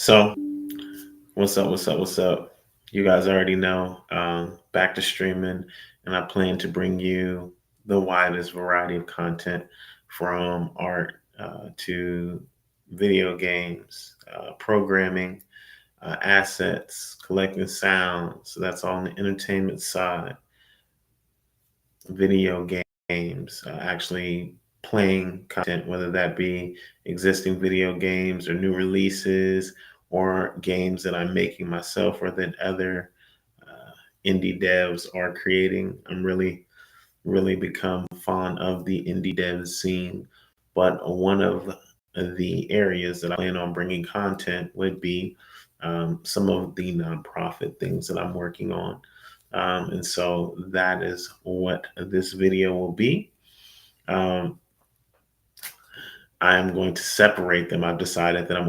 So, what's up? What's up? What's up? You guys already know, back to streaming, and I plan to bring you the widest variety of content from art to video games, programming, assets, collecting sounds. So, that's all on the entertainment side, video games, actually playing content, whether that be existing video games or new releases or games that I'm making myself or that other indie devs are creating. I'm really become fond of the indie dev scene. But one of the areas that I plan on bringing content would be some of the nonprofit things that I'm working on. And so that is what this video will be. Um, I am going to separate them. I've decided that I'm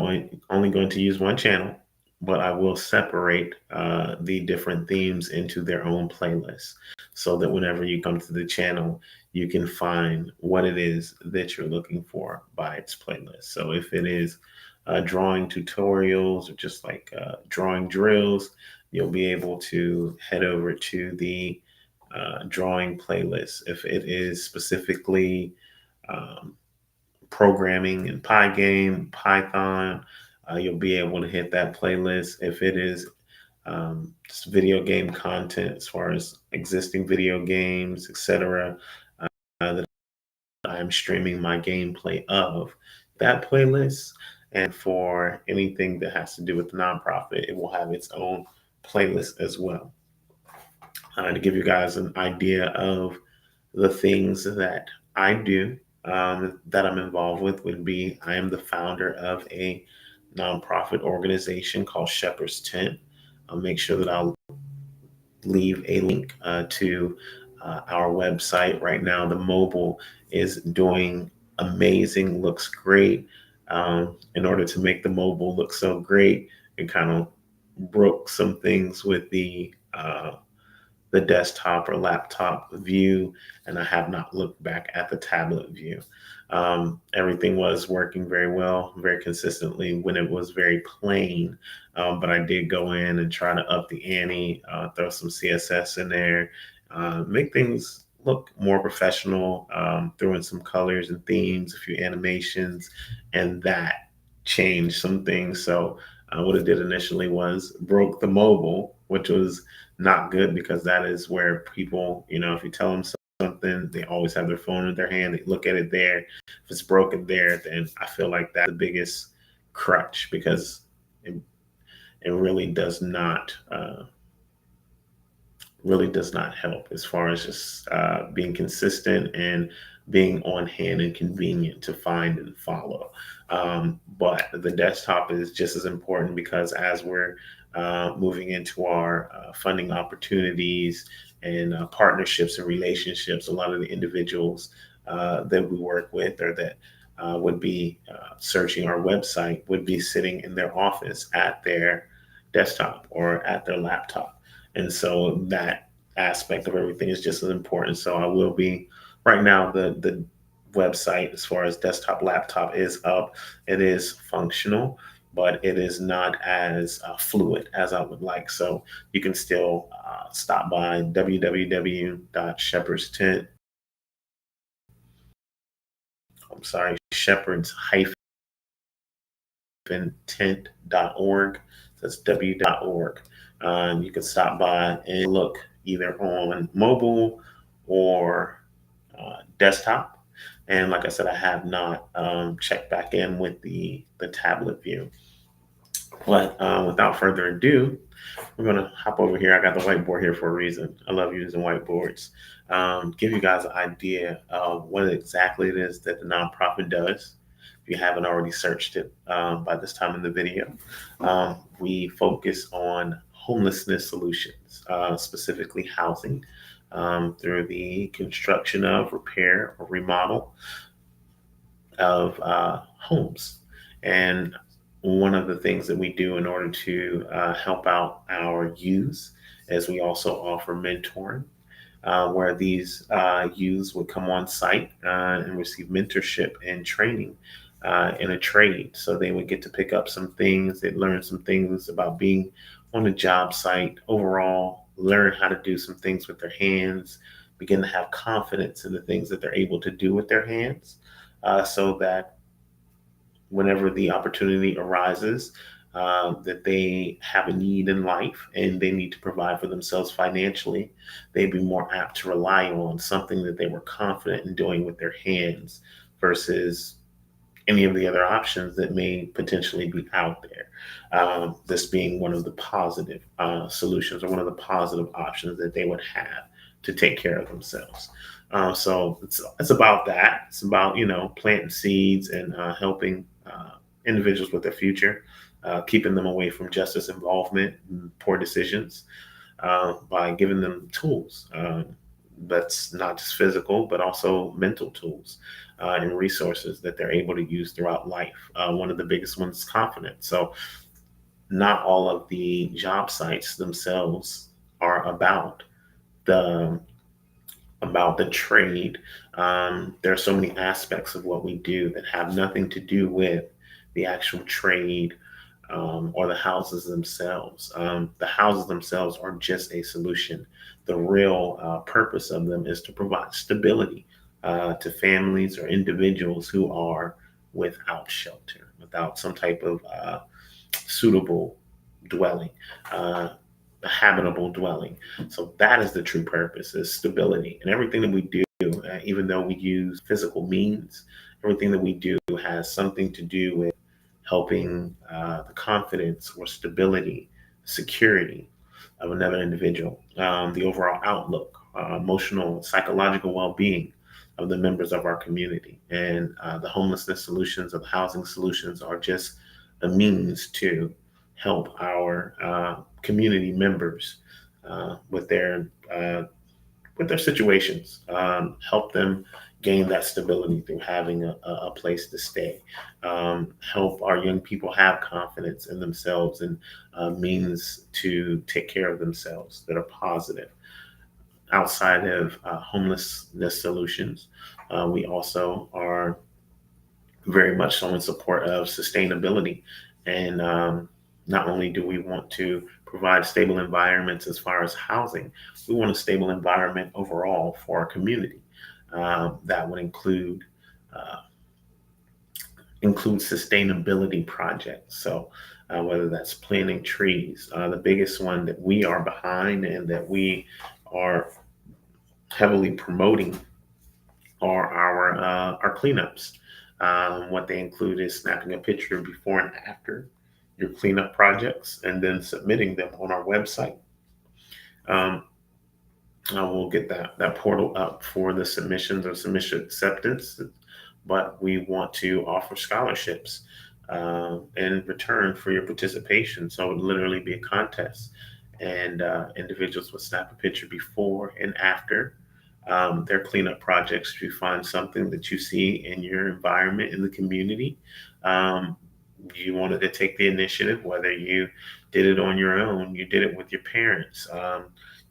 only going to use one channel, but I will separate the different themes into their own playlists so that whenever you come to the channel, you can find what it is that you're looking for by its playlist. So if it is drawing tutorials or just like drawing drills, you'll be able to head over to the drawing playlist. If it is specifically um, programming in Pygame, Python, you'll be able to hit that playlist. If it is just video game content, as far as existing video games, etc., that I'm streaming my gameplay of, that playlist. And for anything that has to do with the nonprofit, it will have its own playlist as well. To give you guys an idea of the things that I do, that I'm involved with, would be I am the founder of a nonprofit organization called Shepherd's Tent. I'll make sure that I'll leave a link to our website. Right now, the mobile is doing amazing, looks great. In order to make the mobile look so great, it kind of broke some things with the desktop or laptop view, and I have not looked back at the tablet view. Everything was working very well, very consistently when it was very plain, but I did go in and try to up the ante, throw some CSS in there, make things look more professional, throw in some colors and themes, a few animations, and that changed some things. So what it did initially was broke the mobile, which was not good because that is where people, if you tell them something, they always have their phone in their hand. They look at it there. If it's broken there, then I feel like that's the biggest crutch because it, it really does not help as far as just being consistent and being on hand and convenient to find and follow. But the desktop is just as important because as we're moving into our funding opportunities and partnerships and relationships, a lot of the individuals that we work with or that would be searching our website would be sitting in their office at their desktop or at their laptop. And so that aspect of everything is just as important. So I will be right now the website as far as desktop laptop is up. It is functional, but it is not as fluid as I would like. So you can still stop by www.shepherdstent. I'm sorry, shepherds-tent.org. That's w.org. You can stop by and look either on mobile or desktop. And like I said, I have not checked back in with the tablet view. But without further ado, we're going to hop over here. I got the whiteboard here for a reason. I love using whiteboards. Give you guys an idea of what exactly it is that the nonprofit does. If you haven't already searched it by this time in the video, we focus on homelessness solutions, specifically housing, through the construction of, repair, or remodel of homes. And one of the things that we do in order to help out our youth is we also offer mentoring, where these youths would come on site and receive mentorship and training in a trade. So they would get to pick up some things, they'd learn some things about being on a job site overall, learn how to do some things with their hands, begin to have confidence in the things that they're able to do with their hands, so that whenever the opportunity arises, that they have a need in life and they need to provide for themselves financially, they'd be more apt to rely on something that they were confident in doing with their hands versus any of the other options that may potentially be out there. This being one of the positive solutions or one of the positive options that they would have to take care of themselves. So it's about that. It's about planting seeds and helping individuals with their future, keeping them away from justice involvement and poor decisions by giving them tools. That's not just physical, but also mental tools and resources that they're able to use throughout life. One of the biggest ones is confidence. So, not all of the job sites themselves are the the trade. There are so many aspects of what we do that have nothing to do with the actual trade or the houses themselves. The houses themselves are just a solution. The real purpose of them is to provide stability to families or individuals who are without shelter, without some type of suitable dwelling, a habitable dwelling. So that is the true purpose: is stability. And everything that we do, even though we use physical means, everything that we do has something to do with helping the confidence or stability, security of another individual, the overall outlook, emotional, psychological well-being of the members of our community. And the homelessness solutions or the housing solutions are just a means to help our community members with their situations, help them gain that stability through having a place to stay, help our young people have confidence in themselves and means to take care of themselves that are positive. Outside of homelessness solutions, we also are very much so in support of sustainability. And not only do we want to provide stable environments as far as housing, we want a stable environment overall for our community. That would uh, include sustainability projects. So whether that's planting trees, the biggest one that we are behind and that we are heavily promoting are our cleanups. What they include is snapping a picture before and after your cleanup projects and then submitting them on our website. Um, I will get that portal up for the submissions or submission acceptance, but we want to offer scholarships in return for your participation. So it would literally be a contest, and individuals would snap a picture before and after their cleanup projects. If you find something that you see in your environment in the community, um, you wanted to take the initiative, whether you did it on your own, you did it with your parents,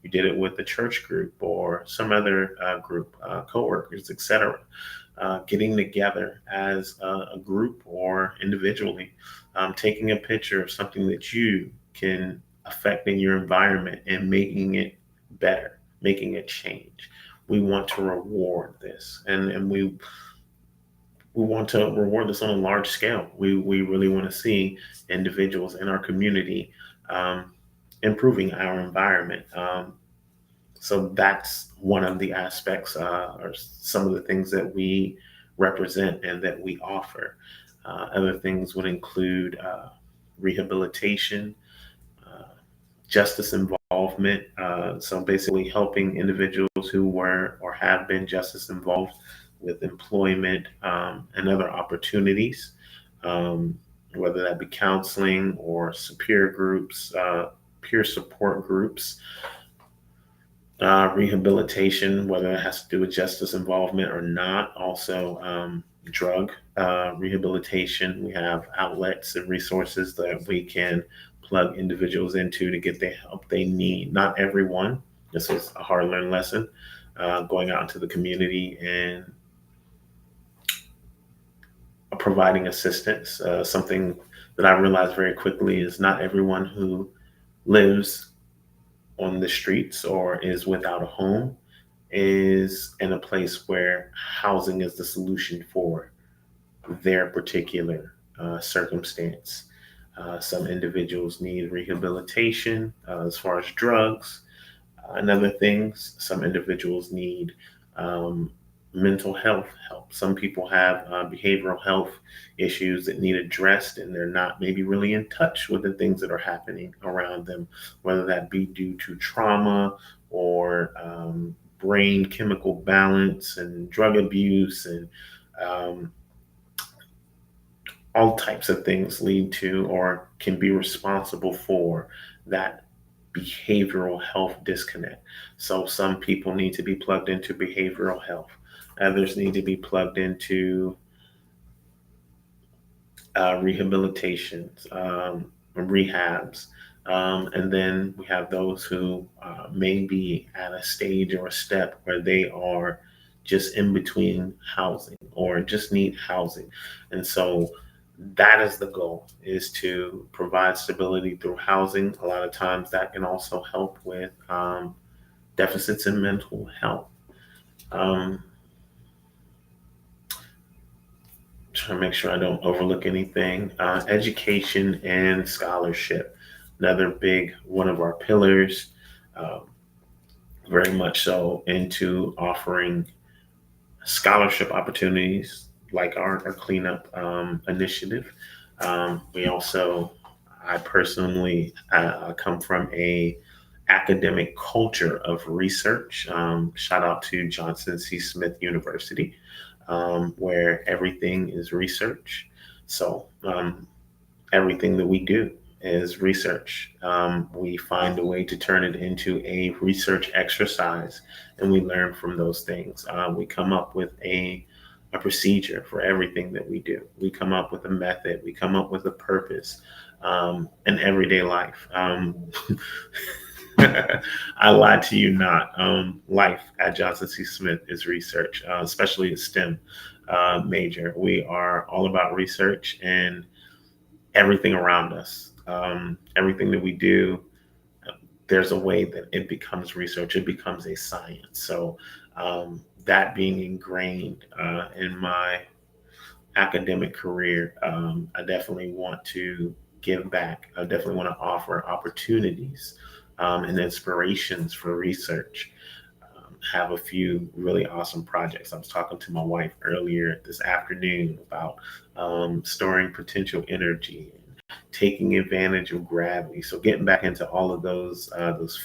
you did it with the church group or some other group, coworkers, etc. Getting together as a group or individually, taking a picture of something that you can affect in your environment and making it better, making it change. We want to reward this, and we want to reward this on a large scale. We really want to see individuals in our community um, improving our environment. So that's one of the aspects or some of the things that we represent and that we offer. Other things would include rehabilitation, uh, justice involvement. So basically, helping individuals who were or have been justice involved with employment and other opportunities, um, whether that be counseling or superior groups, peer support groups, rehabilitation, whether it has to do with justice involvement or not. Also, drug rehabilitation. We have outlets and resources that we can plug individuals into to get the help they need. Not everyone. This is a hard learned lesson. Going out into the community and providing assistance. Something that I realized very quickly is not everyone who lives on the streets or is without a home is in a place where housing is the solution for their particular circumstance. Some individuals need rehabilitation as far as drugs and other things. Some individuals need um, mental health help. Some people have behavioral health issues that need addressed, and they're not maybe really in touch with the things that are happening around them, whether that be due to trauma or brain chemical balance and drug abuse and um, all types of things lead to or can be responsible for that behavioral health disconnect. So some people need to be plugged into behavioral health. Others need to be plugged into rehabilitations, rehabs. And then we have those who may be at a stage or a step where they are just in between housing or just need housing. And so that is the goal, is to provide stability through housing. A lot of times that can also help with deficits in mental health. Um, Trying to make sure I don't overlook anything. Education and scholarship, another big one of our pillars. Um, Very much so into offering scholarship opportunities like our cleanup initiative. We also, I personally come from a academic culture of research. Shout out to Johnson C. Smith University, where everything is research. So everything that we do is research. We find a way to turn it into a research exercise, and we learn from those things. We come up with a procedure for everything that we do. We come up with a method. We come up with a purpose in everyday life. I lied to you not. Life at Johnson C. Smith is research, especially a STEM major. We are all about research and everything around us. Everything that we do, there's a way that it becomes research, it becomes a science. So, that being ingrained in my academic career, I definitely want to give back. I definitely want to offer opportunities and inspirations for research. Have a few really awesome projects. I was talking to my wife earlier this afternoon about storing potential energy, taking advantage of gravity. So getting back into all of those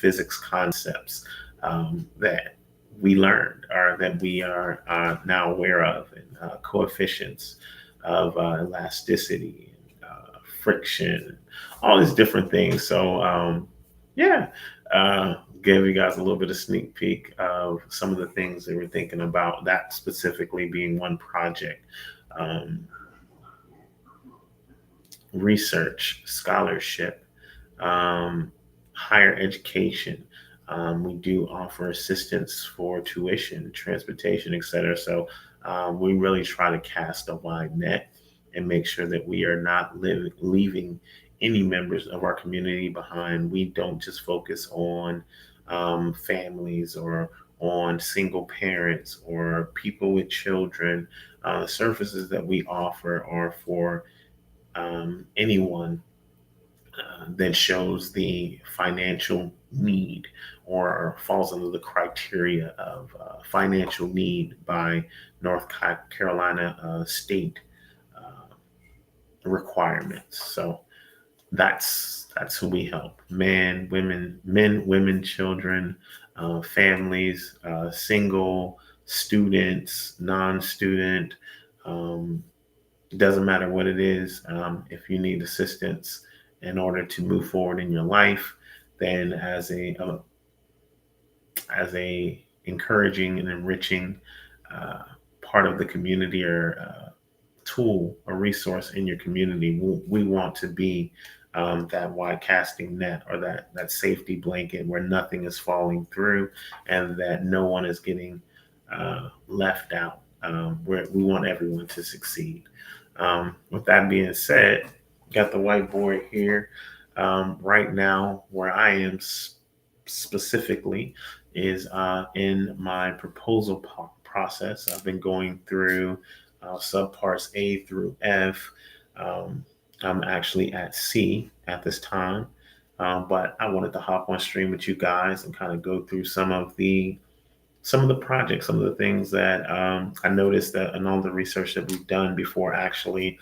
physics concepts that we learned or that we are now aware of, and coefficients of elasticity, friction, all these different things. So yeah, gave you guys a little bit of sneak peek of some of the things that we're thinking about. That specifically being one project. Um, Research, scholarship, um, higher education. We do offer assistance for tuition, transportation, etc. So we really try to cast a wide net and make sure that we are not leaving any members of our community behind. We don't just focus on families or on single parents or people with children. The services that we offer are for anyone that shows the financial need or falls under the criteria of financial need by North Carolina state uh, requirements. So that's who we help: men, women, children, families, single, students, non-student. Um, it doesn't matter what it is. If you need assistance in order to move forward in your life, then as a encouraging and enriching uh, part of the community or tool or resource in your community, we want to be that wide casting net or that safety blanket where nothing is falling through and that no one is getting left out. Where we want everyone to succeed. With that being said, got the whiteboard here. Right now, where I am specifically is in my proposal process. I've been going through subparts A through F. Um, I'm actually at C at this time, but I wanted to hop on stream with you guys and kind of go through some of the projects, some of the things that I noticed that in all the research that we've done before actually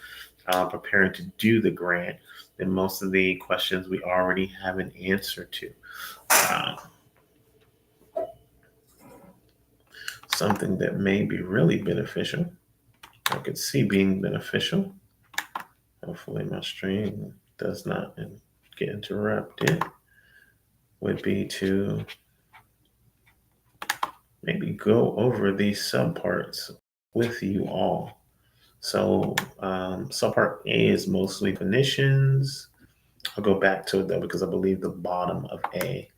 preparing to do the grant, and most of the questions we already have an answer to. Uh, Something that may be really beneficial. I could see being beneficial. Hopefully, my stream does not get interrupted. Would be to maybe go over these subparts with you all. So, subpart A is mostly definitions. I'll go back to it though because I believe the bottom of A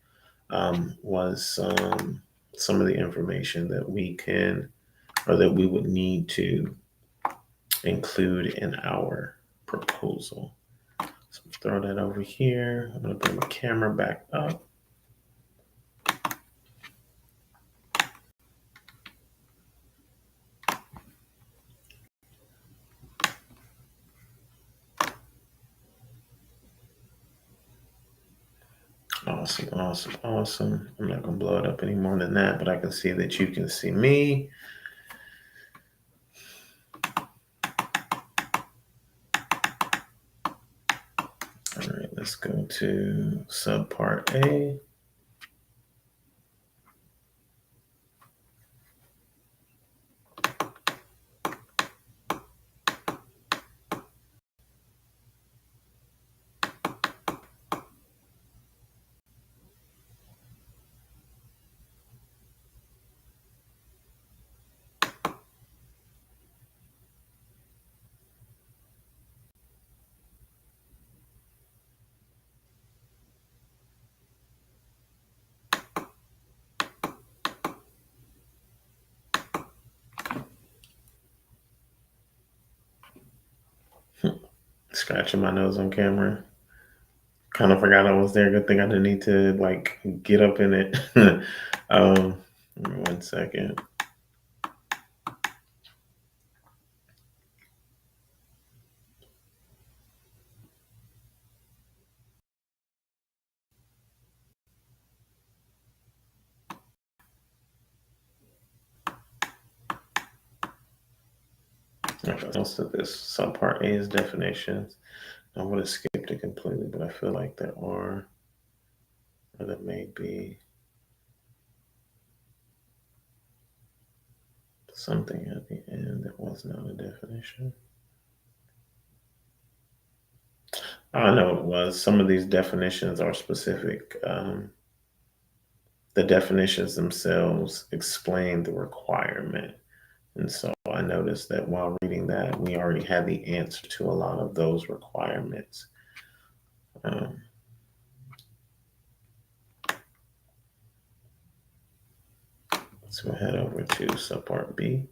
was some of the information that we can or that we would need to include in our proposal. So throw that over here. I'm going to bring my camera back up. Awesome, awesome, awesome. I'm not going to blow it up any more than that, but I can see that you can see me. All right, let's go to subpart A. Scratching my nose on camera. Kind of forgot I was there. Good thing I didn't need to like get up in it. 1 second. Okay, most of this subpart A is definitions. I would have skipped it completely, but I feel like there are, or there may be something at the end that was not a definition. I know it was. Some of these definitions are specific. The definitions themselves explain the requirement. And so I noticed that while reading that, we already had the answer to a lot of those requirements. Um, so we'll head over to subpart B.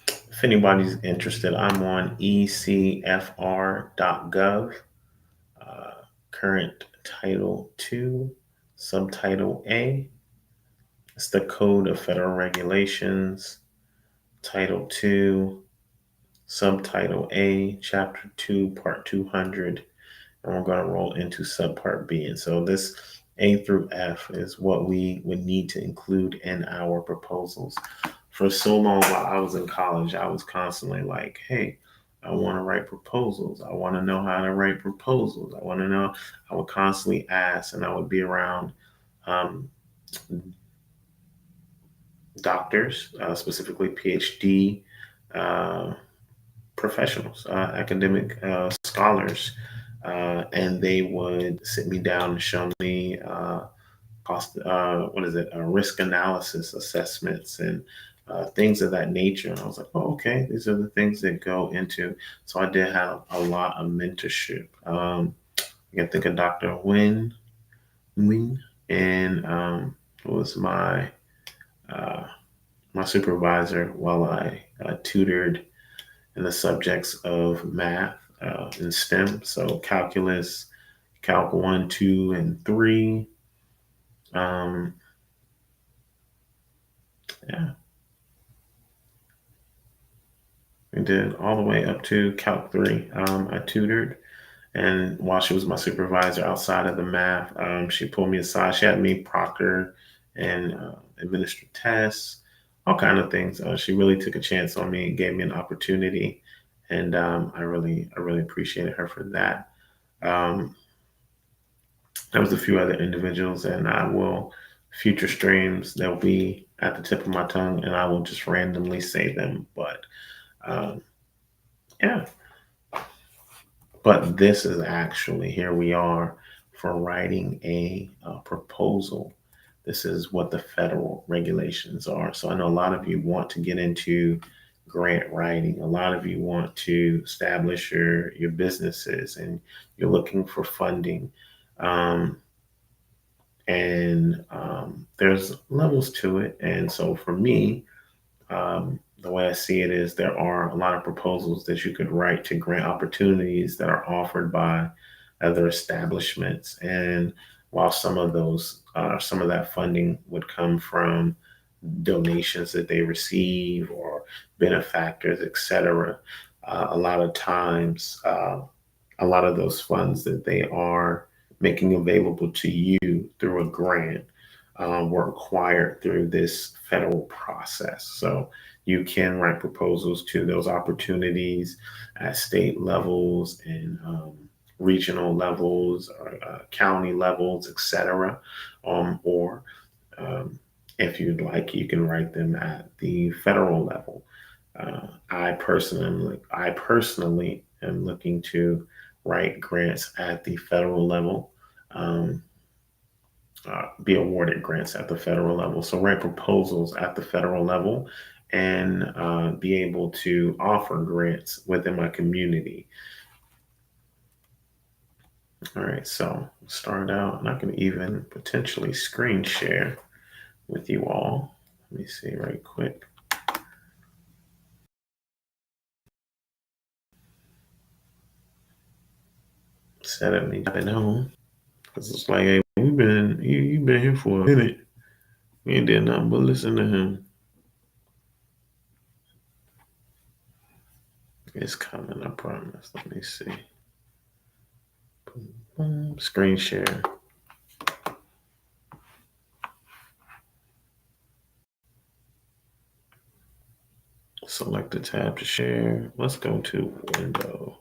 If anybody's interested, I'm on ecfr.gov, current Title 2, Subtitle A. It's the Code of Federal Regulations, Title 2, Subtitle A, Chapter 2, Part 200, and we're going to roll into Subpart B. And so this A through F is what we would need to include in our proposals. For so long while I was in college, I was constantly like, hey, I want to write proposals. I want to know how to write proposals. I want to know. I would constantly ask, and I would be around doctors, specifically PhD professionals, academic scholars, and they would sit me down and show me risk analysis assessments and things of that nature. And I was like, oh, okay, these are the things that go into. So I did have a lot of mentorship. I can think of Dr. Win, and was my my supervisor while I tutored in the subjects of math and STEM, so calculus, Calc 1, 2, and 3. Um, yeah, we did all the way up to Calc 3. I tutored, and while she was my supervisor outside of the math, she pulled me aside. She had me proctor and administer tests, all kind of things. She really took a chance on me and gave me an opportunity, and I really appreciated her for that. Um, there was a few other individuals, and I will future streams. They'll be at the tip of my tongue, and I will just randomly say them. But um, yeah, but this is actually, here we are for writing a proposal. This is what the federal regulations are. So I know a lot of you want to get into grant writing. A lot of you want to establish your businesses, and you're looking for funding. Um, and there's levels to it. And so for me, the way I see it is there are a lot of proposals that you could write to grant opportunities that are offered by other establishments. And while some of that funding would come from donations that they receive or benefactors, etc., a lot of times, a lot of those funds that they are making available to you through a grant were acquired through this federal process. So you can write proposals to those opportunities at state levels and regional levels, or, county levels, etc. Or if you'd like, you can write them at the federal level. I personally am looking to write grants at the federal level. Um, be awarded grants at the federal level. So write proposals at the federal level and be able to offer grants within my community. All right, so start out, and I can even potentially screen share with you all. Let me see right quick. Set up me jumping home because it's like, hey, you've been here for a minute. We ain't did nothing but listen to him. It's coming, I promise. Let me see. Boom, boom. Screen share. Select the tab to share. Let's go to window.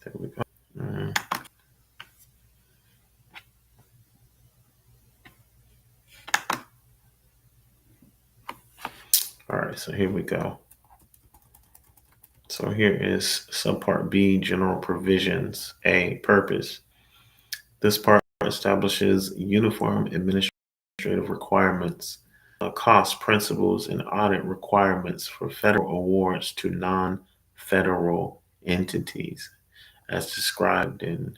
There we go. All right, so here we go. So here is subpart B, general provisions. A, purpose. This part establishes uniform administrative requirements, cost principles, and audit requirements for federal awards to non-federal entities, as described in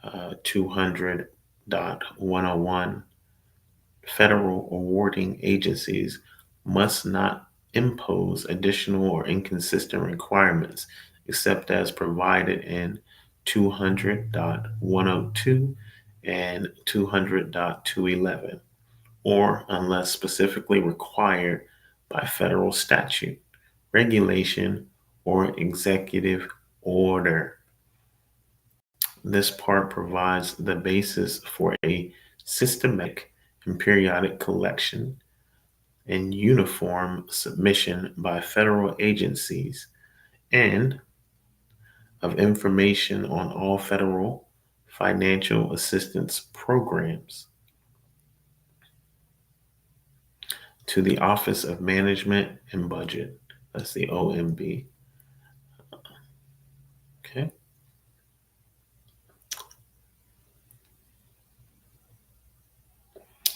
200.101. Federal awarding agencies must not impose additional or inconsistent requirements except as provided in 200.102 and 200.211, or unless specifically required by federal statute, regulation, or executive order. This part provides the basis for a systematic and periodic collection and uniform submission by federal agencies and of information on all federal financial assistance programs to the Office of Management and Budget. That's the OMB. Okay.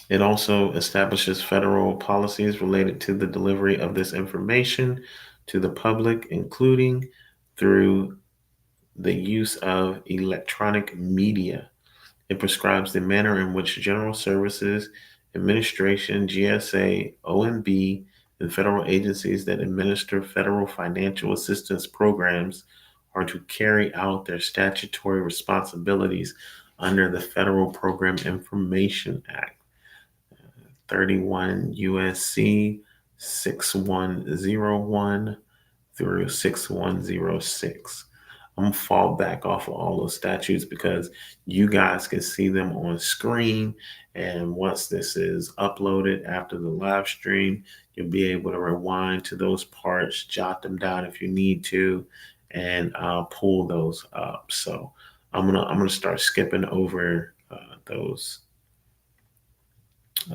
It also establishes federal policies related to the delivery of this information to the public, including through the use of electronic media. It prescribes the manner in which general services Administration, GSA, OMB, and federal agencies that administer federal financial assistance programs are to carry out their statutory responsibilities under the Federal Program Information Act, 31 USC 6101 through 6106. I'm gonna fall back off of all those statutes because you guys can see them on screen. And once this is uploaded after the live stream, you'll be able to rewind to those parts, jot them down if you need to, and pull those up. So I'm gonna start skipping over those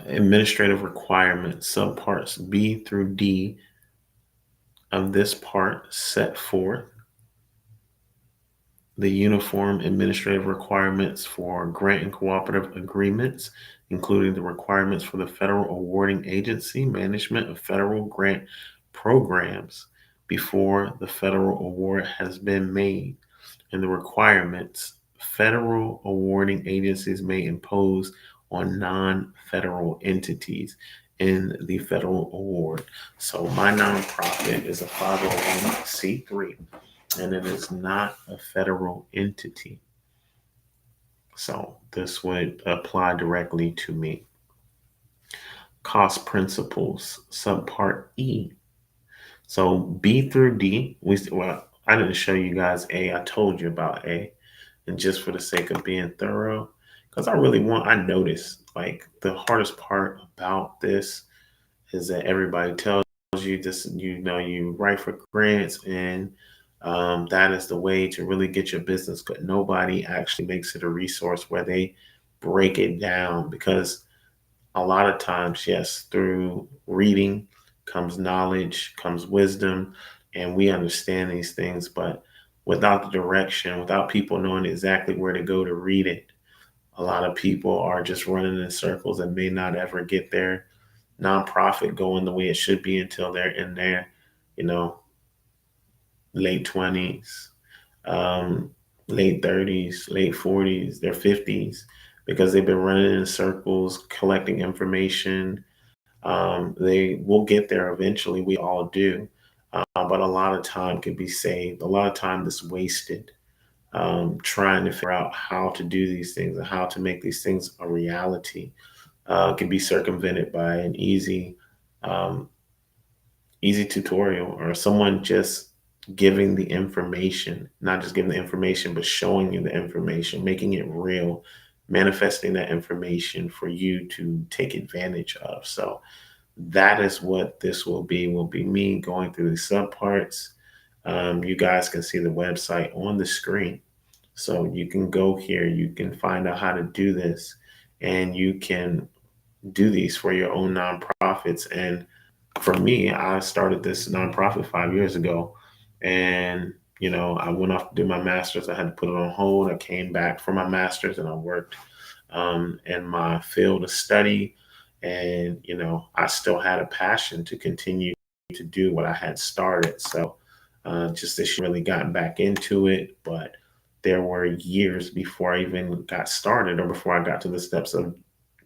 administrative requirements, subparts B through D of this part set forth the uniform administrative requirements for grant and cooperative agreements, including the requirements for the federal awarding agency management of federal grant programs before the federal award has been made, and the requirements federal awarding agencies may impose on non-federal entities in the federal award. So my nonprofit is a 501c3 and it is not a federal entity. So this would apply directly to me. Cost principles, subpart E. So B through D, I didn't show you guys A. I told you about A. And just for the sake of being thorough, because I noticed like the hardest part about this is that everybody tells you this, you write for grants and that is the way to really get your business, but nobody actually makes it a resource where they break it down because a lot of times, yes, through reading comes knowledge, comes wisdom, and we understand these things, but without the direction, without people knowing exactly where to go to read it, a lot of people are just running in circles and may not ever get their nonprofit going the way it should be until they're in their, you know, late 20s, um, late 30s, late 40s, their 50s, because they've been running in circles, collecting information. They will get there eventually. We all do. But a lot of time could be saved. A lot of time is wasted trying to figure out how to do these things and how to make these things a reality. Can be circumvented by an um, easy tutorial or someone just giving the information, not just giving the information, but showing you the information, making it real, manifesting that information for you to take advantage of. So that is what this will be me going through the subparts. You guys can see the website on the screen. So you can go here, you can find out how to do this, and you can do these for your own nonprofits. And for me, I started this nonprofit 5 years ago, and I went off to do my master's. I had to put it on hold. I came back for my master's, and I worked in my field of study. And I still had a passion to continue to do what I had started. So just this year, really gotten back into it, but there were years before I even got started, or before I got to the steps of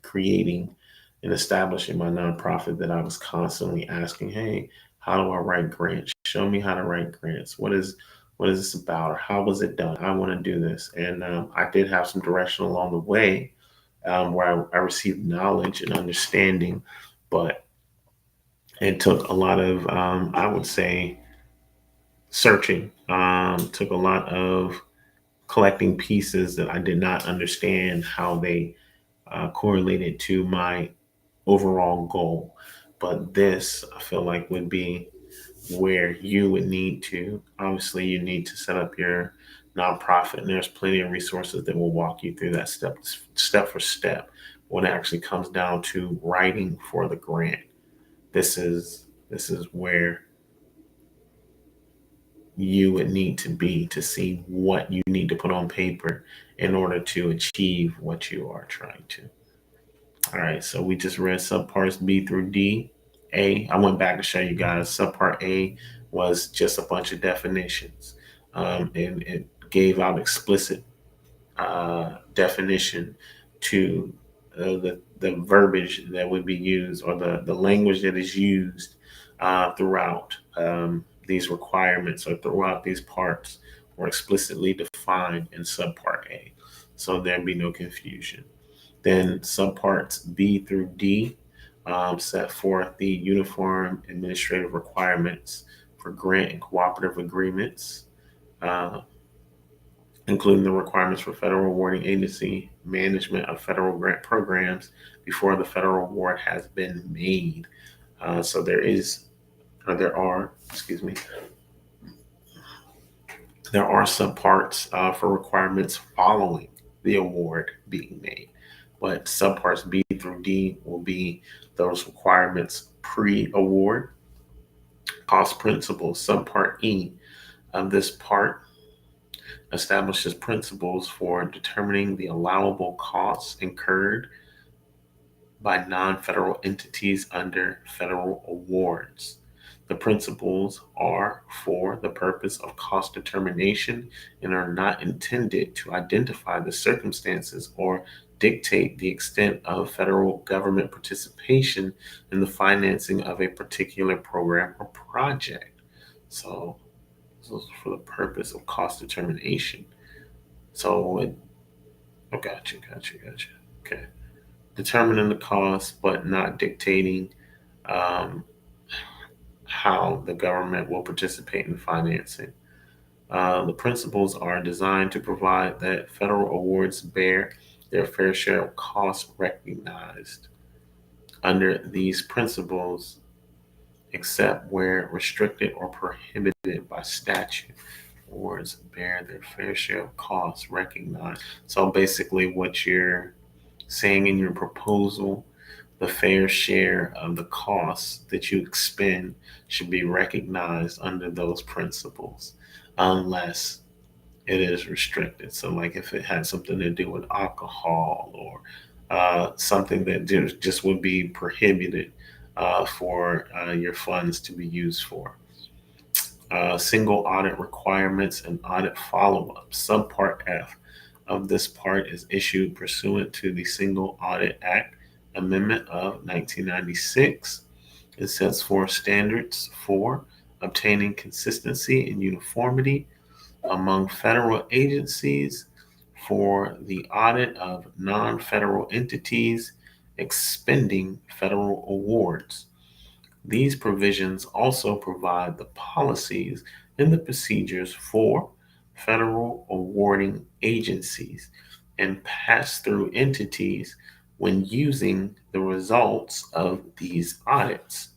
creating and establishing my nonprofit, that I was constantly asking, hey, how do I write grants? Show me how to write grants. What is this about? Or how was it done? I want to do this. And I did have some direction along the way where I received knowledge and understanding, but it took a lot of, I would say, searching, took a lot of collecting pieces that I did not understand how they correlated to my overall goal. But this, I feel like, would be where you would need to, obviously, you need to set up your nonprofit, and there's plenty of resources that will walk you through that step for step when it actually comes down to writing for the grant. This is where you would need to be to see what you need to put on paper in order to achieve what you are trying to. All right, so we just read subparts B through D. I went back to show you guys subpart A was just a bunch of definitions. And it gave out explicit definition to the verbiage that would be used, or the language that is used throughout these requirements, or throughout these parts, were explicitly defined in subpart A. So there'd be no confusion. Then subparts B through D set forth the uniform administrative requirements for grant and cooperative agreements, uh, including the requirements for federal awarding agency management of federal grant programs before the federal award has been made. So there is, or there are, excuse me, there are subparts for requirements following the award being made, but subparts B through D will be those requirements pre-award. Cost principles. Subpart E of this part establishes principles for determining the allowable costs incurred by non-federal entities under federal awards. The principles are for the purpose of cost determination and are not intended to identify the circumstances or dictate the extent of federal government participation in the financing of a particular program or project. So, this is for the purpose of cost determination. So, oh, gotcha. Okay. Determining the cost, but not dictating um, how the government will participate in financing. The principles are designed to provide that federal awards bear their fair share of costs recognized. Under these principles, except where restricted or prohibited by statute, awards bear their fair share of costs recognized. So basically, what you're saying in your proposal, the fair share of the costs that you expend should be recognized under those principles, unless it is restricted. So, like if it had something to do with alcohol, or something that just would be prohibited for your funds to be used for. Single audit requirements and audit follow up. Subpart F of this part is issued pursuant to the Single Audit Act Amendment of 1996. It sets forth standards for obtaining consistency and uniformity among federal agencies for the audit of non federal entities expending federal awards. These provisions also provide the policies and the procedures for federal awarding agencies and pass through entities when using the results of these audits.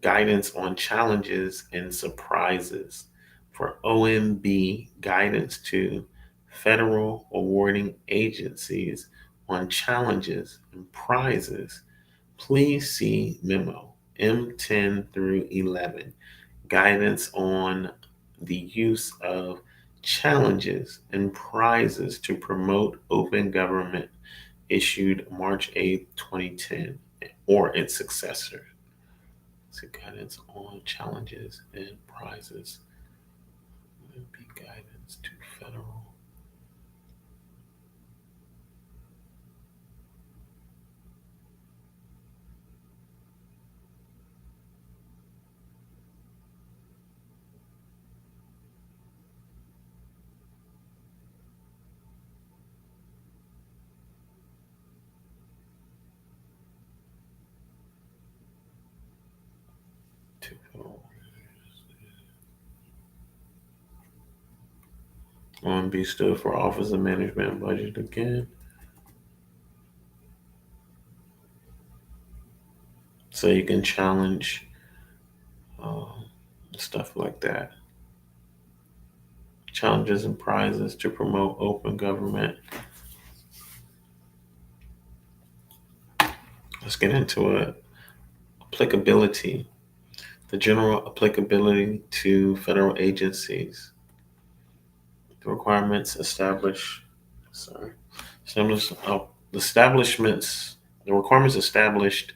Guidance on challenges and surprises. For OMB, guidance to federal awarding agencies on challenges and prizes, please see memo M10 through 11, guidance on the use of challenges and prizes to promote open government, issued March 8th, 2010, or its successor. So guidance on challenges and prizes. Would be guidance to federal. To federal. OMB stood for Office of Management and Budget again. So you can challenge stuff like that. Challenges and prizes to promote open government. Let's get into it. Applicability. The general applicability to federal agencies. The requirements establish the establishments. The requirements established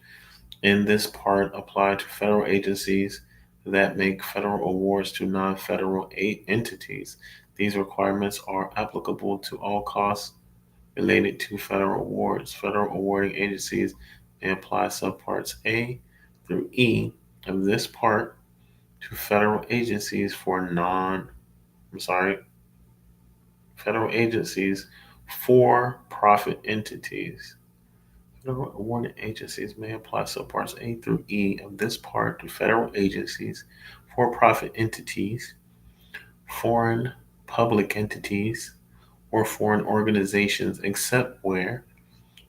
in this part apply to federal agencies that make federal awards to non-federal entities. These requirements are applicable to all costs related to federal awards. Federal awarding agencies may apply subparts A through E of this part to federal agencies for I'm sorry, federal agencies for profit entities. Federal awarding agencies may apply subparts A through E of this part to federal agencies for profit entities, foreign public entities, or foreign organizations, except where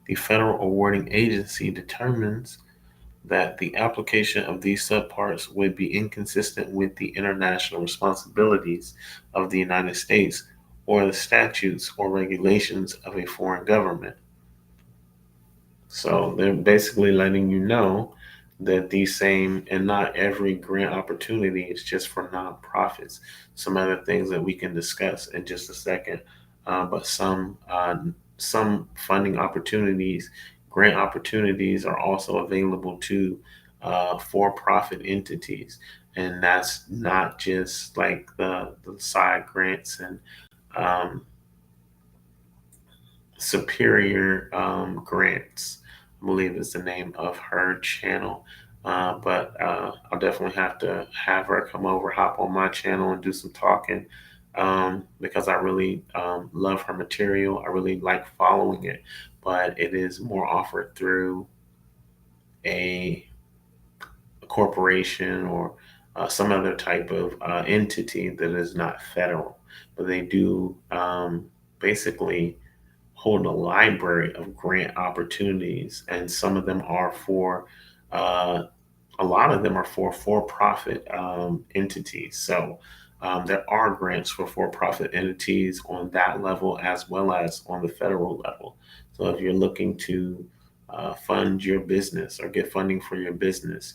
the federal awarding agency determines that the application of these subparts would be inconsistent with the international responsibilities of the United States or the statutes or regulations of a foreign government. So they're basically letting you know that these same, and not every grant opportunity is just for nonprofits. Some other things that we can discuss in just a second, but some funding opportunities, grant opportunities, are also available to for-profit entities, and that's not just like the side grants and um, Superior Grants, I believe is the name of her channel. But I'll definitely have to have her come over, hop on my channel, and do some talking because I really love her material. I really like following it, but it is more offered through a corporation or some other type of entity that is not federal. But they do basically hold a library of grant opportunities, and some of them are for uh, a lot of them are for for-profit entities. So there are grants for for-profit entities on that level as well as on the federal level. So if you're looking to fund your business or get funding for your business,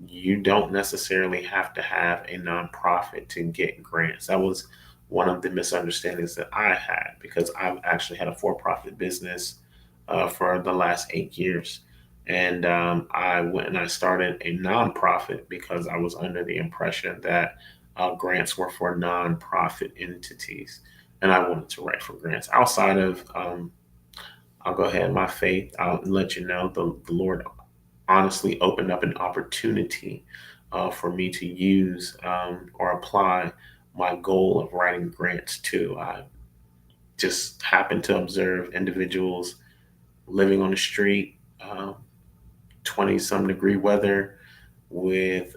you don't necessarily have to have a nonprofit to get grants. That was one of the misunderstandings that I had because I've actually had a for-profit business for the last 8 years. And I went and I started a nonprofit because I was under the impression that grants were for nonprofit entities. And I wanted to write for grants outside of, I'll go ahead, my faith. I'll let you know the Lord honestly opened up an opportunity for me to use or apply my goal of writing grants to. I just happened to observe individuals living on the street, 20 some degree weather with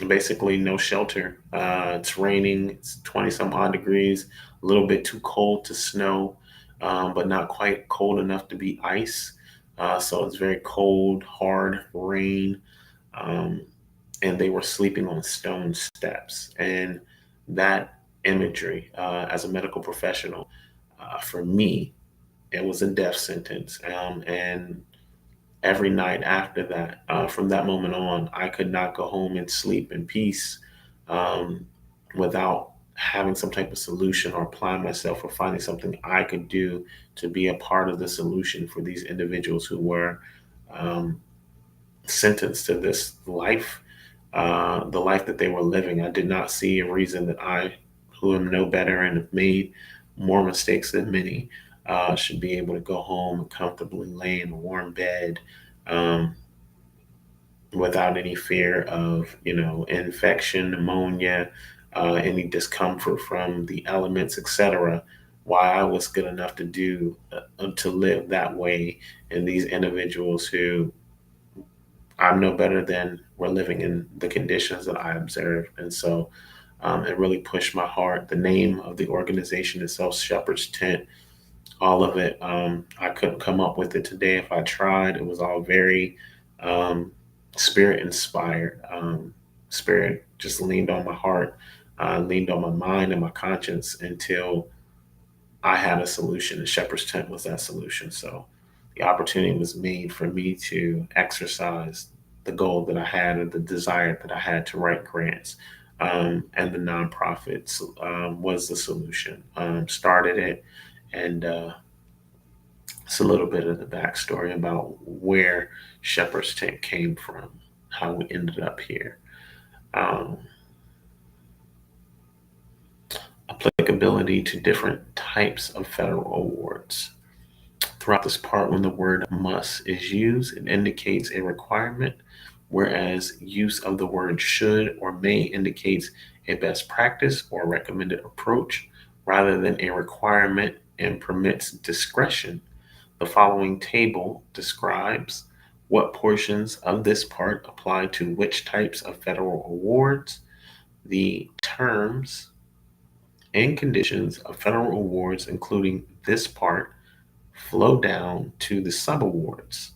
basically no shelter. It's raining, it's 20 some odd degrees, a little bit too cold to snow, but not quite cold enough to be ice. So it's very cold, hard rain. Um, and they were sleeping on stone steps. And that imagery, as a medical professional, for me, it was a death sentence. And every night after that, from that moment on, I could not go home and sleep in peace um, without having some type of solution or applying myself or finding something I could do to be a part of the solution for these individuals who were um, sentenced to this life, the life that they were living. I did not see a reason that I, who am no better and have made more mistakes than many, should be able to go home and comfortably lay in a warm bed um, without any fear of, infection, pneumonia, any discomfort from the elements, etc. Why I was good enough to do to live that way, and these individuals who I'm no better than were living in the conditions that I observed. And so it really pushed my heart. The name of the organization itself, Shepherd's Tent, all of it, I couldn't come up with it today if I tried. It was all very um, spirit inspired. Spirit just leaned on my heart, leaned on my mind and my conscience until I had a solution, and Shepherd's Tent was that solution. So the opportunity was made for me to exercise the goal that I had or the desire that I had to write grants. And the nonprofits was the solution. Started it, and it's a little bit of the backstory about where Shepherd's Tent came from, how we ended up here. Um, Applicability to different types of federal awards. Throughout this part, when the word must is used, it indicates a requirement, whereas use of the word should or may indicates a best practice or recommended approach rather than a requirement and permits discretion. The following table describes what portions of this part apply to which types of federal awards. The terms and conditions of federal awards, including this part, flow down to the subawards,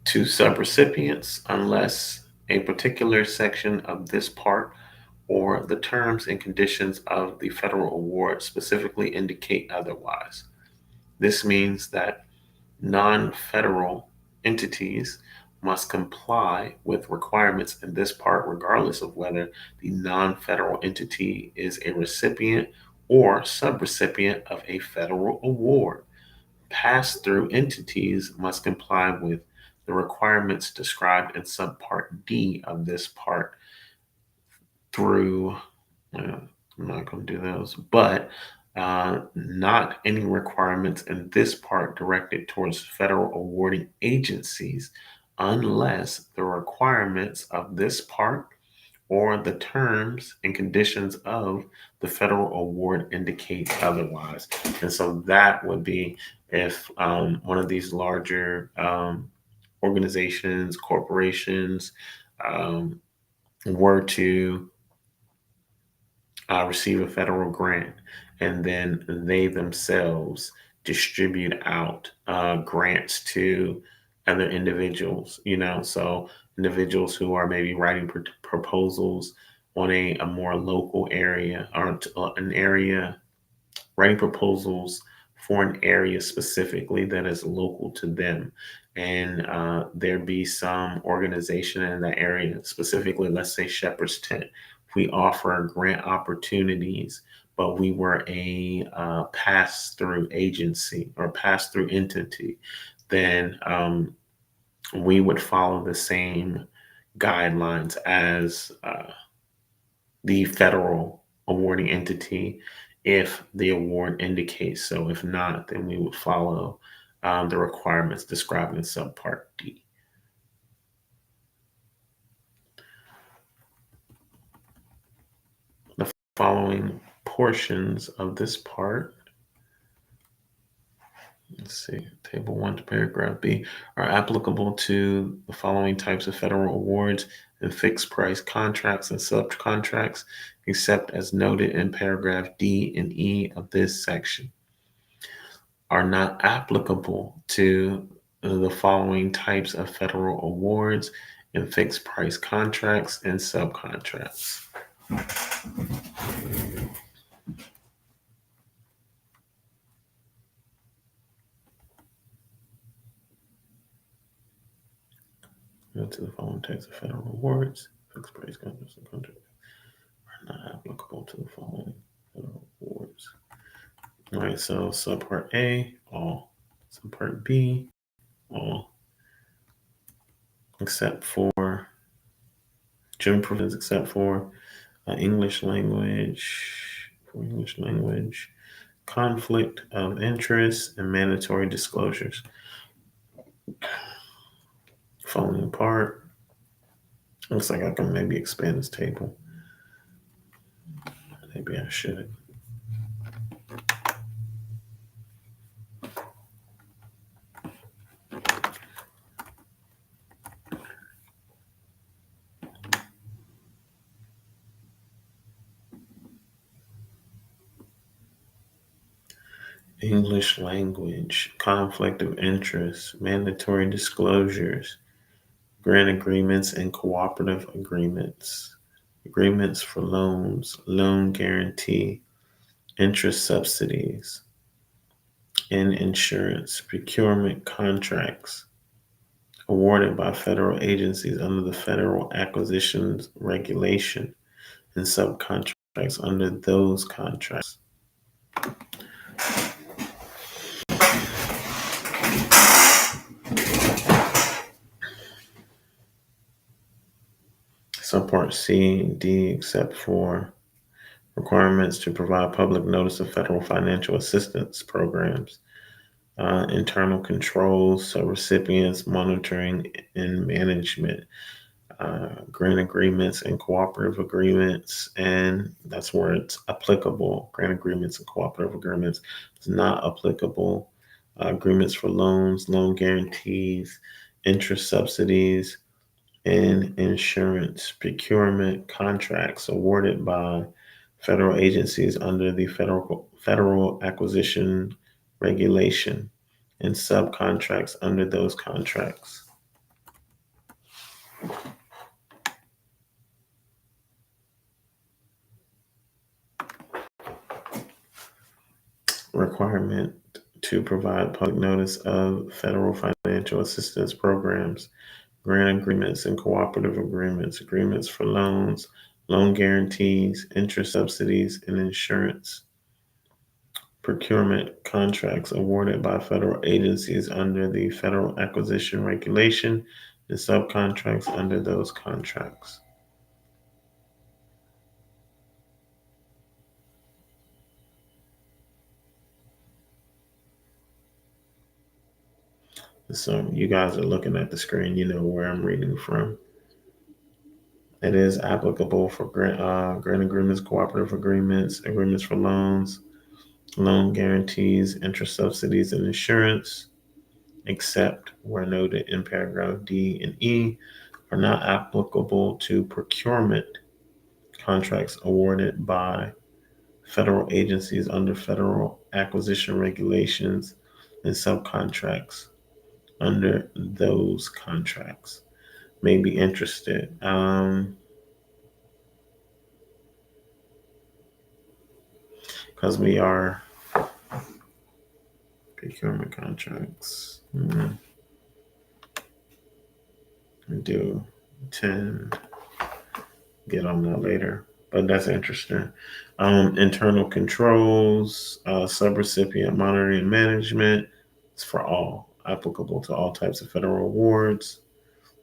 to subrecipients, unless a particular section of this part or the terms and conditions of the federal award specifically indicate otherwise. This means that non-federal entities must comply with requirements in this part, regardless of whether the non-federal entity is a recipient or subrecipient of a federal award. Pass-through entities must comply with the requirements described in subpart D of this part through, I'm not going to do those, but not any requirements in this part directed towards federal awarding agencies unless the requirements of this part or the terms and conditions of the federal award indicate otherwise. And so that would be if one of these larger organizations, corporations um, were to receive a federal grant, and then they themselves distribute out grants to other individuals. So individuals who are maybe writing proposals on a more local area or an area, writing proposals for an area specifically that is local to them. And there be some organization in that area, specifically, let's say Shepherd's Tent. We offer grant opportunities, but we were a pass through agency or pass through entity, then we would follow the same guidelines as the federal awarding entity if the award indicates so. If not, then we would follow the requirements described in subpart D. The following portions of this part, let's see, table 1 to paragraph B, are applicable to the following types of federal awards and fixed price contracts and subcontracts, except as noted in paragraph D and E of this section. Are not applicable to the following types of federal awards and fixed price contracts and subcontracts. Go to the following types of federal awards, fixed price contracts and contracts are not applicable to the following federal awards. All right, so subpart A, all. Subpart B, all. Except for general provisions, except for English language, conflict of interest, and mandatory disclosures. Falling apart. Looks like I can maybe expand this table. Maybe I should. English language, conflict of interest, mandatory disclosures, grant agreements and cooperative agreements, agreements for loans, loan guarantee, interest subsidies, and insurance, procurement contracts awarded by federal agencies under the Federal Acquisitions Regulation, and subcontracts under those contracts. Subpart C and D, except for requirements to provide public notice of federal financial assistance programs, internal controls, so recipients, monitoring, and management, grant agreements and cooperative agreements, and that's where it's applicable. Grant agreements and cooperative agreements is not applicable. Agreements for loans, loan guarantees, interest subsidies, and insurance procurement contracts awarded by federal agencies under the federal acquisition regulation and subcontracts under those contracts. Requirement to provide public notice of federal financial assistance programs, grant agreements and cooperative agreements, agreements for loans, loan guarantees, interest subsidies, and insurance procurement contracts awarded by federal agencies under the Federal Acquisition Regulation and subcontracts under those contracts. So you guys are looking at the screen, you know where I'm reading from. It is applicable for grant agreements, cooperative agreements, agreements for loans, loan guarantees, interest subsidies, and insurance, except where noted in paragraph D and E, are not applicable to procurement contracts awarded by federal agencies under federal acquisition regulations and subcontracts under those contracts. May be interested. Because we are procurement contracts. We do 10, get on that later, but that's interesting. Internal controls, subrecipient monitoring and management. It's for all, applicable to all types of federal awards.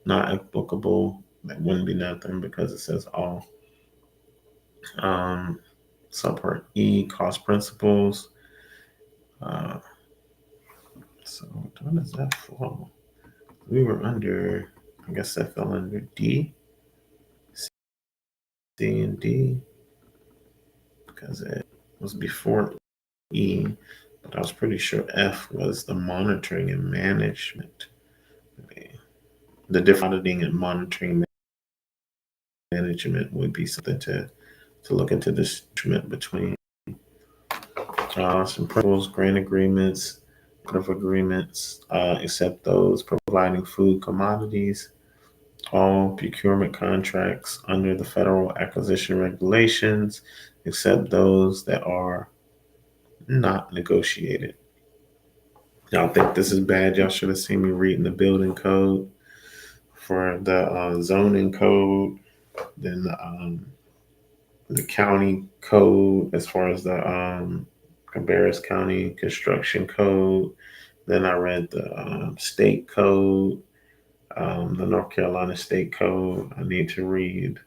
Not applicable, that wouldn't be nothing because it says all. Subpart E, cost principles. So what does that fall? We were under, I guess that fell under D, C, and D because it was before E, but I was pretty sure F was the monitoring and management. The different auditing and monitoring management would be something to look into this instrument between some principles, grant agreements, of agreements, except those providing food commodities, all procurement contracts under the federal acquisition regulations, except those that are not negotiated. Y'all think this is bad? Y'all should have seen me reading the building code for the zoning code, then the county code as far as the Cabarrus County construction code. Then I read the state code, the North Carolina state code. I need to read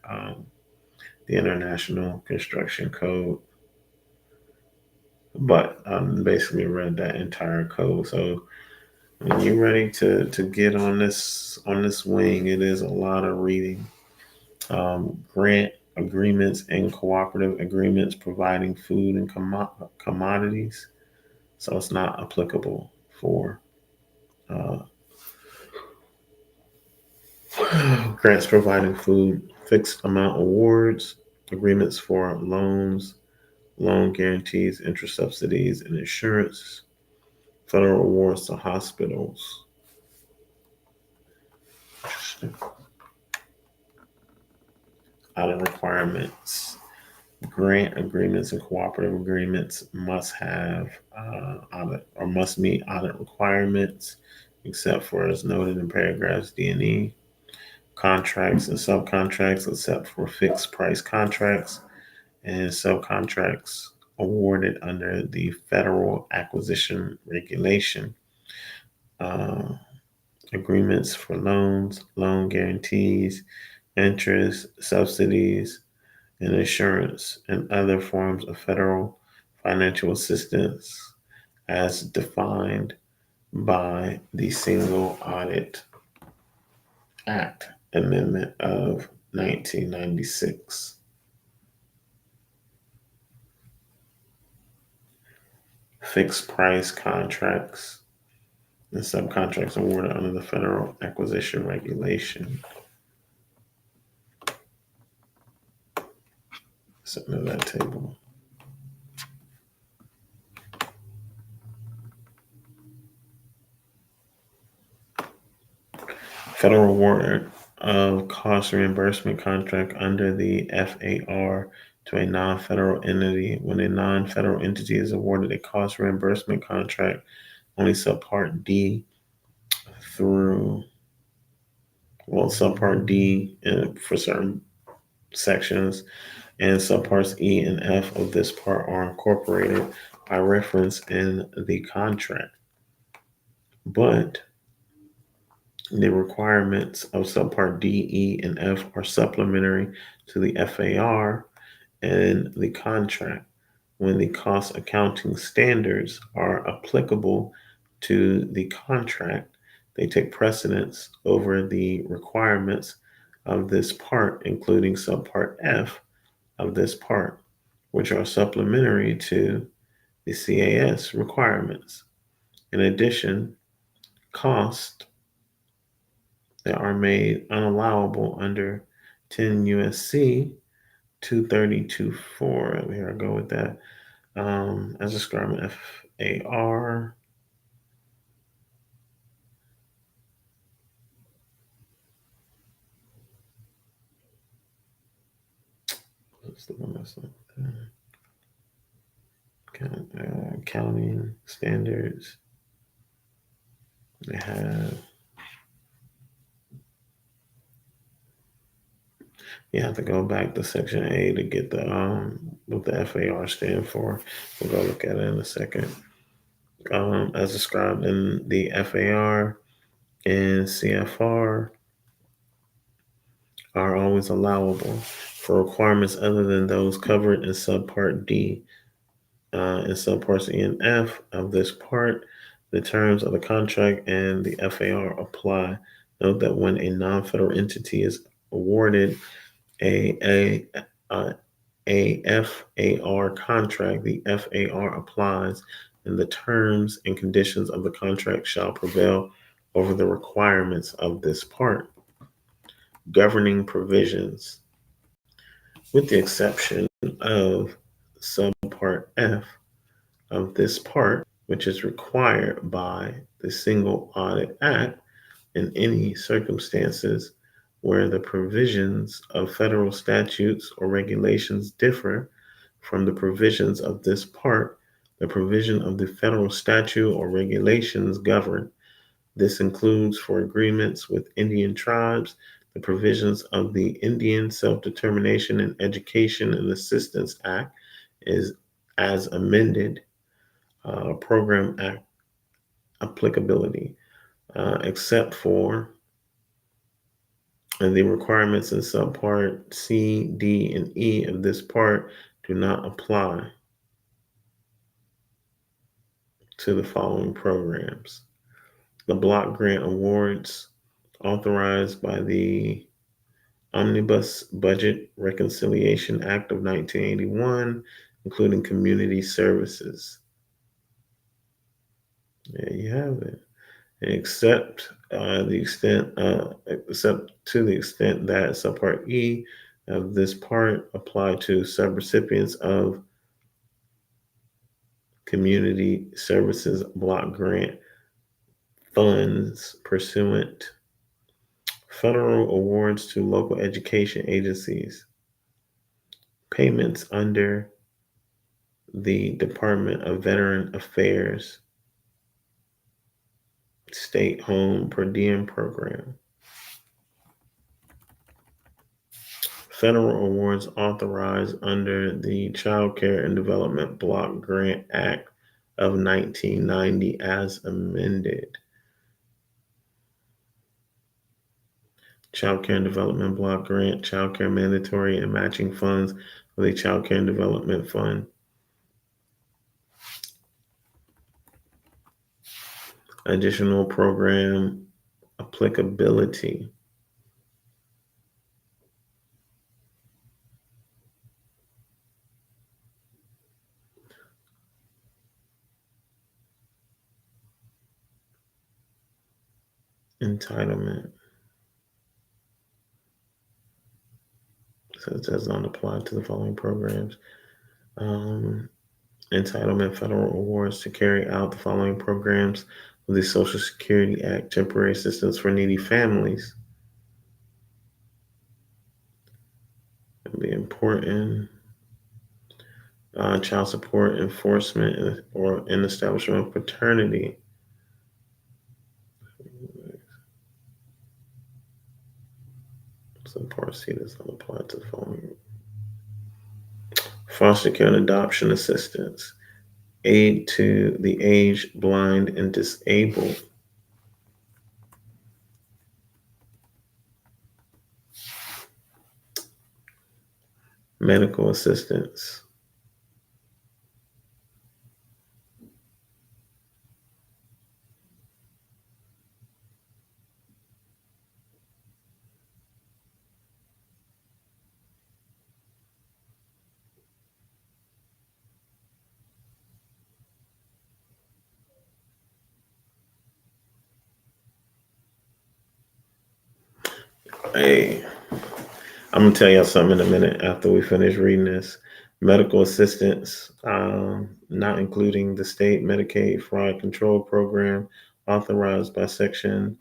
the international construction code, but I basically read that entire code. So when you're ready to get on this wing, it is a lot of reading. Grant agreements and cooperative agreements providing food and commodities. So it's not applicable for grants providing food, fixed amount awards, agreements for loans, loan guarantees, interest subsidies, and insurance, federal awards to hospitals. Audit requirements. Grant agreements and cooperative agreements must have audit or must meet audit requirements, except for as noted in paragraphs D and E. Contracts and subcontracts, except for fixed price contracts and subcontracts awarded under the Federal Acquisition Regulation. Uh, Agreements for loans, loan guarantees, interest, subsidies, and insurance and other forms of federal financial assistance as defined by the Single Audit Act Amendment of 1996. Fixed price contracts and subcontracts awarded under the Federal Acquisition Regulation. Something in that table. Federal award of cost reimbursement contract under the FAR to a non-federal entity. When a non-federal entity is awarded a cost reimbursement contract, only subpart D through, subpart D for certain sections and subparts E and F of this part are incorporated by reference in the contract. But the requirements of subpart D, E, and F are supplementary to the FAR and the contract. When the cost accounting standards are applicable to the contract, they take precedence over the requirements of this part, including subpart F of this part, which are supplementary to the CAS requirements. In addition, costs that are made unallowable under 10 USC 232.4. Here I go with that. As described in FAR. Let's look at this. Accounting standards. They have. You have to go back to section A to get the what the FAR stand for. We'll go look at it in a second. As described in the FAR and CFR are always allowable for requirements other than those covered in subpart D and subparts E and F of this part. The terms of the contract and the FAR apply. Note that when a non-federal entity is awarded a FAR contract, the FAR applies, and the terms and conditions of the contract shall prevail over the requirements of this part. Governing provisions, with the exception of subpart F of this part, which is required by the Single Audit Act in any circumstances where the provisions of federal statutes or regulations differ from the provisions of this part, the provision of the federal statute or regulations govern. This includes for agreements with Indian tribes, the provisions of the Indian Self-Determination and Education and Assistance Act is as amended, program act applicability, except for the requirements in subpart C, D, and E of this part do not apply to the following programs. The block grant awards authorized by the Omnibus Budget Reconciliation Act of 1981, including community services. There you have it. Except except to the extent that subpart E of this part apply to subrecipients of community services block grant funds pursuant federal awards to local education agencies, payments under the Department of Veteran Affairs State Home Per Diem Program, federal awards authorized under the Child Care and Development Block Grant Act of 1990 as amended. Child Care and Development Block Grant, Child Care Mandatory and Matching Funds for the Child Care and Development Fund. Additional program applicability. Entitlement. So it does not apply to the following programs. Entitlement federal awards to carry out the following programs of the Social Security Act, temporary assistance for needy families. It'll be important. Child support enforcement or an establishment of paternity. So part C does not apply to the following. Foster care and adoption assistance. Aid to the aged, blind, and disabled. Medical assistance. Hey, I'm gonna tell y'all something in a minute after we finish reading this. Medical assistance, not including the state Medicaid fraud control program authorized by section,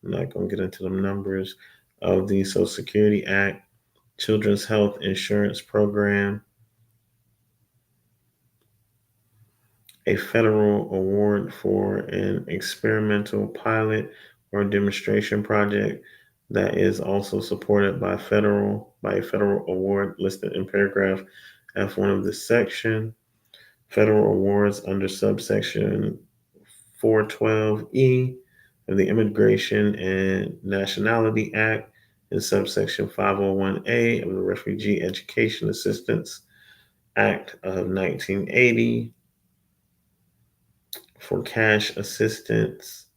I'm not gonna get into the numbers, of the Social Security Act, Children's Health Insurance Program, a federal award for an experimental pilot or demonstration project that is also supported by a federal award listed in paragraph F1 of this section. Federal awards under subsection 412E of the Immigration and Nationality Act and subsection 501A of the Refugee Education Assistance Act of 1980 for cash assistance,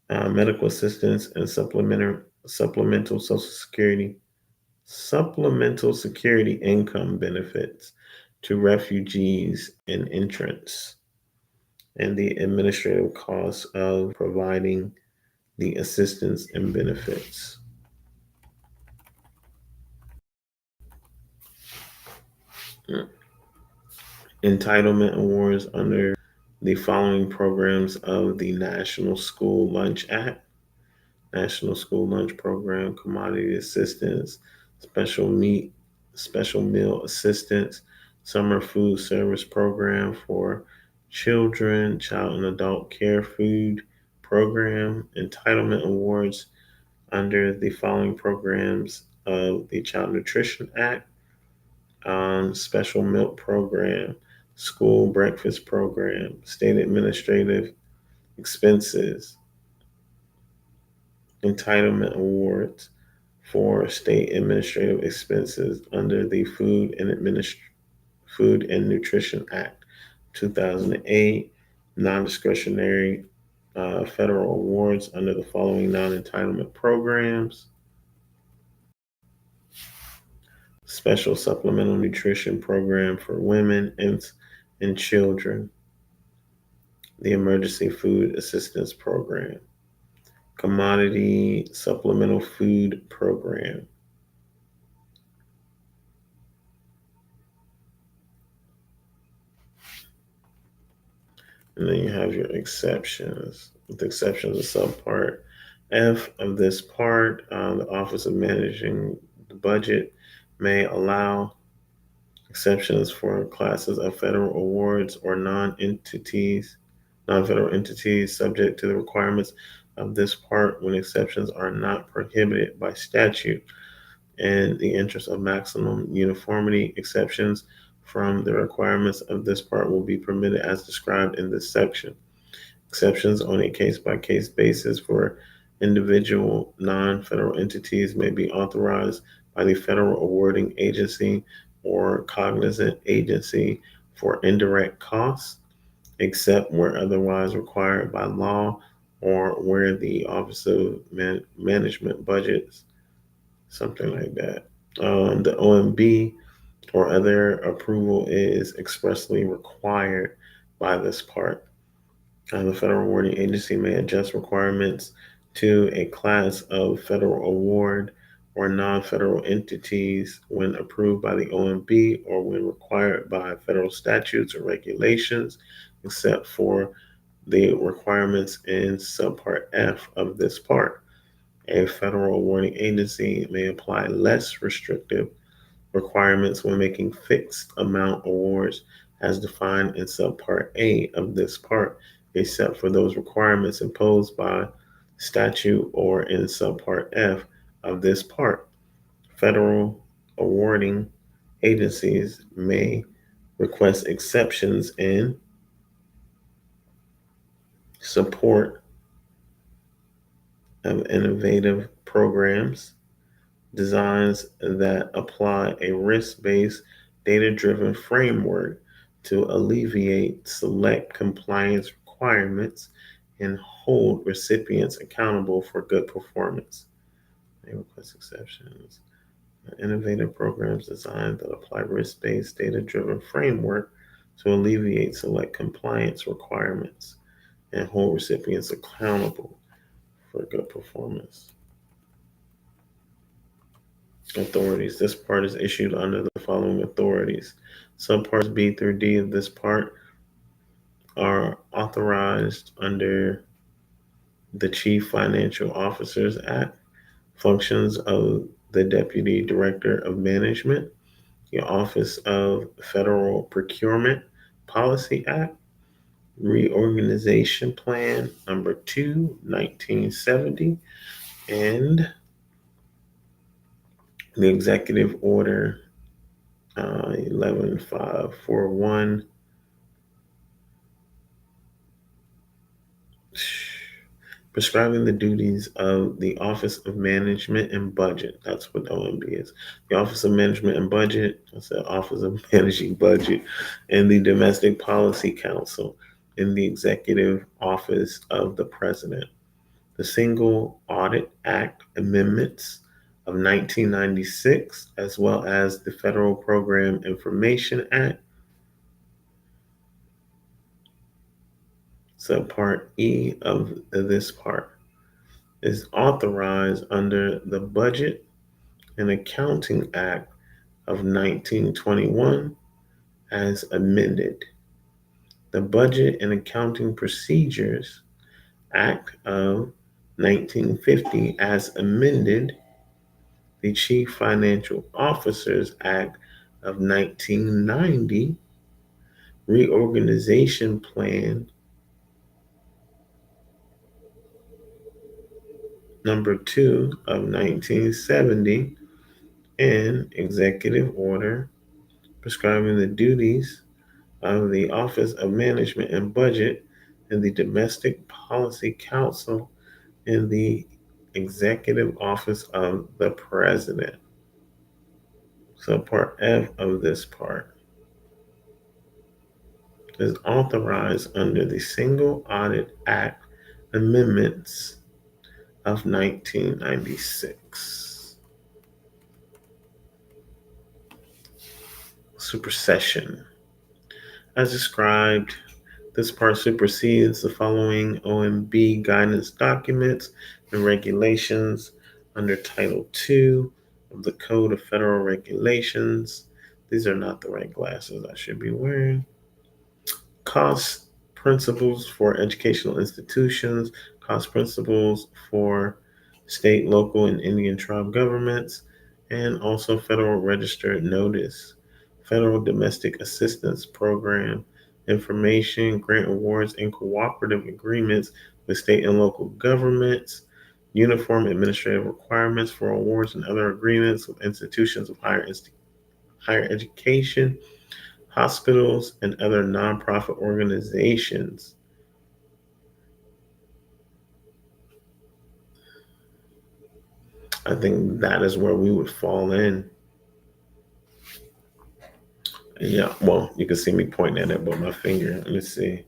medical assistance, and supplemental security income benefits to refugees and entrants, and the administrative costs of providing the assistance and benefits. Entitlement awards under the following programs of the National School Lunch Act. National School Lunch Program, Commodity Assistance, Special Meal Assistance, Summer Food Service Program for Children, Child and Adult Care Food Program, Entitlement Awards under the following programs of the Child Nutrition Act, Special Milk Program, School Breakfast Program, State Administrative Expenses, Entitlement Awards for state administrative expenses under the Food and Nutrition Act 2008, non-discretionary federal awards under the following non-entitlement programs: Special Supplemental Nutrition Program for Women and Children, the Emergency Food Assistance Program, Commodity Supplemental Food Program. And then you have your exceptions. With the exceptions of subpart F of this part, the Office of Managing the Budget may allow exceptions for classes of federal awards or non-federal entities subject to the requirements of this part when exceptions are not prohibited by statute. In the interest of maximum uniformity, exceptions from the requirements of this part will be permitted as described in this section. Exceptions on a case-by-case basis for Individual non-federal entities may be authorized by the federal awarding agency or cognizant agency for indirect costs, except where otherwise required by law or where the Office of Management budgets, something like that. The OMB or other approval is expressly required by this part. The federal awarding agency may adjust requirements to a class of federal award or non-federal entities when approved by the OMB or when required by federal statutes or regulations, except for the requirements in subpart F of this part. A federal awarding agency may apply less restrictive requirements when making fixed amount awards as defined in subpart A of this part, except for those requirements imposed by statute or in subpart F of this part. Federal awarding agencies may request exceptions in support of innovative programs, designs that apply a risk-based, data-driven framework to alleviate select compliance requirements and hold recipients accountable for good performance. They request exceptions. Innovative programs designed that apply risk-based, data-driven framework to alleviate select compliance requirements and hold recipients accountable for good performance. Authorities. This part is issued under the following authorities. Subparts B through D of this part are authorized under the Chief Financial Officers Act, functions of the Deputy Director of Management, the Office of Federal Procurement Policy Act, Reorganization Plan number 2, 1970, and the Executive Order 11541 prescribing the duties of the Office of Management and Budget. That's what OMB is. The Office of Management and Budget, that's the Office of Managing Budget, and the Domestic Policy Council in the Executive Office of the President. The Single Audit Act amendments of 1996, as well as the Federal Program Information Act, subpart E of this part, is authorized under the Budget and Accounting Act of 1921 as amended. The Budget and Accounting Procedures Act of 1950 as amended. The Chief Financial Officers Act of 1990, Reorganization Plan number 2 of 1970, and Executive Order prescribing the duties of the Office of Management and Budget and the Domestic Policy Council and the Executive Office of the President. So part F of this part is authorized under the Single Audit Act amendments of 1996. Supersession. As described, this part supersedes the following OMB guidance documents and regulations under Title II of the Code of Federal Regulations. These are not the right glasses I should be wearing. Cost principles for educational institutions, cost principles for state, local, and Indian tribe governments, and also Federal Register Notice, Federal Domestic Assistance Program, information, grant awards, and cooperative agreements with state and local governments, uniform administrative requirements for awards and other agreements with institutions of higher education, hospitals, and other nonprofit organizations. I think that is where we would fall in. Yeah, well, you can see me pointing at it with my finger. Let me see.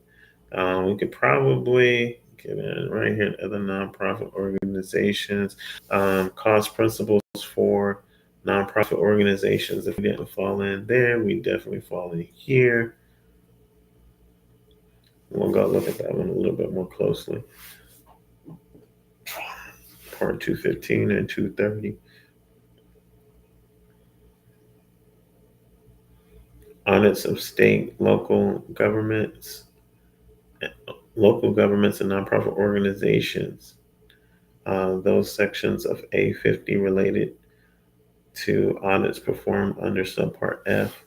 We could probably get in right here, other nonprofit organizations. Cost principles for nonprofit organizations. If we didn't fall in there, we definitely fall in here. We'll go look at that one a little bit more closely. Part 215 and 230. Audits of state, local governments and nonprofit organizations. Those sections of A50 related to audits performed under subpart F.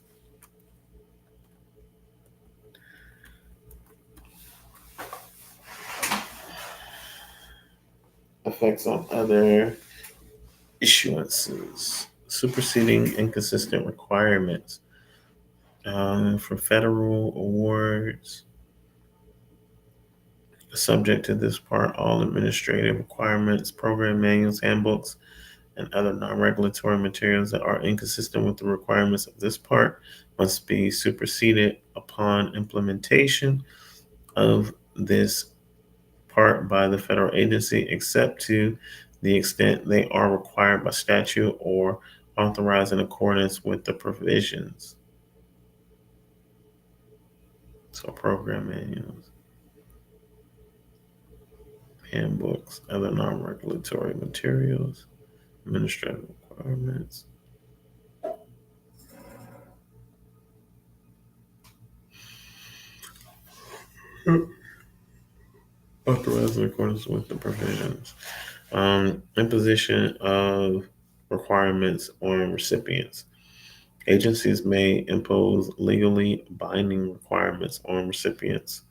Effects on other issuances. Superseding inconsistent requirements for federal awards. Subject to this part, all administrative requirements, program manuals, handbooks, and other non-regulatory materials that are inconsistent with the requirements of this part must be superseded upon implementation of this part by the federal agency, except to the extent they are required by statute or authorized in accordance with the provisions. So, program manuals, handbooks, other non regulatory materials, administrative requirements. Authorized in accordance with the provisions. Imposition of requirements on recipients. Agencies may impose legally binding requirements on recipients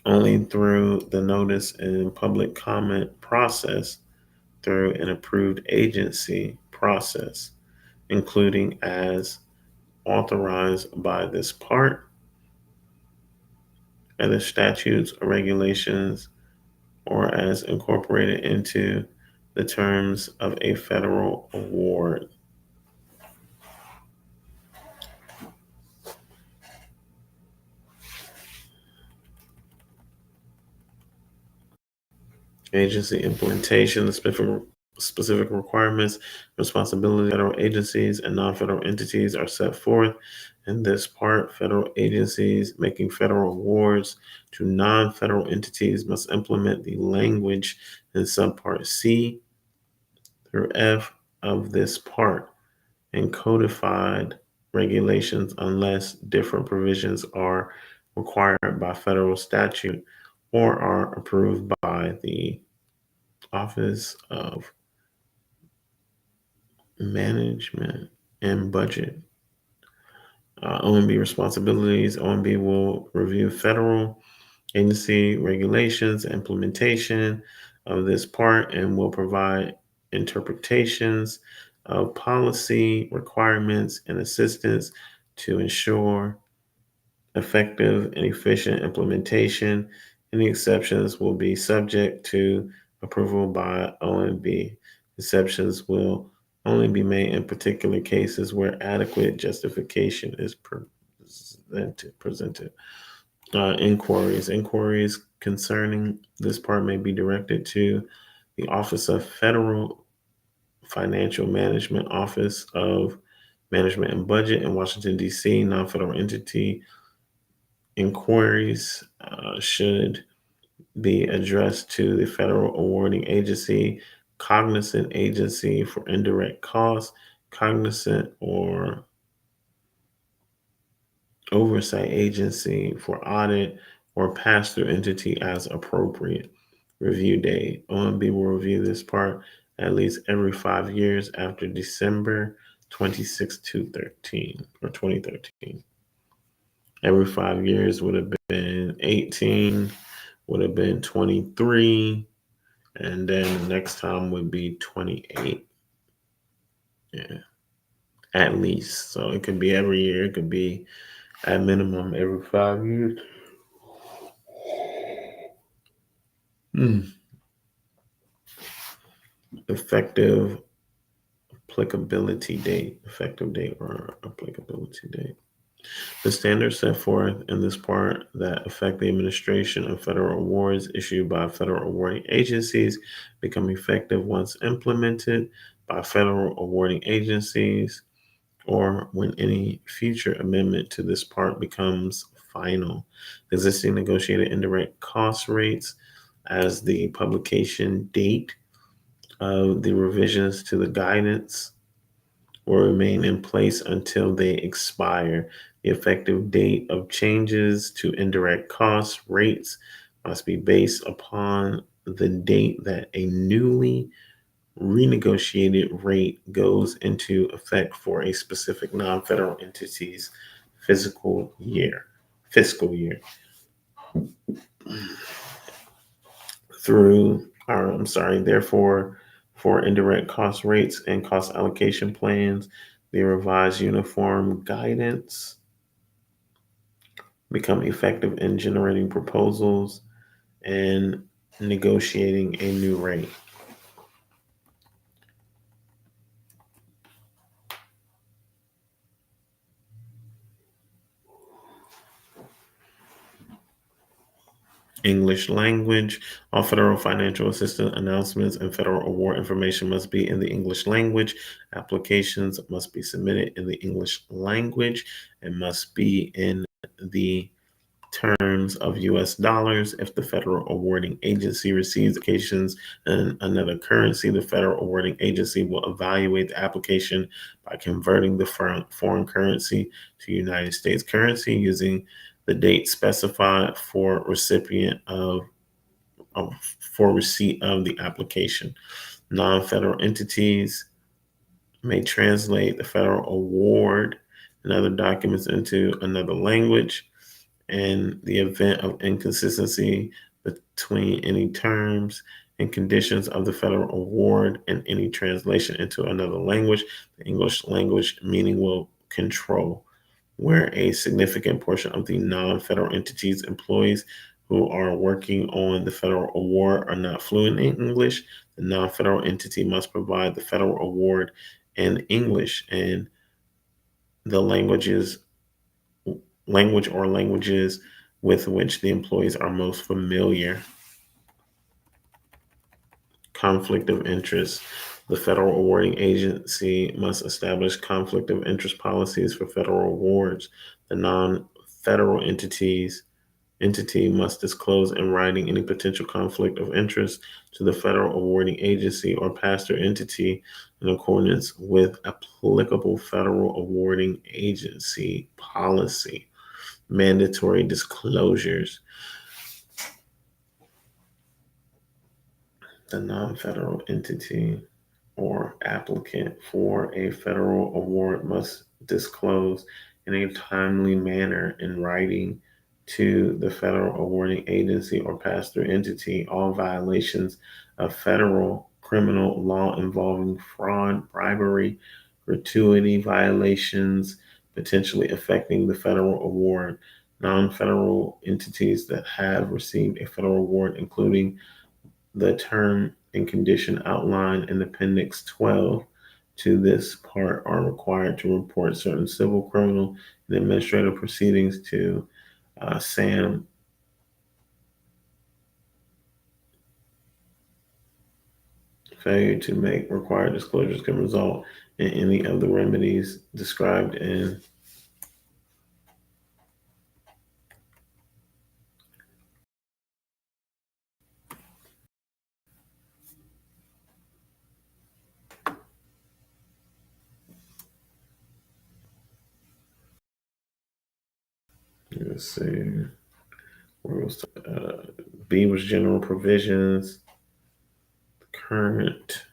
only through the notice and public comment process through an approved agency process, including as authorized by this part, other statutes or regulations, or as incorporated into the terms of a federal award. Agency implementation, the specific requirements, responsibilities of federal agencies and non-federal entities are set forth in this part. Federal agencies making federal awards to non-federal entities must implement the language in subpart C through F of this part and codified regulations unless different provisions are required by federal statute or are approved by the Office of Management and Budget. OMB responsibilities. OMB will review federal agency regulations, implementation of this part, and will provide interpretations of policy requirements and assistance to ensure effective and efficient implementation. Any exceptions will be subject to approval by OMB. Exceptions will only be made in particular cases where adequate justification is presented. Inquiries concerning this part may be directed to the Office of Federal Financial Management, Office of Management and Budget in Washington, D.C. Non-federal entity inquiries should be addressed to the federal awarding agency, cognizant agency for indirect costs, cognizant or oversight agency for audit, or pass-through entity as appropriate. Review date. OMB will review this part at least every 5 years after December 26, 2013. Every 5 years would have been 18, would have been 23, and then the next time would be 28. Yeah, at least. So it could be every year, it could be at minimum every 5 years. Hmm. Effective effective date or applicability date. The standards set forth in this part that affect the administration of federal awards issued by federal awarding agencies become effective once implemented by federal awarding agencies or when any future amendment to this part becomes final. Existing negotiated indirect cost rates as the publication date of the revisions to the guidance will remain in place until they expire. The effective date of changes to indirect cost rates must be based upon the date that a newly renegotiated rate goes into effect for a specific non-federal entity's fiscal year. Fiscal year Therefore, for indirect cost rates and cost allocation plans, the revised uniform guidance become effective in generating proposals and negotiating a new rate. English language. All federal financial assistance announcements and federal award information must be in the English language. Applications must be submitted in the English language and must be in the terms of US dollars. If the federal awarding agency receives applications in another currency, the federal awarding agency will evaluate the application by converting the foreign currency to United States currency using the date specified for receipt of the application. Non-federal entities may translate the federal award and other documents into another language. In the event of inconsistency between any terms and conditions of the federal award and any translation into another language, the English language meaning will control. Where a significant portion of the non-federal entities employees who are working on the federal award are not fluent in English, the non-federal entity must provide the federal award in English and the language or languages with which the employees are most familiar. Conflict of interest. The federal awarding agency must establish conflict of interest policies for federal awards. The non-federal entity must disclose in writing any potential conflict of interest to the federal awarding agency or pastor entity in accordance with applicable federal awarding agency policy. Mandatory disclosures. The non-federal entity or applicant for a federal award must disclose in a timely manner in writing to the federal awarding agency or pass-through entity all violations of federal criminal law involving fraud, bribery, gratuity violations potentially affecting the federal award. Non-federal entities that have received a federal award, including the term and condition outlined in Appendix 12 to this part, are required to report certain civil, criminal, and administrative proceedings to SAM. Failure to make required disclosures can result in any of the remedies described in let's see, where was B was general provisions, current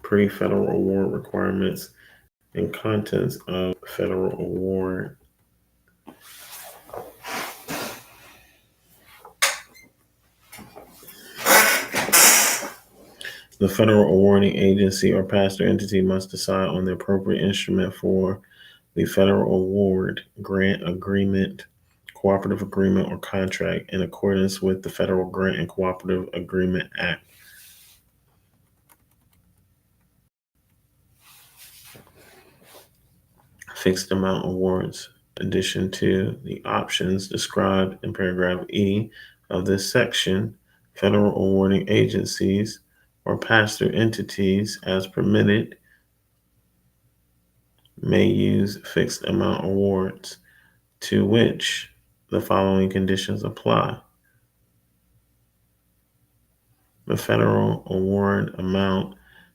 pre-federal award requirements and contents of federal award. The federal awarding agency or pastor entity must decide on the appropriate instrument for the federal award, grant, agreement, cooperative agreement or contract in accordance with the Federal Grant and Cooperative Agreement Act. Fixed amount awards, in addition to the options described in paragraph E of this section, federal awarding agencies or pass-through entities, as permitted, may use fixed amount awards to which the following conditions apply. The federal award amount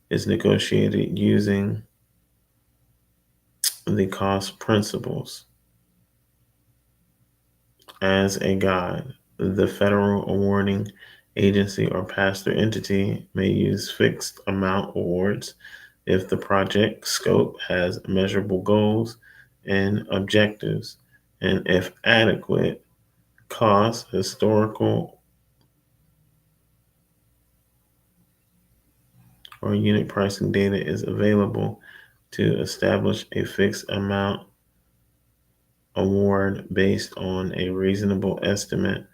is negotiated using the cost principles as a guide. The federal awarding agency or pass-through entity may use fixed amount awards if the project scope has measurable goals and objectives, and if adequate cost, historical, or unit pricing data is available to establish a fixed amount award based on a reasonable estimate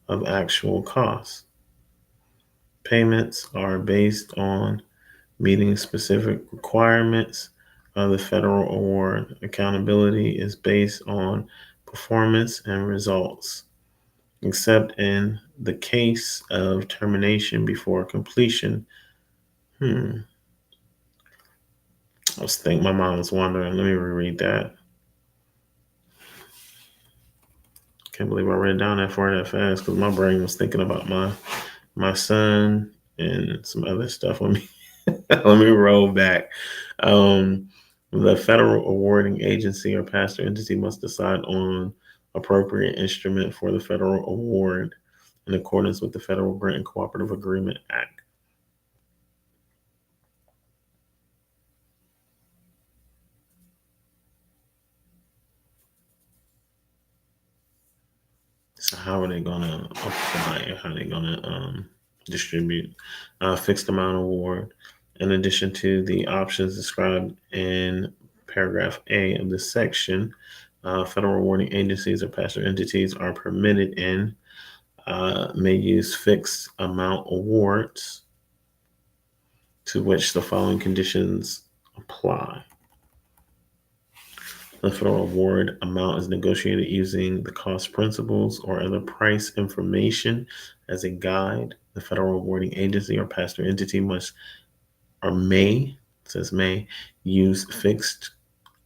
of actual costs. Payments are based on meeting specific requirements of the federal award. Accountability is based on performance and results, except in the case of termination before completion. I was thinking, my mind was wandering. Let me reread that. Can't believe I read down that far that fast because my brain was thinking about my son and some other stuff. Let me let me roll back. Um, the federal awarding agency or pass-through entity must decide on appropriate instrument for the federal award in accordance with the Federal Grant and Cooperative Agreement Act. So how are they going to apply it? How are they going to distribute a fixed amount award in addition to the options described in paragraph A of this section? Federal awarding agencies or pass-through entities are permitted in may use fixed amount awards to which the following conditions apply. The federal award amount is negotiated using the cost principles or other price information as a guide. The federal awarding agency or pass-through entity must or may, it says may, use fixed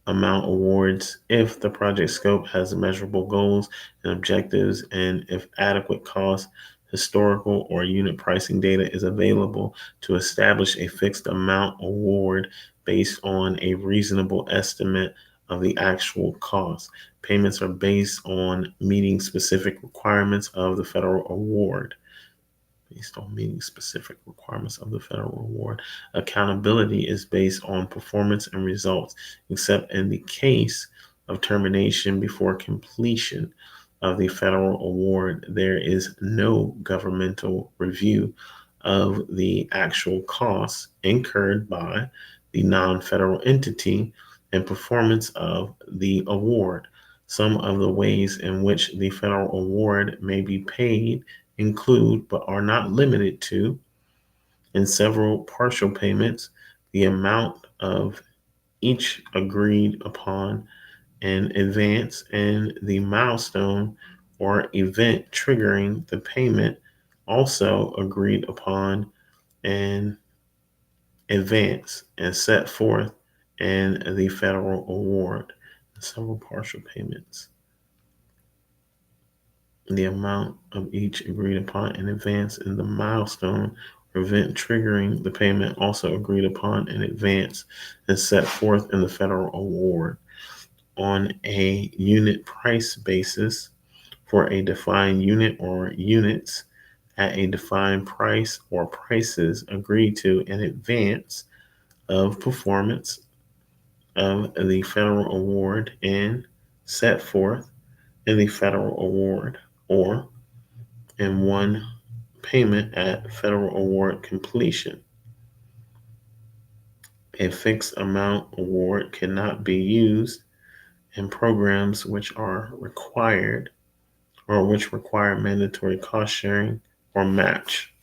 amount awards if the project scope has measurable goals and objectives, and if adequate cost, historical, or unit pricing data is available to establish a fixed amount award based on a reasonable estimate of the actual cost. Payments are based on meeting specific requirements of the federal award. Based on meeting specific requirements of the federal award. Accountability is based on performance and results, except in the case of termination before completion of the federal award. There is no governmental review of the actual costs incurred by the non-federal entity and performance of the award. Some of the ways in which the federal award may be paid include, but are not limited to, in several partial payments, the amount of each agreed upon in advance, and the milestone or event triggering the payment also agreed upon in advance and set forth in the federal award. Several partial payments. The amount of each agreed upon in advance and the milestone or event triggering the payment also agreed upon in advance and set forth in the federal award on a unit price basis for a defined unit or units at a defined price or prices agreed to in advance of performance of the federal award and set forth in the federal award, or in one payment at federal award completion. A fixed amount award cannot be used in programs which are required or which require mandatory cost sharing or match.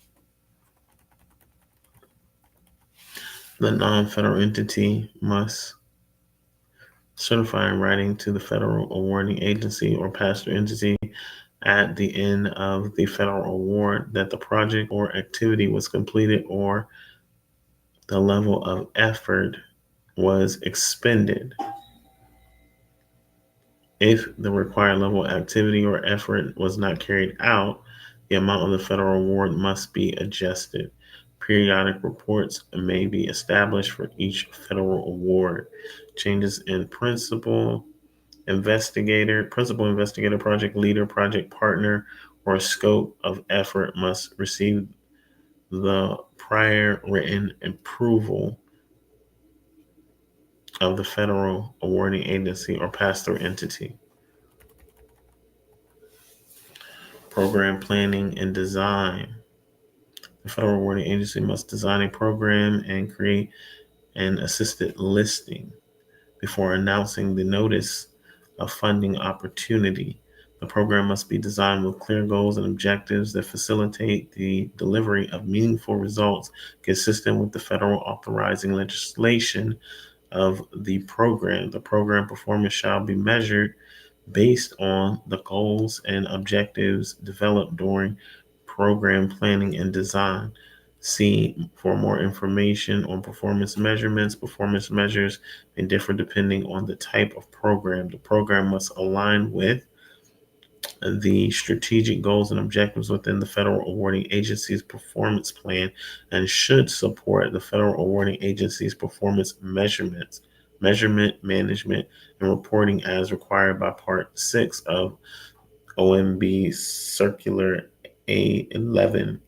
The non-federal entity must certify in writing to the federal awarding agency or pass-through entity at the end of the federal award that the project or activity was completed or the level of effort was expended. If the required level of activity or effort was not carried out, the amount of the federal award must be adjusted. Periodic reports may be established for each federal award. Changes in principal investigator, project leader, project partner, or scope of effort must receive the prior written approval of the federal awarding agency or pass-through entity. Program planning and design. The federal awarding agency must design a program and create an assisted listing before announcing the notice of funding opportunity. The program must be designed with clear goals and objectives that facilitate the delivery of meaningful results consistent with the federal authorizing legislation of the program. The program performance shall be measured based on the goals and objectives developed during program planning and design. See for more information on performance measurements. Performance measures may differ depending on the type of program. The program must align with the strategic goals and objectives within the federal awarding agency's performance plan and should support the federal awarding agency's performance measurement, management, and reporting as required by Part 6 of OMB Circular A11.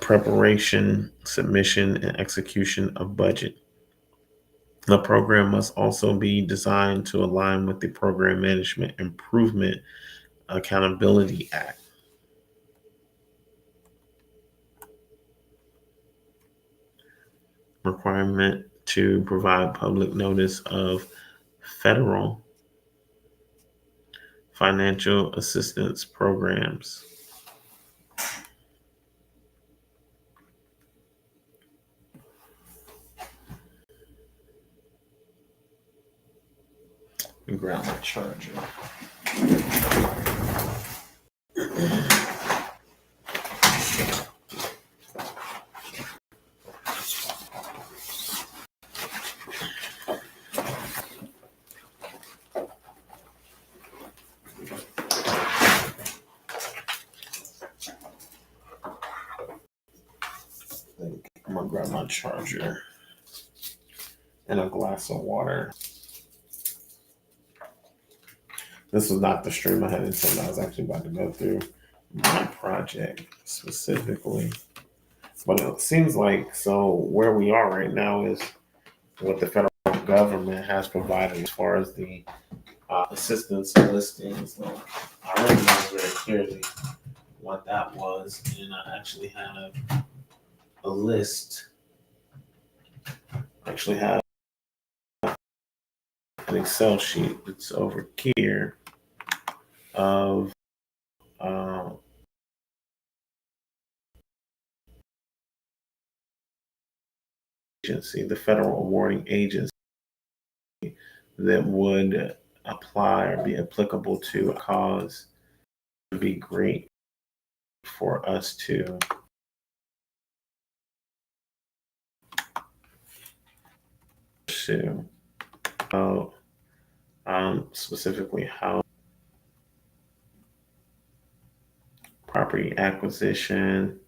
Preparation, submission, and execution of budget. The program must also be designed to align with the Program Management Improvement Accountability Act. Requirement to provide public notice of federal financial assistance programs. Let me grab my charger. I'm gonna grab my charger and a glass of water. This was not the stream I had intended. I was actually about to go through my project specifically. But it seems like where we are right now is what the federal government has provided as far as the assistance listings. I recognize very clearly what that was, and I actually have a list. I actually have an Excel sheet that's over here of agency, the federal awarding agency that would apply or be applicable to a cause. It would be great for us to pursue. Specifically how property acquisition,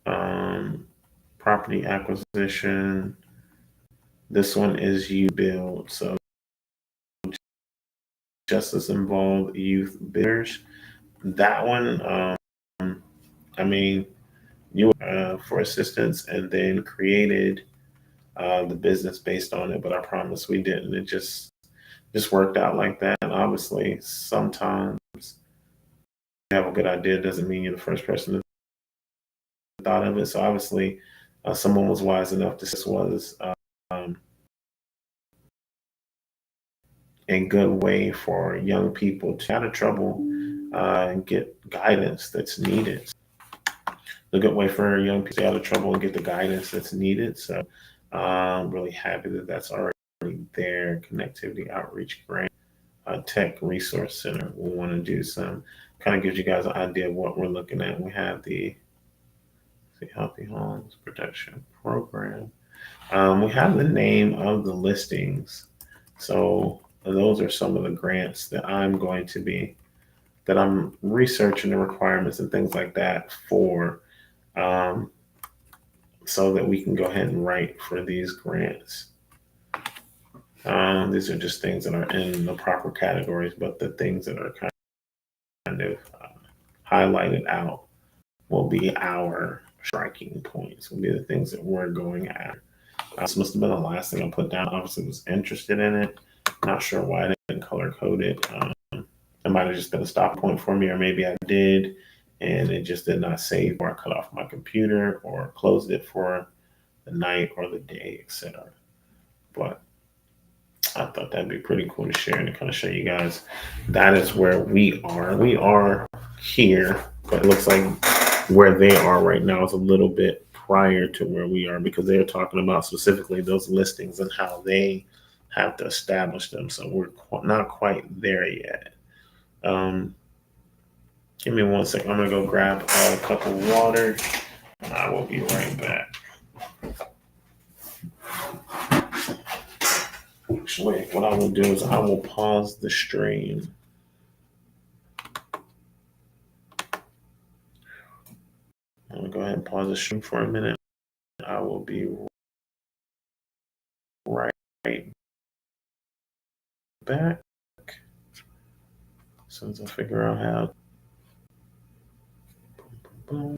um, property acquisition. This one is you build. So justice involved youth bidders. That one, I mean, you for assistance and then created the business based on it, but I promise we didn't. It just worked out like that. And obviously, sometimes you have a good idea doesn't mean you're the first person to thought of it. So obviously, someone was wise enough to say this was a good way for young people to get out of trouble and get guidance that's needed. A good way for young people to get out of trouble and get the guidance that's needed. So I'm really happy that that's already there. Connectivity Outreach Grant, Tech Resource Center. We want to do some, kind of gives you guys an idea of what we're looking at. We have the Healthy Homes Protection Program. We have the name of the listings. So those are some of the grants that I'm researching the requirements and things like that for, um, so that we can go ahead and write for these grants. These are just things that are in the proper categories, but the things that are kind of highlighted out will be our striking points, will be the things that we're going at. This must have been the last thing I put down. Obviously, was interested in it. Not sure why I didn't color code it. It might have just been a stop point for me, or maybe I did, and it just did not save, or I cut off my computer, or closed it for the night or the day, etc. But I thought that'd be pretty cool to share and to kind of show you guys that is where we are. We are here, but it looks like where they are right now is a little bit prior to where we are, because they're talking about specifically those listings and how they have to establish them. So we're not quite there yet. Give me 1 second. I'm going to go grab a cup of water and I will be right back. Actually, what I will do is I will pause the stream. I'm going to go ahead and pause the stream for a minute. I will be right back as soon as I figure out how. Boom.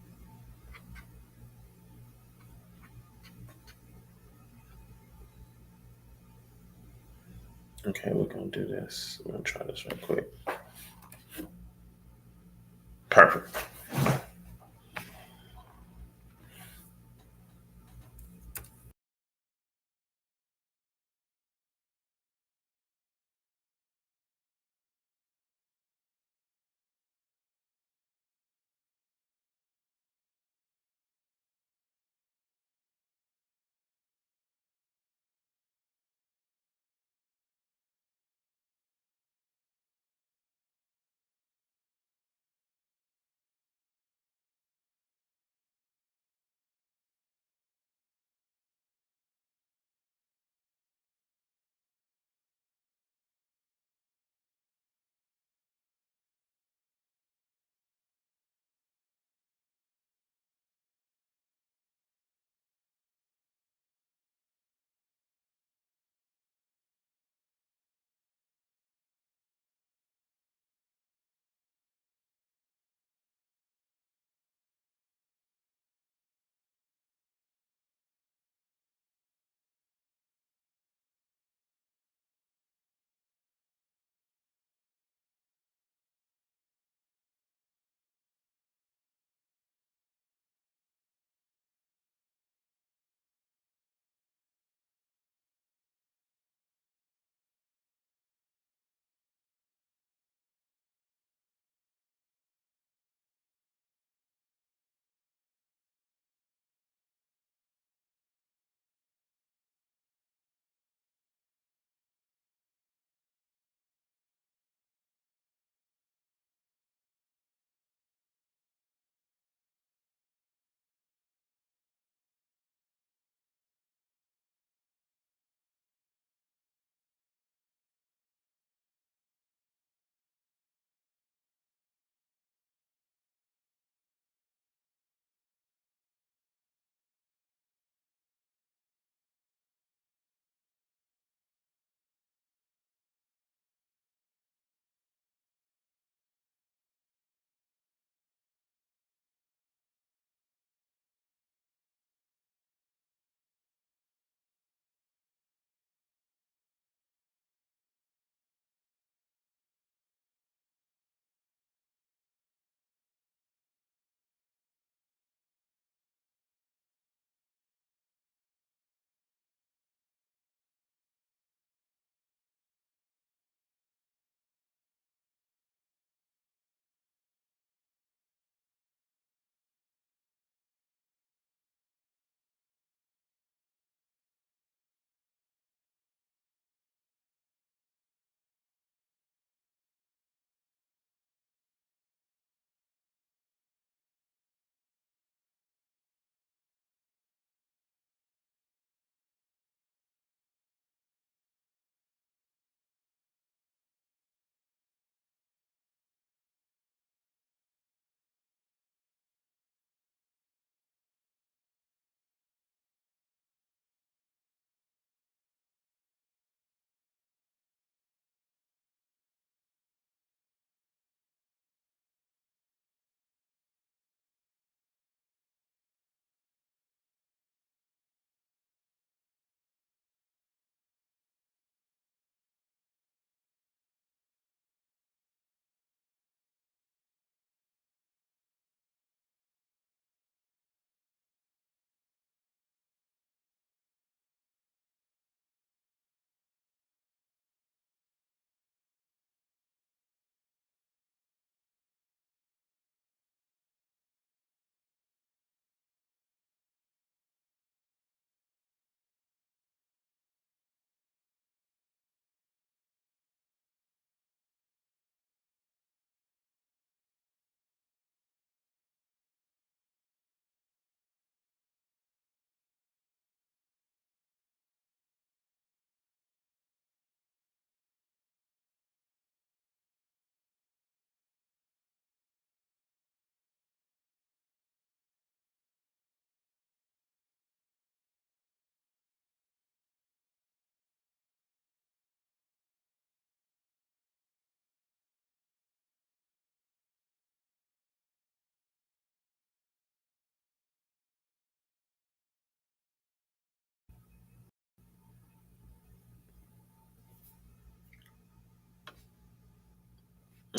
Okay, we're going to do this. We're going to try this real quick. Perfect.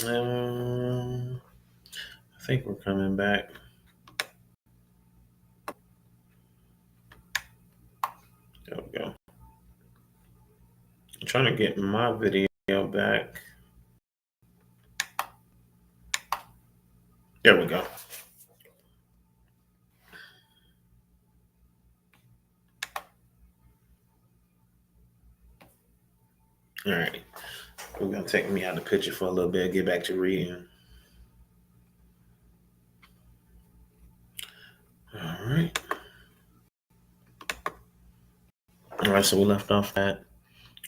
I think we're coming back. There we go. I'm trying to get my video back. There we go. All right. We're going to take me out of the picture for a little bit, get back to reading. All right. All right, so we left off at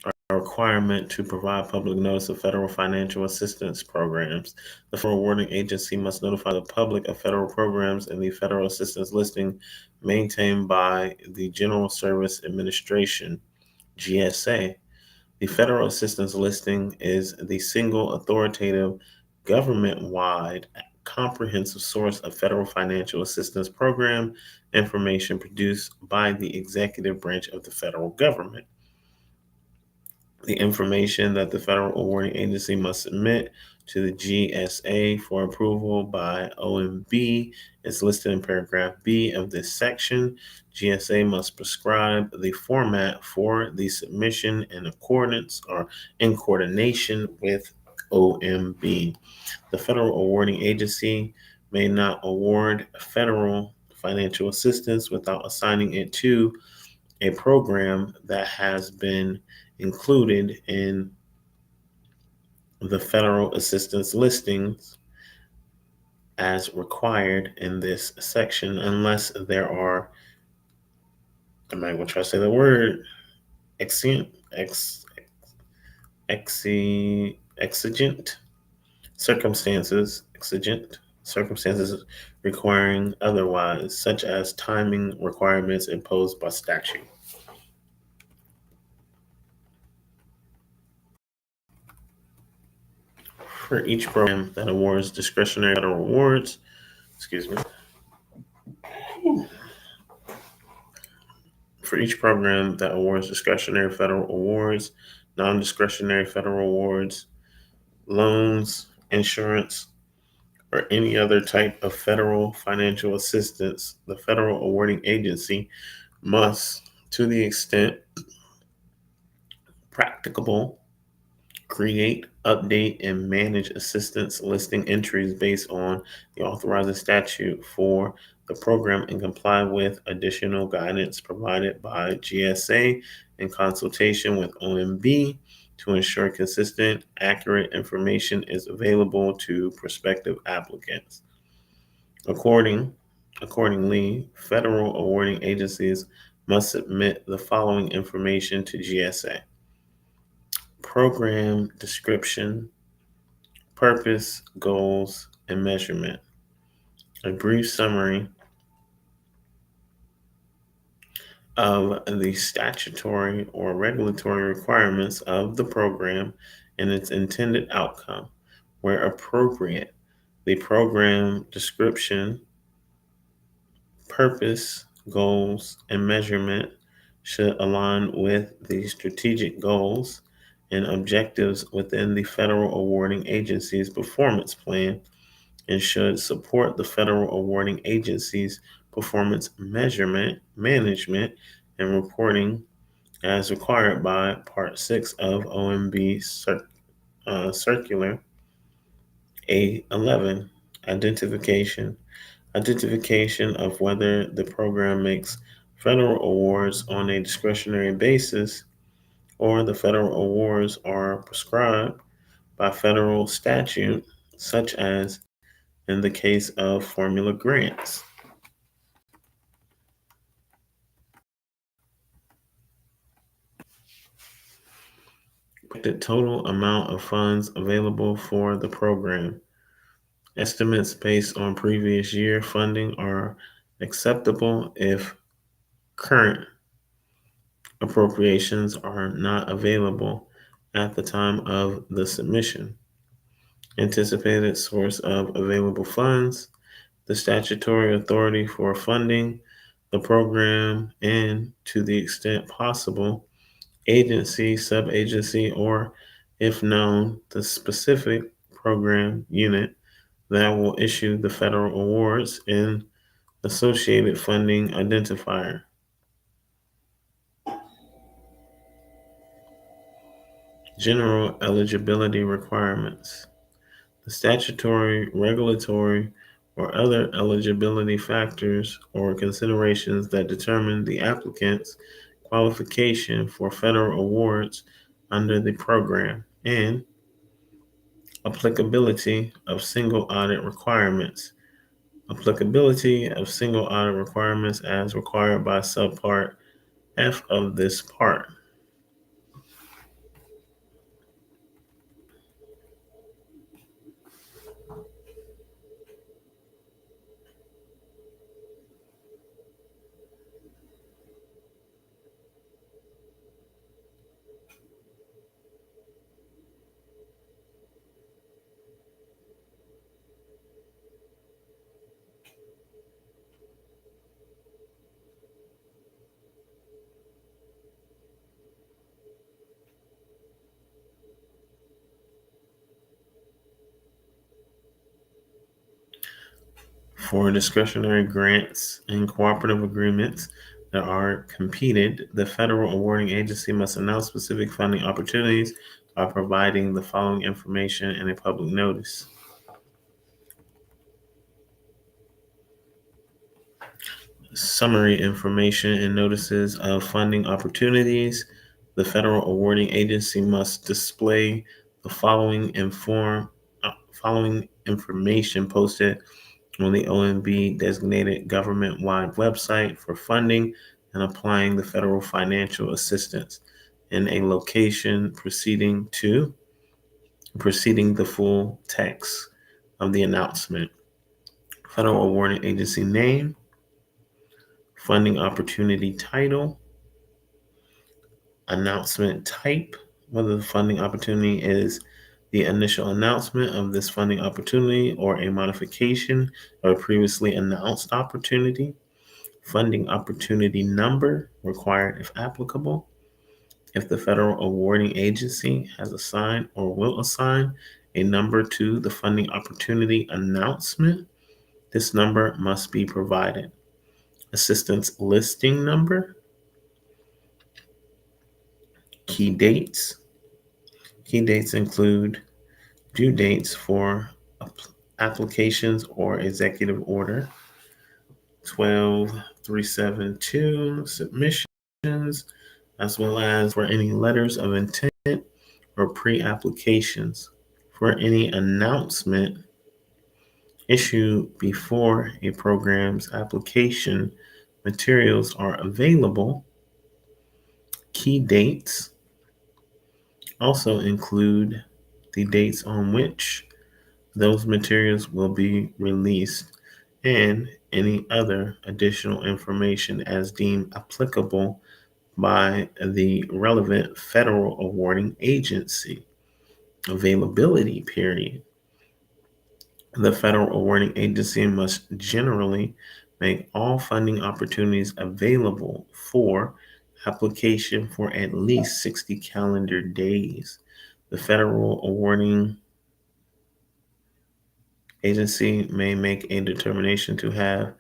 a requirement to provide public notice of federal financial assistance programs. The federal awarding agency must notify the public of federal programs in the federal assistance listing maintained by the General Service Administration, GSA. The federal assistance listing is the single authoritative government-wide comprehensive source of federal financial assistance program information produced by the executive branch of the federal government. The information that the federal awarding agency must submit to the GSA for approval by OMB is listed in paragraph B of this section. GSA must prescribe the format for the submission in accordance or in coordination with OMB. The federal awarding agency may not award federal financial assistance without assigning it to a program that has been included in the federal assistance listings as required in this section, unless there are, I'm not going to try to say the word, exigent circumstances requiring otherwise, such as timing requirements imposed by statute. For each program that awards discretionary federal awards, For each program that awards discretionary federal awards, non-discretionary federal awards, loans, insurance, or any other type of federal financial assistance, the federal awarding agency must, to the extent practicable, create, update, and manage assistance listing entries based on the authorizing statute for the program and comply with additional guidance provided by GSA in consultation with OMB to ensure consistent, accurate information is available to prospective applicants. Accordingly, federal awarding agencies must submit the following information to GSA: program description, purpose, goals, and measurement, a brief summary of the statutory or regulatory requirements of the program and its intended outcome. Where appropriate, the program description, purpose, goals, and measurement should align with the strategic goals and objectives within the federal awarding agency's performance plan and should support the federal awarding agency's performance measurement, management, and reporting as required by Part 6 of OMB Circular A11. Identification of whether the program makes federal awards on a discretionary basis or the federal awards are prescribed by federal statute, such as in the case of formula grants. The total amount of funds available for the program. Estimates based on previous year funding are acceptable if current appropriations are not available at the time of the submission. Anticipated source of available funds, the statutory authority for funding the program, and to the extent possible, agency, sub-agency, or if known, the specific program unit that will issue the federal awards and associated funding identifier. General eligibility requirements. The statutory, regulatory, or other eligibility factors or considerations that determine the applicant's qualification for federal awards under the program, and applicability of single audit requirements. Applicability of single audit requirements as required by subpart F of this part. For discretionary grants and cooperative agreements that are competed, the federal awarding agency must announce specific funding opportunities by providing the following information in a public notice. Summary information and notices of funding opportunities. The federal awarding agency must display the following information posted on the OMB designated government-wide website for funding and applying the federal financial assistance in a location preceding the full text of the announcement. Federal awarding agency name, funding opportunity title, announcement type, whether the funding opportunity is the initial announcement of this funding opportunity or a modification of a previously announced opportunity. Funding opportunity number required if applicable. If the federal awarding agency has assigned or will assign a number to the funding opportunity announcement, this number must be provided. Assistance listing number. Key dates. Key dates include due dates for applications or executive order. 12372 submissions, as well as for any letters of intent or pre-applications. For any announcement issued before a program's application materials are available. Key dates also include the dates on which those materials will be released and any other additional information as deemed applicable by the relevant federal awarding agency. Availability period. The federal awarding agency must generally make all funding opportunities available for application for at least 60 calendar days. The federal awarding agency may make a determination to have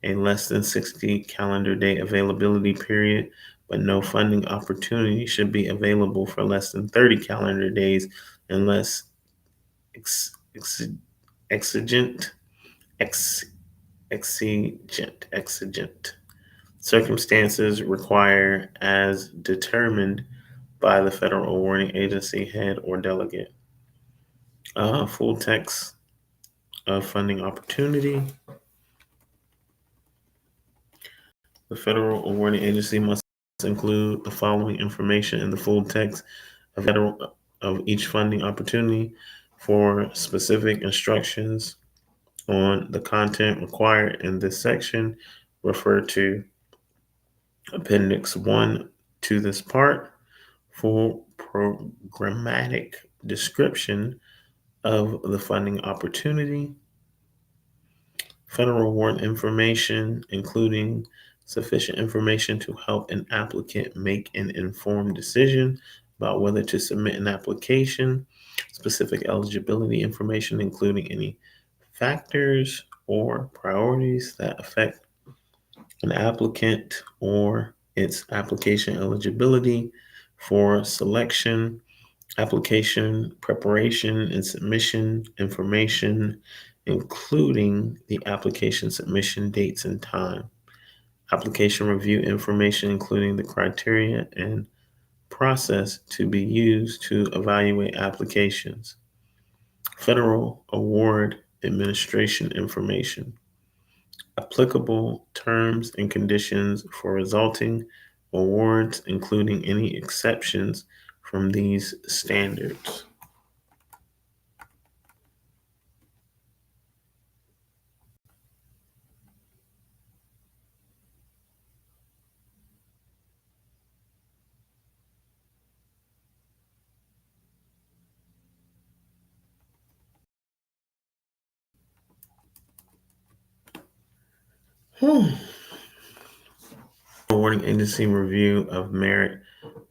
a less than 60 calendar day availability period, but no funding opportunity should be available for less than 30 calendar days unless exigent, ex, exigent circumstances require as determined by the federal awarding agency head or delegate. Full text of funding opportunity. The federal awarding agency must include the following information in the full text of each funding opportunity. For specific instructions on the content required in this section, refer to Appendix 1 to this part. For programmatic description of the funding opportunity, federal award information, including sufficient information to help an applicant make an informed decision about whether to submit an application. specific eligibility information, including any factors or priorities that affect an applicant or its application eligibility for selection, application preparation and submission information, including the application submission dates and time, application review information, including the criteria and process to be used to evaluate applications, federal award administration information, applicable terms and conditions for resulting awards, including any exceptions from these standards. Awarding agency review of merit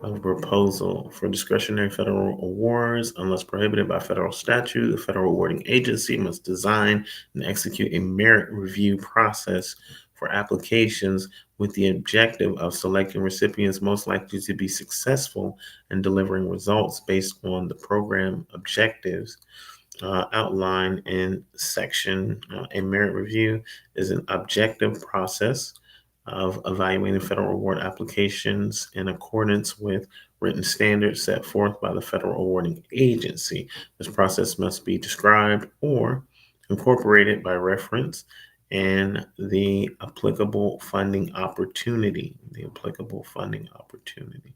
of proposal for discretionary federal awards. Unless prohibited by federal statute, the federal awarding agency must design and execute a merit review process for applications with the objective of selecting recipients most likely to be successful and delivering results based on the program objectives outlined in section. A merit review is an objective process of evaluating federal award applications in accordance with written standards set forth by the federal awarding agency. This process must be described or incorporated by reference and the applicable funding opportunity. The applicable funding opportunity.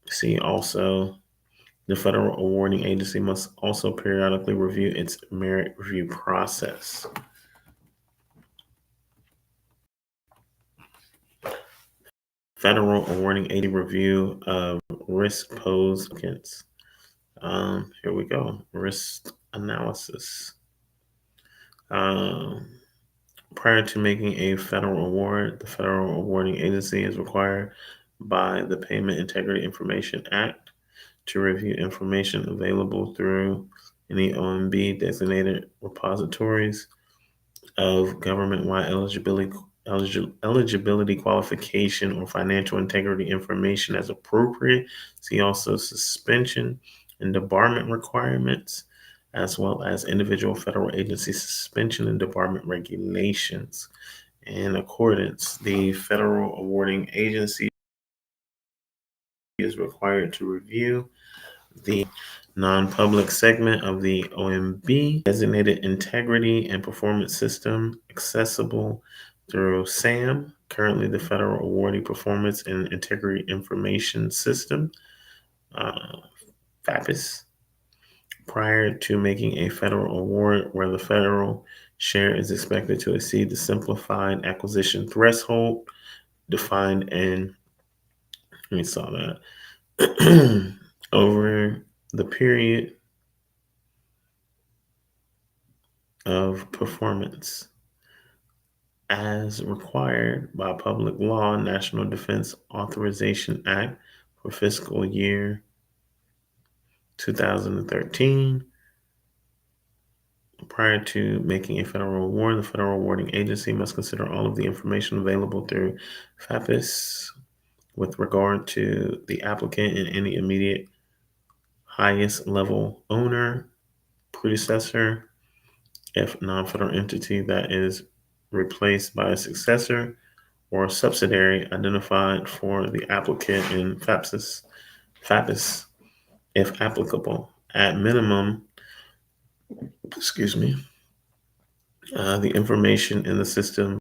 See also, the federal awarding agency must also periodically review its merit review process. Federal awarding agency review of risk posed against. Here we go. Risk analysis. Um, Prior to making a federal award, the federal awarding agency is required by the Payment Integrity Information Act to review information available through any OMB designated repositories of government-wide eligibility qualification or financial integrity information as appropriate. See also suspension and debarment requirements, as well as individual federal agency suspension and debarment regulations. In accordance, the federal awarding agency is required to review the non-public segment of the OMB designated integrity and performance system accessible through SAM, currently the Federal Awarding Performance and Integrity Information System, FAPIS, prior to making a federal award where the federal share is expected to exceed the simplified acquisition threshold defined in, we saw that, over the period of performance as required by public law, National Defense Authorization Act for fiscal year 2013. Prior to making a federal award, the federal awarding agency must consider all of the information available through FAPIS with regard to the applicant and any immediate highest level owner, predecessor, if non-federal entity that is replaced by a successor or a subsidiary identified for the applicant in FAPIS, if applicable. At minimum, excuse me, the information in the system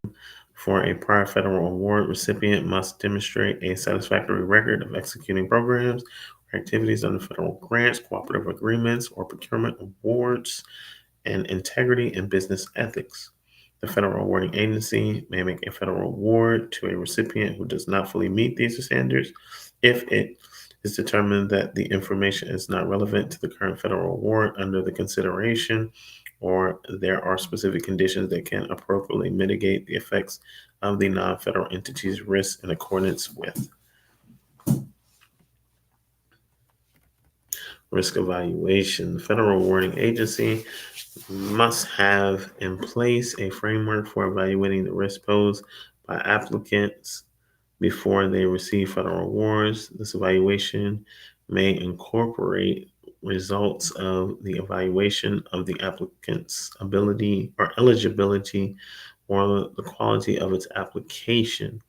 for a prior federal award recipient must demonstrate a satisfactory record of executing programs or activities under federal grants, cooperative agreements, or procurement awards, and integrity and business ethics. The federal awarding agency may make a federal award to a recipient who does not fully meet these standards if it is determined that the information is not relevant to the current federal award under the consideration, or there are specific conditions that can appropriately mitigate the effects of the non-federal entity's risk in accordance with. Risk evaluation. The Federal Awarding Agency must have in place a framework for evaluating the risk posed by applicants before they receive federal awards. This evaluation may incorporate results of the evaluation of the applicant's ability or eligibility or the quality of its application.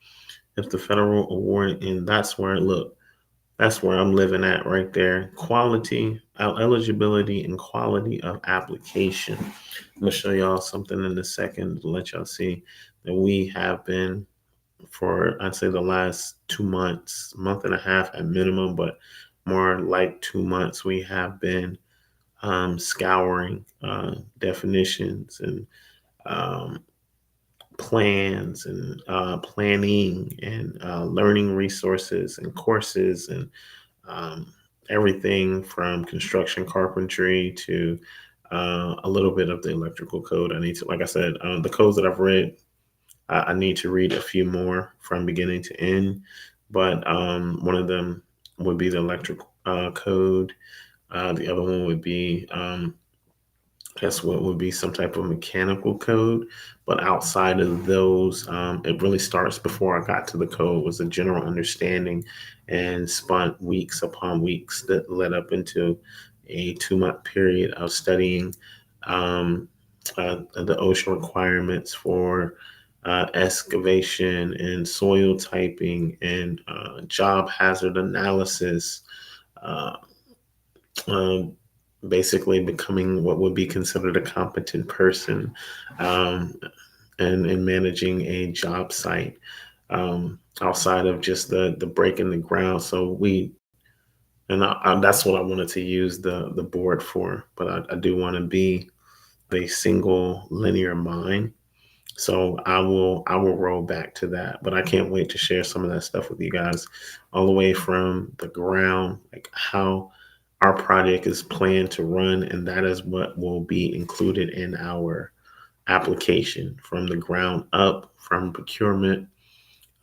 If the federal award, and that's where I'm living at right there. Quality, eligibility, and quality of application. I'm gonna show y'all something in a second to let y'all see that we have been for I'd say the last 2 months, month and a half at minimum, but more like 2 months, we have been scouring definitions and um, plans and planning and learning resources and courses and um, everything from construction carpentry to a little bit of the electrical code. I need to, like I said, the codes that I've read, I need to read a few more from beginning to end. But one of them would be the electric code. The other one would be guess what would be some type of mechanical code. But outside of those, it really starts before I got to the code was a general understanding and spun weeks upon weeks that led up into a 2 month period of studying um, the OSHA requirements for excavation and soil typing and job hazard analysis. Uh, um, Basically becoming what would be considered a competent person um, and managing a job site outside of just the breaking the ground. So that's what I wanted to use the board for. But I do want to be a single linear mind. So I will roll back to that. But I can't wait to share some of that stuff with you guys, all the way from the ground, like how our project is planned to run, and that is what will be included in our application from the ground up, from procurement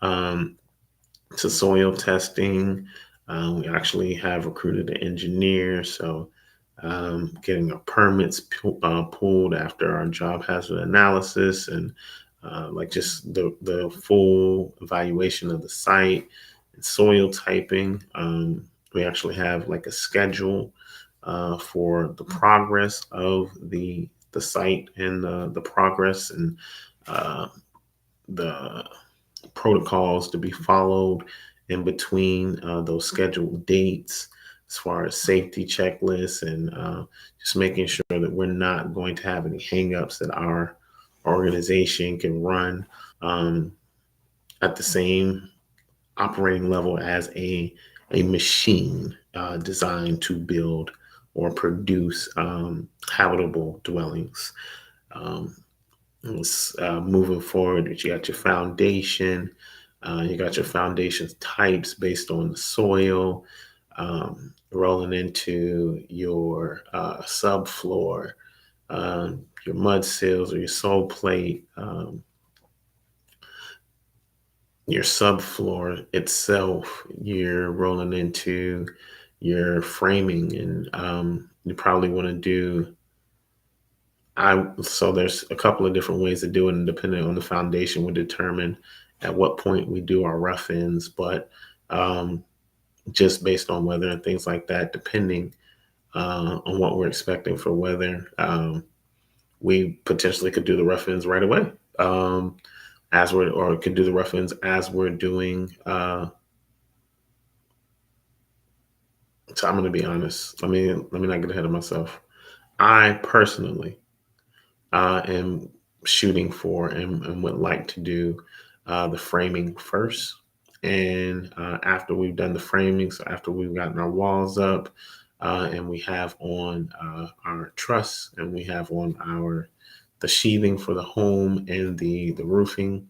um, to soil testing. We actually have recruited an engineer, so getting our permits pulled after our job hazard analysis and like just the full evaluation of the site and soil typing. We actually have like a schedule for the progress of the site and the progress and uh, the protocols to be followed in between those scheduled dates as far as safety checklists and just making sure that we're not going to have any hangups that our organization can run um, at the same operating level as a machine designed to build or produce habitable dwellings. Um, Moving forward, you got your foundation. You got your foundation types based on the soil, rolling into your subfloor, your mud sills or your soil plate, your subfloor itself. You're rolling into your framing, and you probably want to do so there's a couple of different ways to do it, and depending on the foundation, we determine at what point we do our rough ends. But um, just based on weather and things like that, depending on what we're expecting for weather, we potentially could do the rough ends right away, or could do the rough ends as we're doing. So I'm going to be honest. Let me not get ahead of myself. I personally am shooting for and would like to do the framing first. And after we've done the framing, so after we've gotten our walls up and we have on our truss and we have on the sheathing for the home and the roofing,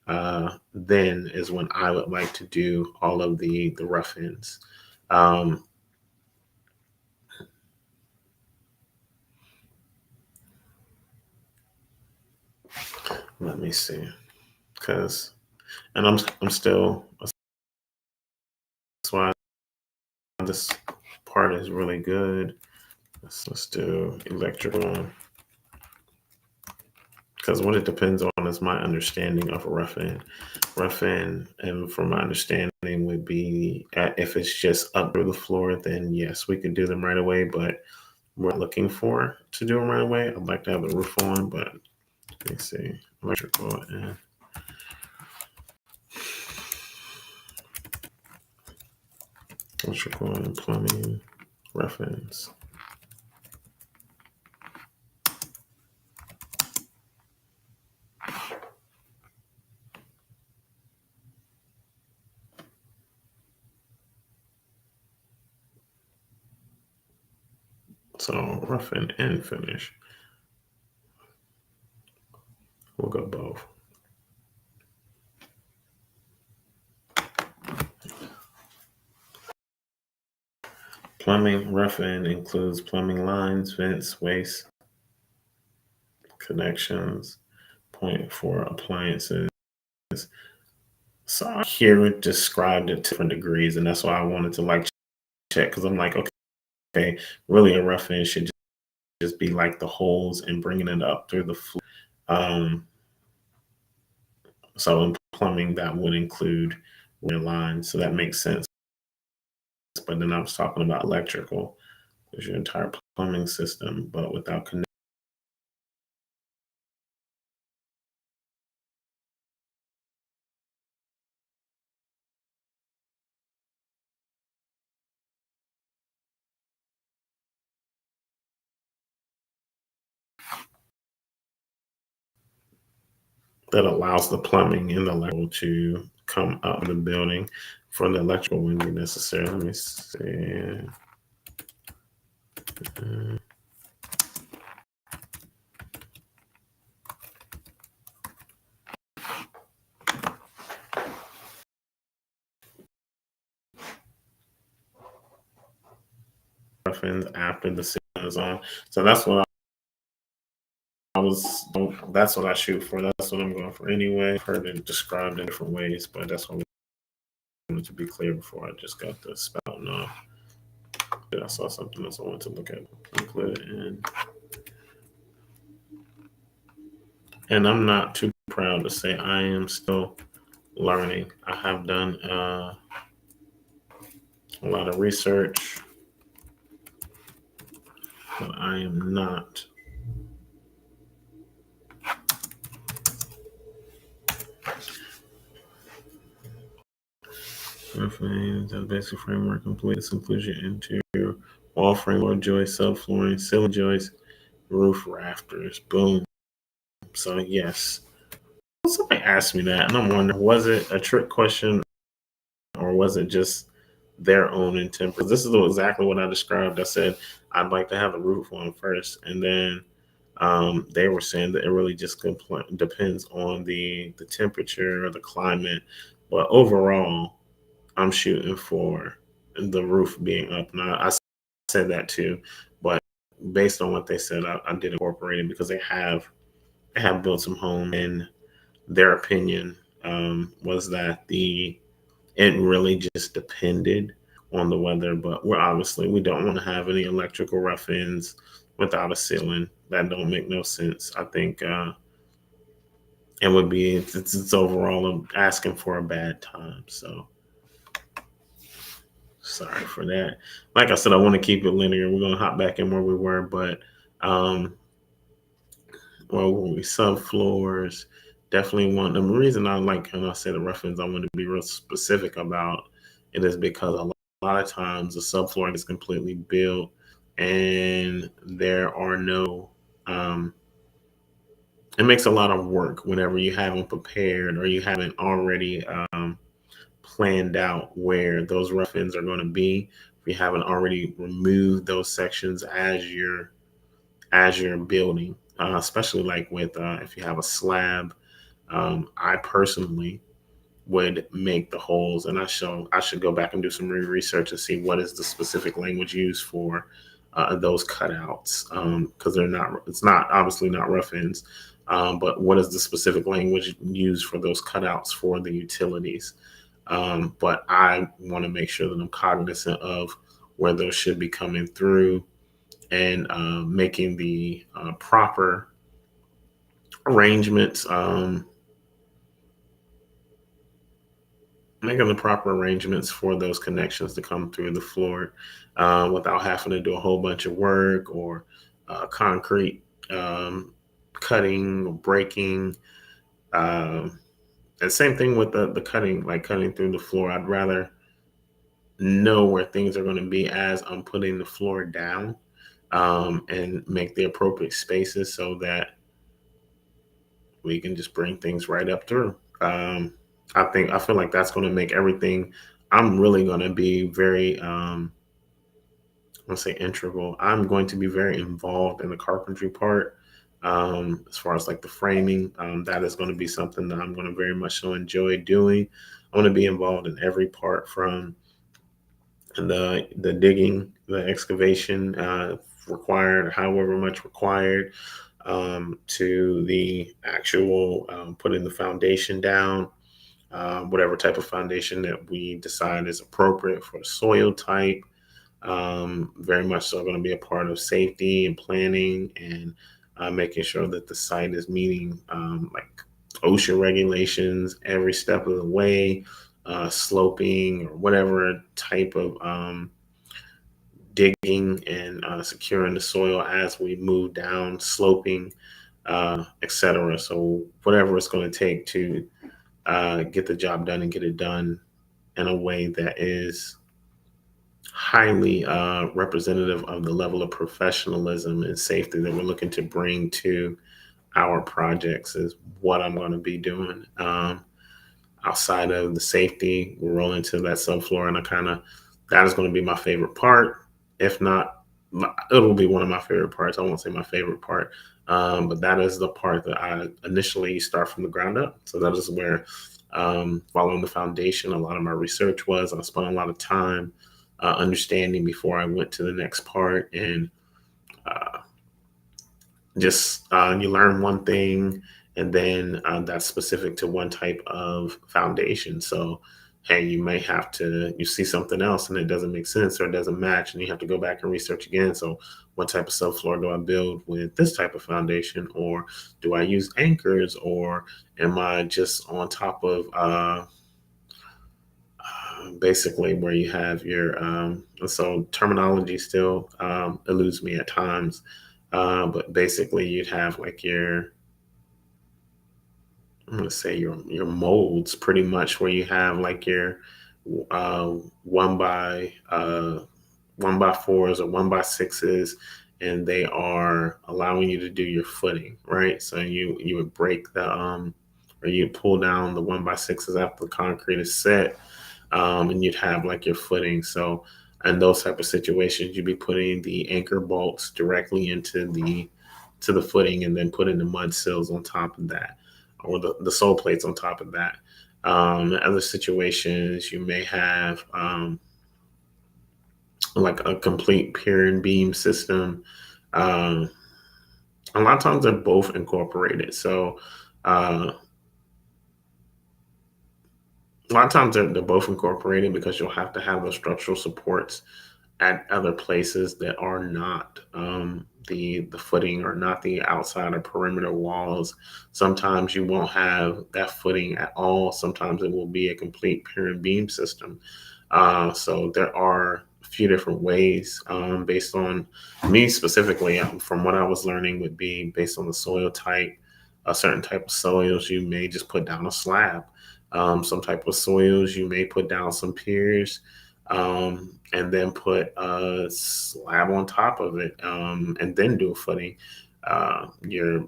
then is when I would like to do all of the rough ends. Um, Let me see, because and I'm still that's why this part part is really good. Let's do electrical, because what it depends on is my understanding of a rough end. Rough end, and from my understanding, would be if it's just up through the floor, then yes, we could do them right away. But we're looking for to do them right away. I'd like to have the roof on, but let me see. Electrical and plumbing rough ends. So rough end and finish. We'll go both. Plumbing rough end includes plumbing lines, vents, waste connections, point for appliances. So I hear it described at different degrees, and that's why I wanted to like check, because I'm like, okay, really a rough end should just be like the holes and bringing it up through the floor. So in plumbing, that would include your lines, so that makes sense. But then I was talking about electrical, is your entire plumbing system, but without connecting. That allows the plumbing and the electrical to come up the building. For the electrical wouldn't be necessary. Let me see. After the ceiling is on. So that's what that's what I shoot for. That's what I'm going for anyway. I've heard it described in different ways, but that's what I wanted to be clear before I just got the spouting off. I saw something else I wanted to look at. Include it and I'm not too proud to say I am still learning. I have done a lot of research, but I am not the basic framework complete. This includes your interior wall frame, floor joist, subflooring, ceiling joist, roof rafters. Boom. So yes. Somebody asked me that, and I'm wondering, was it a trick question or was it just their own intent? Because this is exactly what I described. I said I'd like to have the roof on first, and then they were saying that it really just depends on the temperature or the climate. But overall, I'm shooting for the roof being up. Now, I said that too, but based on what they said, I did incorporate it because they have built some home, and their opinion was that it really just depended on the weather. But we don't want to have any electrical rough ends without a ceiling. That don't make no sense. I think it would be it's overall asking for a bad time. So sorry for that. Like I said, I want to keep it linear. We're gonna hop back in where we were, but um, well, when we subfloors, definitely want them. The reason I like, and I say the reference, I want to be real specific about it is because a lot of times the subfloor is completely built and there are no, um, it makes a lot of work whenever you haven't prepared or you haven't already planned out where those rough ends are going to be. If you haven't already removed those sections as you're building, especially like with if you have a slab. I personally would make the holes, and I should go back and do some research to see what is the specific language used for those cutouts, because it's not obviously not rough ends, but what is the specific language used for those cutouts for the utilities? But I want to make sure that I'm cognizant of where those should be coming through, and making the proper arrangements. Making the proper arrangements for those connections to come through the floor without having to do a whole bunch of work, or concrete um, cutting or breaking. Um, and same thing with the cutting, like cutting through the floor. I'd rather know where things are going to be as I'm putting the floor down, and make the appropriate spaces so that we can just bring things right up through. I feel like that's going to make everything. I'm really going to be very, I want to say integral. I'm going to be very involved in the carpentry part. As far as like the framing, that is going to be something that I'm going to very much so enjoy doing. I'm going to be involved in every part, from the digging, the excavation required, however much required, to the actual putting the foundation down, whatever type of foundation that we decide is appropriate for the soil type. Very much so going to be a part of safety and planning, and making sure that the site is meeting like OSHA regulations every step of the way, sloping or whatever type of digging, and securing the soil as we move down, sloping, etc. So whatever it's going to take to get the job done and get it done in a way that is highly representative of the level of professionalism and safety that we're looking to bring to our projects is what I'm going to be doing. Outside of the safety, we'll roll into that subfloor, and that is going to be my favorite part. If not, it'll be one of my favorite parts. I won't say my favorite part, but that is the part that I initially start from the ground up. So that is where, following the foundation, a lot of my research was. I spent a lot of time understanding before I went to the next part, and uh, just you learn one thing, and then that's specific to one type of foundation. So hey, you see something else and it doesn't make sense or it doesn't match, and you have to go back and research again. So what type of subfloor do I build with this type of foundation, or do I use anchors, or am I just on top of basically where you have your so terminology still eludes me at times, but basically you'd have like your, I'm gonna say your molds, pretty much, where you have like your uh, one by uh, 1x4s or 1x6s, and they are allowing you to do your footing, right? So you would break the or you pull down the 1x6s after the concrete is set, and you'd have like your footing. So in those type of situations, you'd be putting the anchor bolts directly into the footing, and then putting the mud sills on top of that, or the sole plates on top of that. In other situations, you may have like a complete pier and beam system. Um, a lot of times they're both incorporated. So uh, a lot of times they're both incorporated, because you'll have to have those structural supports at other places that are not the footing, or not the outside or perimeter walls. Sometimes you won't have that footing at all. Sometimes it will be a complete pier and beam system. So there are a few different ways, based on me specifically, from what I was learning, would be based on the soil type. A certain type of soils, you may just put down a slab. Some type of soils, you may put down some piers, and then put a slab on top of it, and then do a footing. Your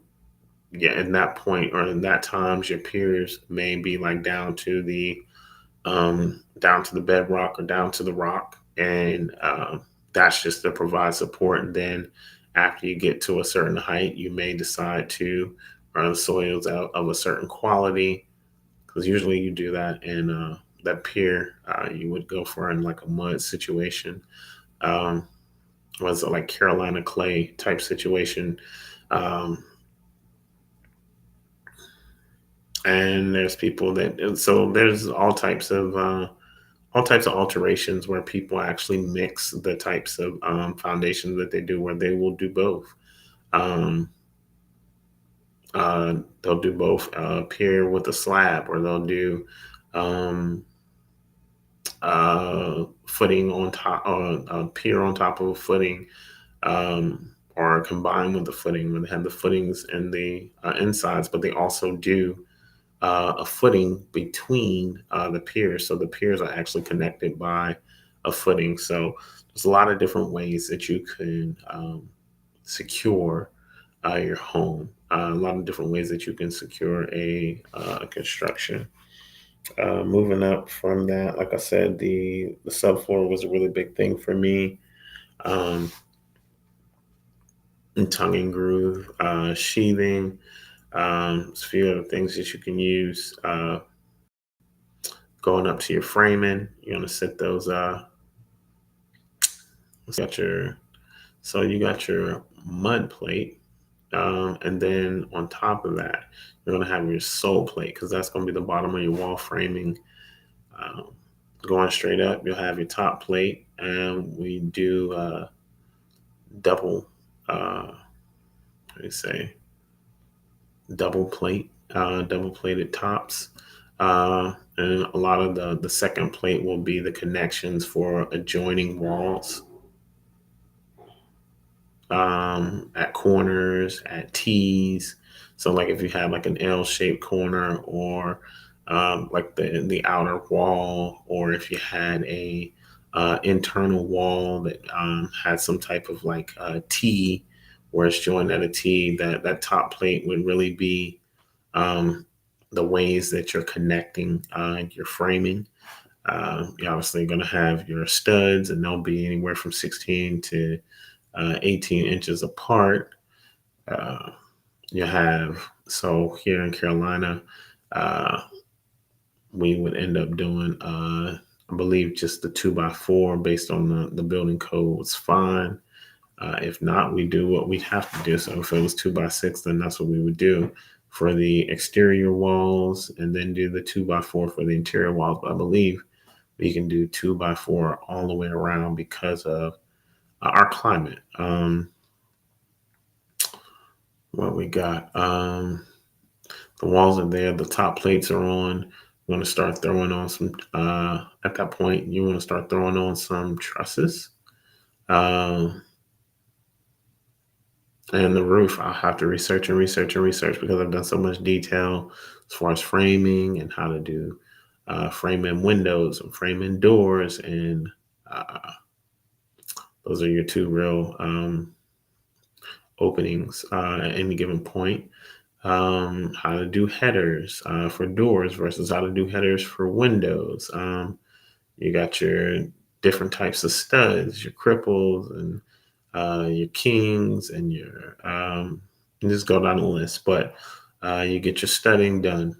Yeah, in that point, or in that times, your piers may be like down to the bedrock, or down to the rock, and that's just to provide support. And then after you get to a certain height, you may decide to run the soils out of a certain quality, because usually you do that in that pier. You would go for in like a mud situation, um, was it like Carolina clay type situation, um, and there's people that, and so there's all types of all types of alterations where people actually mix the types of foundations that they do, where they will do both. Um, they'll do both pier with a slab, or they'll do um, footing on top, pier on top of a footing, or combine with the footing, where they have the footings and the insides, but they also do a footing between the piers. So the piers are actually connected by a footing. So there's a lot of different ways that you can secure your home. A lot of different ways that you can secure a construction. Moving up from that, like I said, the subfloor was a really big thing for me. Um, and tongue and groove, sheathing, there's a few other things that you can use. Going up to your framing, you're gonna set those. Got your so you got your mud plate, and then on top of that, you're gonna have your sole plate, because that's gonna be the bottom of your wall framing. Um, Going straight up, you'll have your top plate, and we do double. What do you say? Double plate, double plated tops. And a lot of the second plate will be the connections for adjoining walls, at corners, at T's. So like if you have like an L-shaped corner, or like the outer wall, or if you had a internal wall that had some type of like T, where it's joined at a T, that top plate would really be um, the ways that you're connecting your framing. You're obviously going to have your studs, and they'll be anywhere from 16 to 18 inches apart. Uh, you have, so here in Carolina, uh, we would end up doing, I believe, just the 2x4 based on the building code was fine. If not, we do what we have to do. So if it was 2x6, then that's what we would do for the exterior walls, and then do the 2x4 for the interior walls. But I believe we can do 2x4 all the way around because of our climate. What we got? The walls are there. The top plates are on. You want to start throwing on some. At that point, you want to start throwing on some trusses. Um, and the roof, I'll have to research and research and research, because I've done so much detail as far as framing and how to do framing windows and framing doors, and uh, those are your two real openings at any given point. How to do headers for doors versus how to do headers for windows. You got your different types of studs, your cripples, and your kings, and your you just go down the list. But you get your studding done.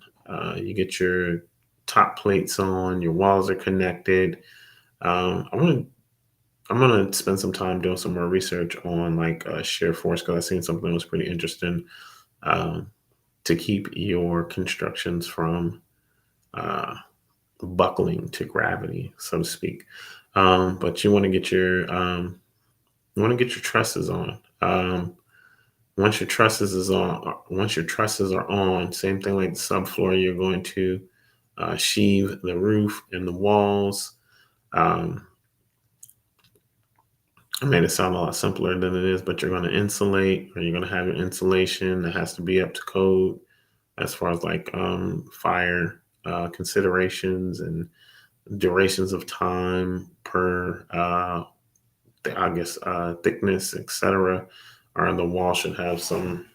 You get your top plates on. Your walls are connected. I'm gonna spend some time doing some more research on like shear force, because I seen something that was pretty interesting, um, to keep your constructions from uh, buckling to gravity, so to speak. But you want to get your trusses on. Once your trusses are on, same thing like the subfloor, you're going to sheathe the roof and the walls. Um, I made it sound a lot simpler than it is, but you're going to insulate, or you're going to have an insulation that has to be up to code as far as like fire considerations and durations of time per, I guess, thickness, etc. Or the wall should have some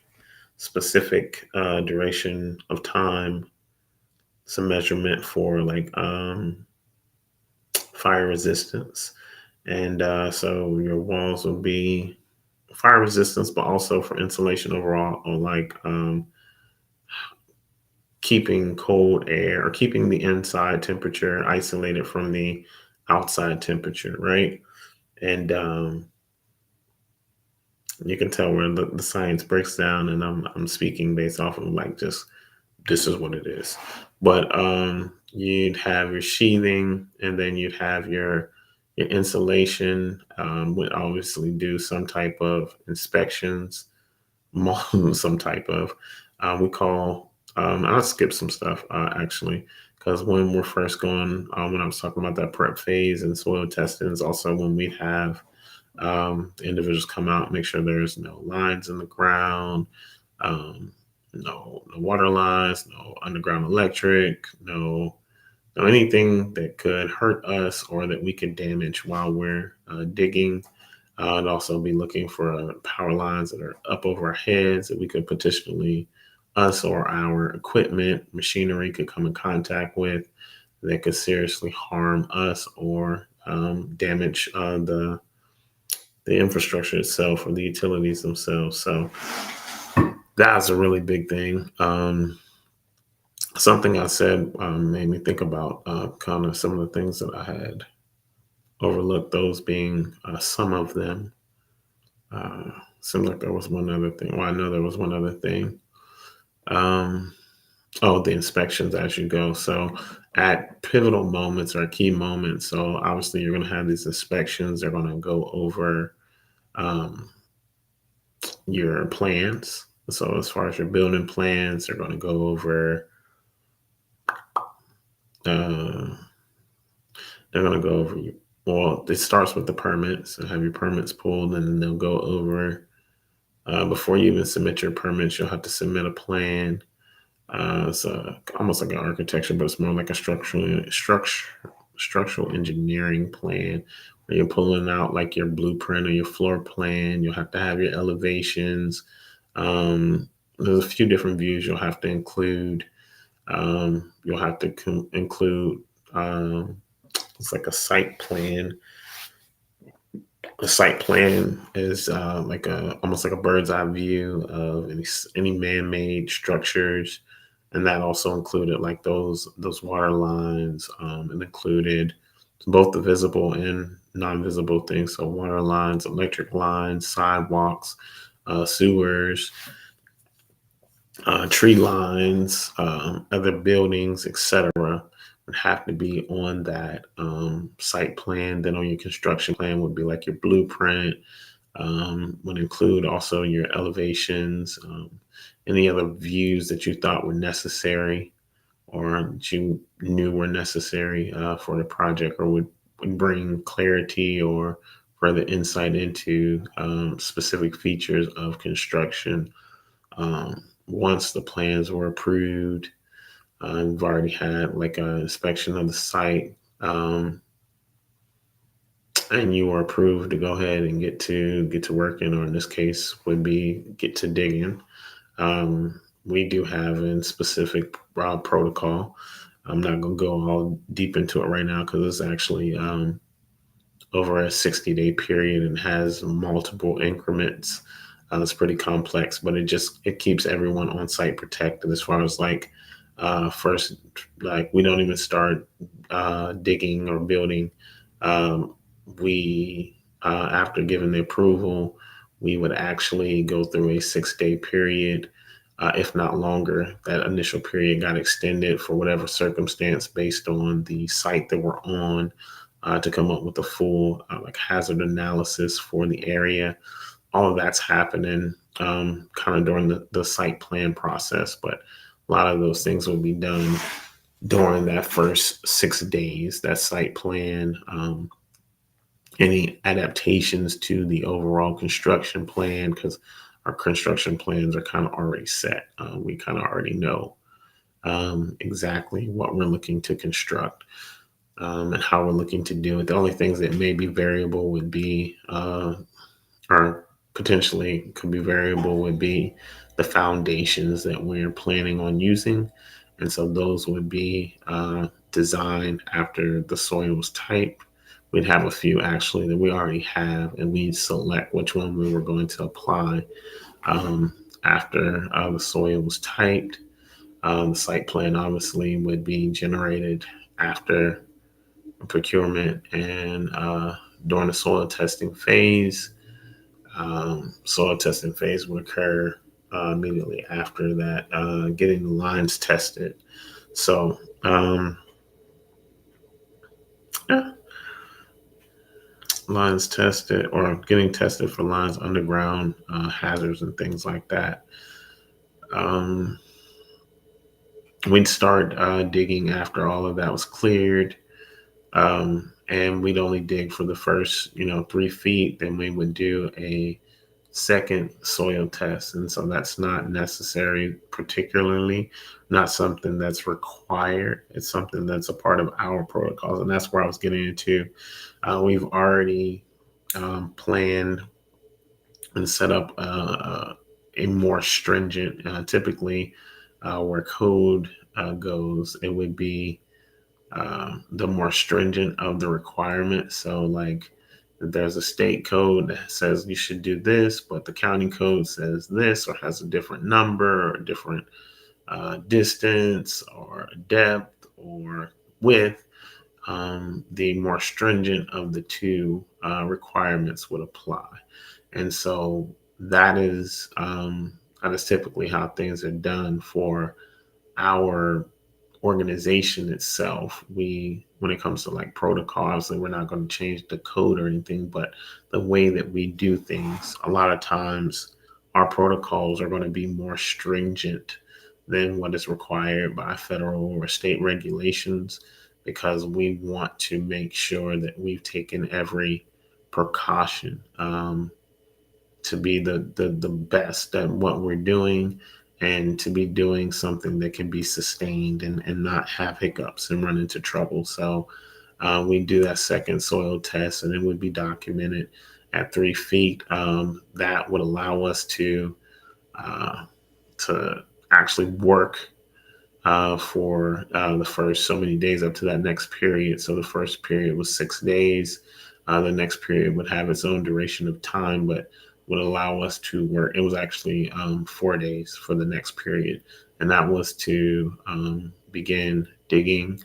specific duration of time, some measurement for like fire resistance. And so your walls will be fire resistance, but also for insulation overall, or like keeping cold air, or keeping the inside temperature isolated from the outside temperature, right? And you can tell where the science breaks down, and I'm speaking based off of like just this is what it is. But you'd have your sheathing, and then you'd have your insulation. Would obviously do some type of inspections, some type of we call. I'll skip some stuff actually, because when we're first going, when I was talking about that prep phase and soil testing, is also when we have individuals come out, make sure there's no lines in the ground, um, no water lines, no underground electric, no anything that could hurt us or that we could damage while we're digging. I'd also be looking for power lines that are up over our heads that we could potentially, us or our equipment, machinery could come in contact with that could seriously harm us or damage the infrastructure itself or the utilities themselves. So that's a really big thing. Something I said made me think about kind of some of the things that I had overlooked, those being some of them. Uh, Seemed like there was one other thing. Well, I know there was one other thing. Um, oh, the inspections as you go. So at pivotal moments or key moments, so obviously you're going to have these inspections. They're going to go over um, your plans. So as far as your building plans, they're going to go over. Uh, they're going to go over. Well, it starts with the permits. So have your permits pulled, and then they'll go over. Before you even submit your permits, you'll have to submit a plan. It's almost like an architecture, but it's more like a structural engineering plan where you're pulling out like your blueprint or your floor plan. You'll have to have your elevations. Um, there's a few different views you'll have to include. You'll have to include it's like a site plan. A site plan is like a almost like a bird's eye view of any man-made structures, and that also included like those water lines. It included both the visible and non-visible things, so water lines, electric lines, sidewalks, sewers, tree lines, other buildings, etc., would have to be on that site plan. Then on your construction plan would be like your blueprint, would include also your elevations, any other views that you thought were necessary or that you knew were necessary for the project or would bring clarity or further insight into specific features of construction. Once the plans were approved, we've already had like an inspection of the site, and you were approved to go ahead and get to working, or in this case, would be get to digging. We do have a specific protocol. I'm not going to go all deep into it right now because it's actually over a 60-day period and has multiple increments. It's pretty complex, but it keeps everyone on site protected as far as like first, like we don't even start digging or building. Um, we After giving the approval, we would actually go through a 6-day period, if not longer. That initial period got extended for whatever circumstance based on the site that we're on, to come up with a full like hazard analysis for the area. All of that's happening kind of during the site plan process, but a lot of those things will be done during that first 6 days, that site plan. Any adaptations to the overall construction plan, because our construction plans are kind of already set. We kind of already know exactly what we're looking to construct, and how we're looking to do it. The only things that may be variable would be, or potentially could be variable, would be the foundations that we're planning on using. And so those would be designed after the soil was typed. We'd have a few actually that we already have, and we'd select which one we were going to apply after the soil was typed. The site plan obviously would be generated after procurement and during the soil testing phase. Soil testing phase would occur immediately after that, getting the lines tested. So, Yeah, lines tested or getting tested for lines underground hazards and things like that. Um, we'd start digging after all of that was cleared. And we'd only dig for the first, 3 feet. Then we would do a second soil test. And so that's not necessary, particularly not something that's required. It's something that's a part of our protocols. And that's where I was getting into. We've already planned and set up a more stringent, typically where code goes, it would be the more stringent of the requirements. So, like, there's a state code that says you should do this, but the county code says this or has a different number or a different distance or depth or width. The more stringent of the two requirements would apply. And so that is typically how things are done for our organization itself. We, when it comes to like protocol, obviously we're not going to change the code or anything, but the way that we do things, a lot of times our protocols are going to be more stringent than what is required by federal or state regulations, because we want to make sure that we've taken every precaution to be the best at what we're doing, and to be doing something that can be sustained and not have hiccups and run into trouble. So we do that second soil test, and it would be documented at 3 feet. That would allow us uh, to actually work for the first so many days up to that next period. So the first period was 6 days. The next period would have its own duration of time, but would allow us to work. It was actually 4 days for the next period, and that was to begin digging,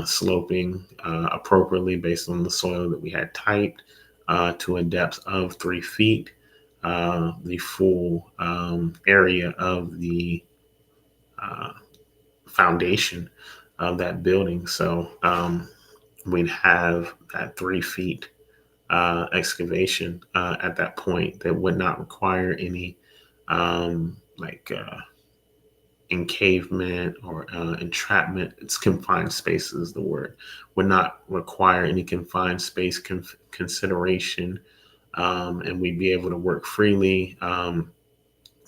sloping appropriately based on the soil that we had typed to a depth of 3 feet. The full area of the uh, foundation of that building. So we'd have that 3 feet excavation at that point that would not require any like encavement or entrapment. It's confined spaces, the word would not require any confined space consideration. And we'd be able to work freely,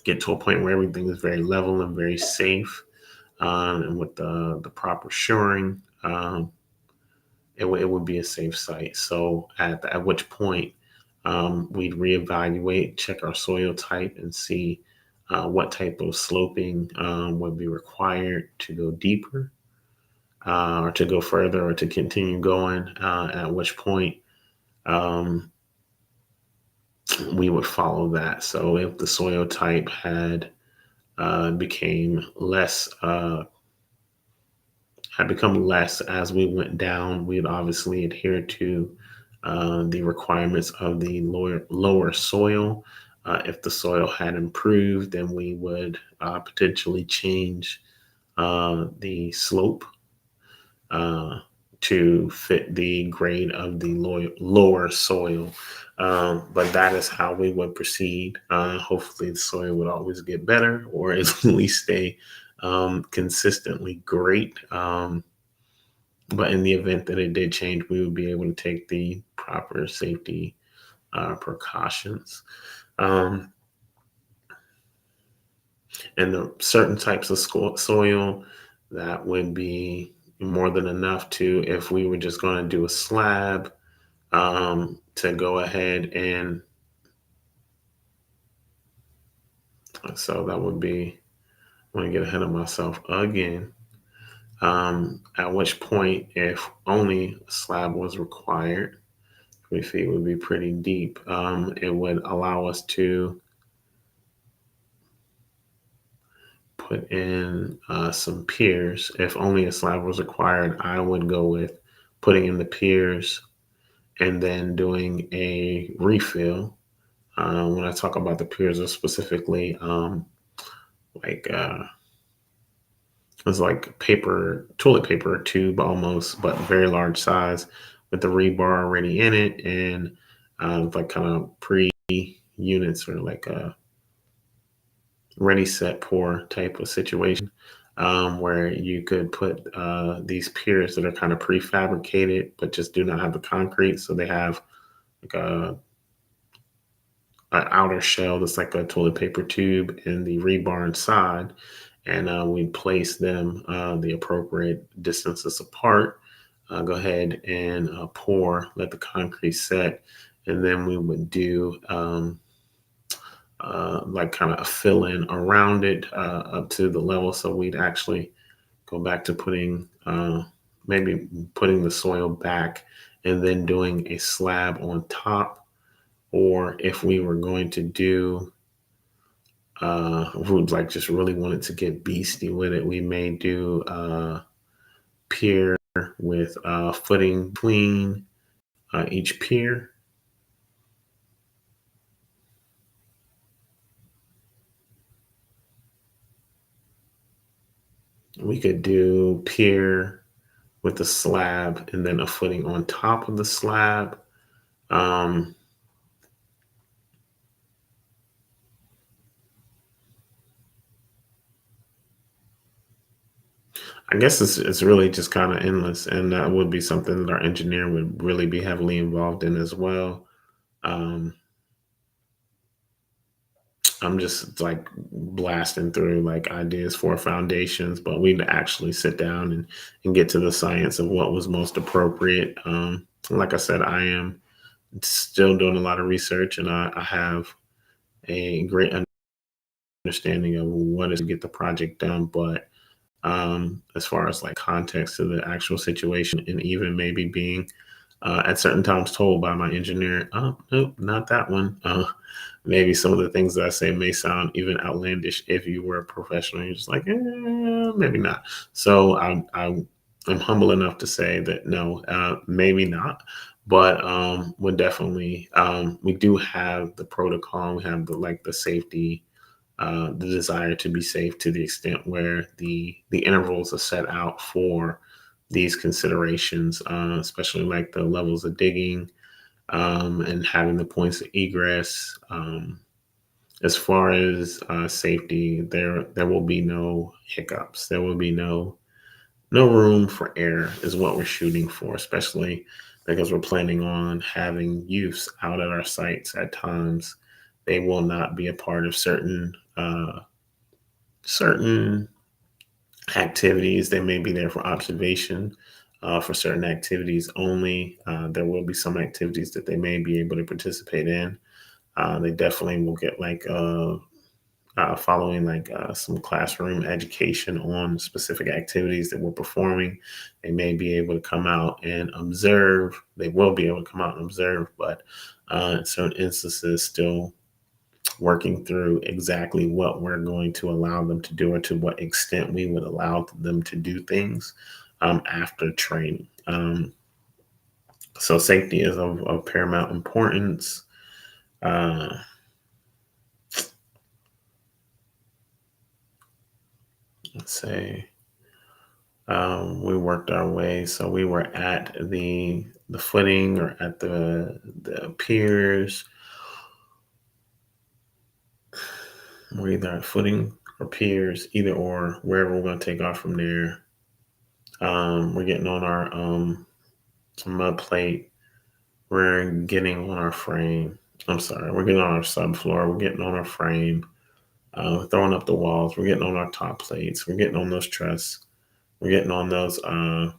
get to a point where everything is very level and very safe, and with the proper shoring, it would be a safe site. So at which point we'd reevaluate, check our soil type, and see what type of sloping would be required to go deeper, or to go further, or to continue going. At which point um, we would follow that. So if the soil type became less had become less as we went down, we'd obviously adhere to the requirements of the lower soil. If the soil had improved, then we would potentially change the slope uh, to fit the grade of the lower soil. But that is how we would proceed. Hopefully, the soil would always get better, or at least stay consistently great. But in the event that it did change, we would be able to take the proper safety precautions. Um, and the certain types of soil that would be more than enough to, if we were just going to do a slab, to go ahead and, so that would be, I want to get ahead of myself again. At which point, if only a slab was required, 3 feet would be pretty deep. It would allow us to put in some piers. If only a slab was required, I would go with putting in the piers and then doing a refill. When I talk about the piers, are specifically like It's like toilet paper tube almost, but very large size with the rebar already in it, and like kind of pre units or like a ready set pour type of situation, where you could put these piers that are kind of prefabricated but just do not have the concrete. So they have like an outer shell that's like a toilet paper tube and the rebar inside. And we place them the appropriate distances apart. Go ahead and pour, let the concrete set, and then we would do like kind of a fill in around it up to the level. So we'd actually go back to maybe putting the soil back and then doing a slab on top. Or if we were going to do, we would like just really wanted to get beastie with it, we may do pier with footing between each pier. We could do pier with the slab and then a footing on top of the slab. Um, I guess it's really just kind of endless, and that would be something that our engineer would really be heavily involved in as well. Um, I'm just like blasting through like ideas for foundations, but we'd actually sit down and get to the science of what was most appropriate. Like I said, I am still doing a lot of research, and I have a great understanding of what is to get the project done. But as far as like context to the actual situation, and even maybe being at certain times told by my engineer, oh, nope, not that one. Maybe some of the things that I say may sound even outlandish if you were a professional. You're just like, maybe not. So I'm humble enough to say that no, maybe not. But we definitely we do have the protocol. We have the safety, the desire to be safe to the extent where the intervals are set out for these considerations, especially like the levels of digging, and having the points of egress. As far as safety, there will be no hiccups. There will be no room for error is what we're shooting for, especially because we're planning on having youths out at our sites at times. They will not be a part of certain activities. They may be there for observation for certain activities only. There will be some activities that they may be able to participate in. They definitely will get like following like some classroom education on specific activities that we're performing. They may be able to come out and observe. They will be able to come out and observe, but in certain instances, still working through exactly what we're going to allow them to do or to what extent we would allow them to do things after training. So safety is of paramount importance. Uh, let's say we worked our way. So we were at the footing or at the piers. We're either at footing or piers, either or, wherever we're going to take off from there. We're getting on our mud plate. We're getting on our frame. I'm sorry, we're getting on our subfloor. We're getting on our frame. Throwing up the walls. We're getting on our top plates. We're getting on those truss. We're getting on those on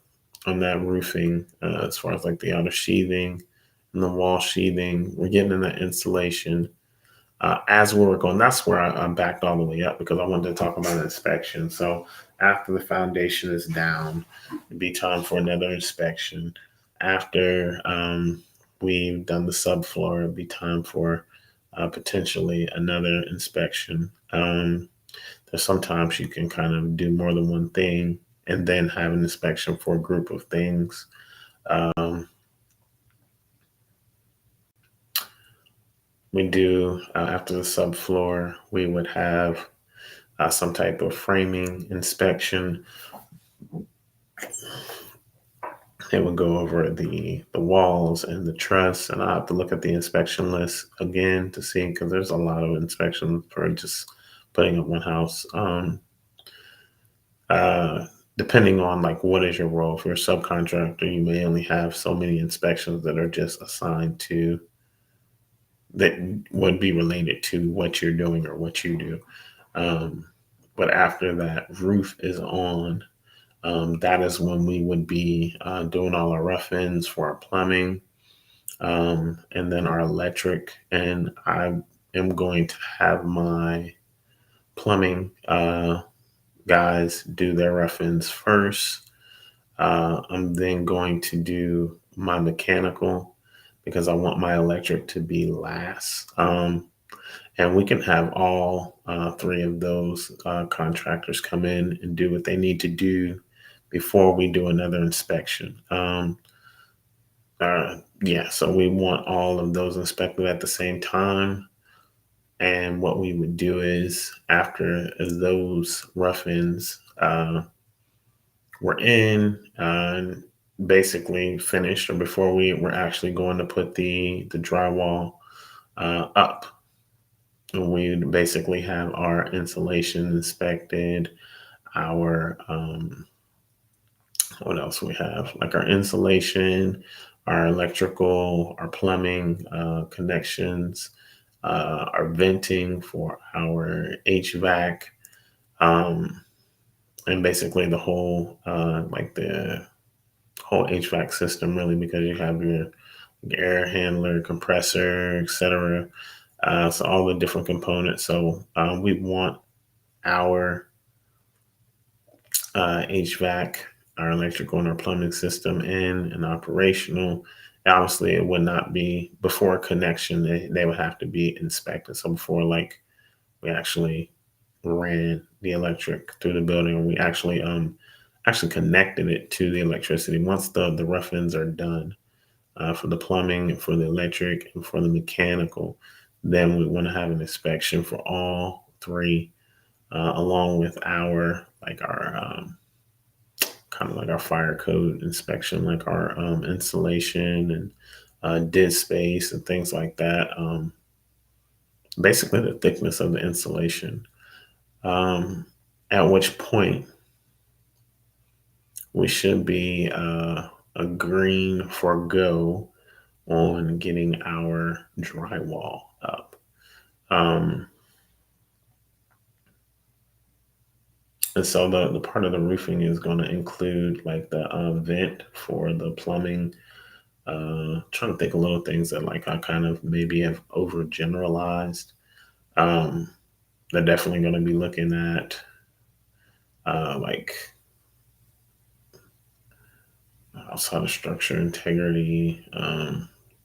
that roofing as far as like the outer sheathing and the wall sheathing. We're getting in that insulation. As we were going, that's where I backed all the way up because I wanted to talk about inspection. So after the foundation is down, it'd be time for another inspection. After we've done the subfloor, it'd be time for potentially another inspection. There's sometimes you can kind of do more than one thing and then have an inspection for a group of things. Um, we do after the subfloor, we would have some type of framing inspection. It would go over the walls and the truss, and I have to look at the inspection list again to see because there's a lot of inspections for just putting up one house. Uh, Depending on like what is your role. If you're a subcontractor, you may only have so many inspections that are just assigned to that would be related to what you're doing or what you do. Um, but after that roof is on, that is when we would be doing all our rough ends for our plumbing, and then our electric. And I am going to have my plumbing guys do their rough ends first. I'm then going to do my mechanical because I want my electric to be last. And we can have all three of those contractors come in and do what they need to do before we do another inspection. Yeah, so we want all of those inspected at the same time. And what we would do is after those rough ends were in and basically finished, or before we were actually going to put the drywall up, we would basically have our insulation inspected, our what else we have? Like our insulation, our electrical, our plumbing connections, our venting for our HVAC, um, and basically the whole like the whole HVAC system, really, because you have your air handler, compressor, etc. So all the different components. So we want our HVAC, our electrical and our plumbing system in and operational. Obviously, it would not be before connection. They would have to be inspected. So before, like, we actually ran the electric through the building, or we actually connected it to the electricity. Once the rough ends are done for the plumbing, and for the electric, and for the mechanical, then we want to have an inspection for all three, along with our kind of like our fire code inspection, like our insulation and dead space and things like that. Basically, the thickness of the insulation. Um, at which point we should be agreeing for go on getting our drywall up. Um, and so the part of the roofing is going to include like the vent for the plumbing. Trying to think of little things that like I kind of maybe have overgeneralized. Um, they're definitely going to be looking at like outside of structure integrity,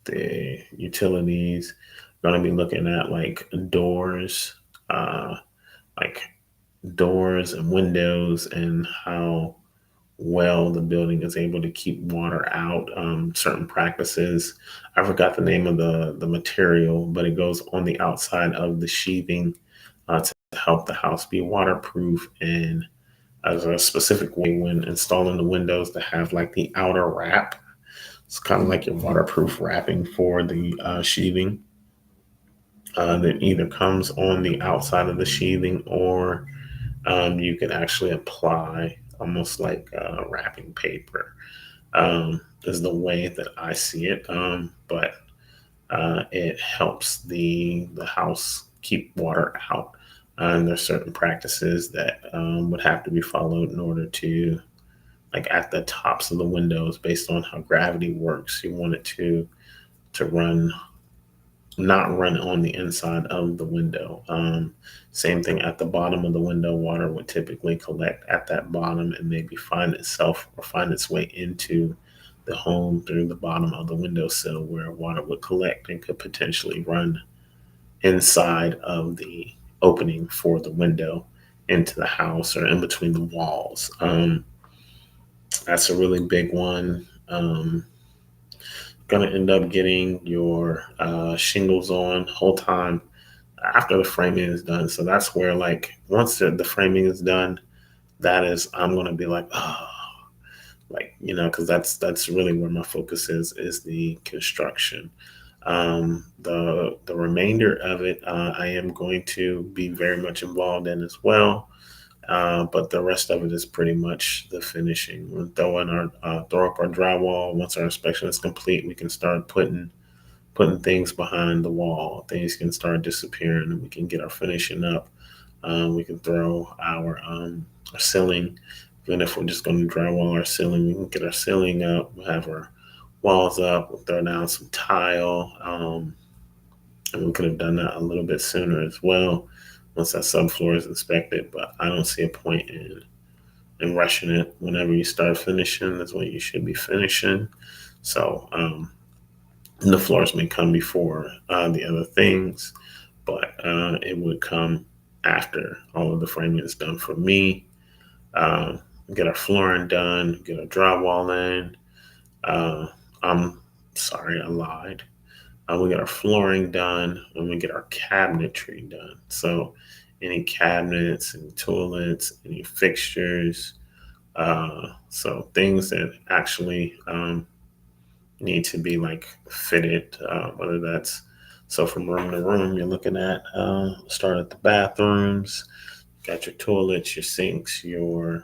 the utilities. Going to be looking at uh, like doors and windows, and how well the building is able to keep water out. Certain practices. I forgot the name of the material, but it goes on the outside of the sheathing to help the house be waterproof, and as a specific way when installing the windows to have like the outer wrap. It's kind of like your waterproof wrapping for the sheathing that either comes on the outside of the sheathing, or you can actually apply almost like wrapping paper, is the way that I see it. But it helps the house keep water out. And there's certain practices that would have to be followed in order to, like at the tops of the windows, based on how gravity works. You want it to run, not run on the inside of the window. Same thing at the bottom of the window. Water would typically collect at that bottom and maybe find itself or find its way into the home through the bottom of the windowsill, where water would collect and could potentially run inside of the opening for the window into the house or in between the walls. That's a really big one. Going to end up getting your shingles on whole time. after the framing is done. So that's where, like, once the framing is done, that is, I'm gonna be like, oh, like, because that's really where my focus is the construction. The remainder of it, I am going to be very much involved in as well. But the rest of it is pretty much the finishing. We'll throw up our drywall. Once our inspection is complete, we can start putting things behind the wall. Things can start disappearing, and we can get our finishing up. We can throw our ceiling. Even if we're just going to drywall our ceiling, we can get our ceiling up. We'll have our walls up. We'll throw down some tile. And we could have done that a little bit sooner as well once that subfloor is inspected. But I don't see a point in rushing it. Whenever you start finishing, that's when you should be finishing. So the floors may come before the other things, but it would come after all of the framing is done for me. Uh, get our flooring done, get our drywall in. Uh, I'm sorry, I lied. We get our flooring done and we get our cabinetry done. So any cabinets, any toilets, any fixtures, so things that actually need to be like fitted, whether that's so from room to room, you're looking at start at the bathrooms, got your toilets, your sinks, the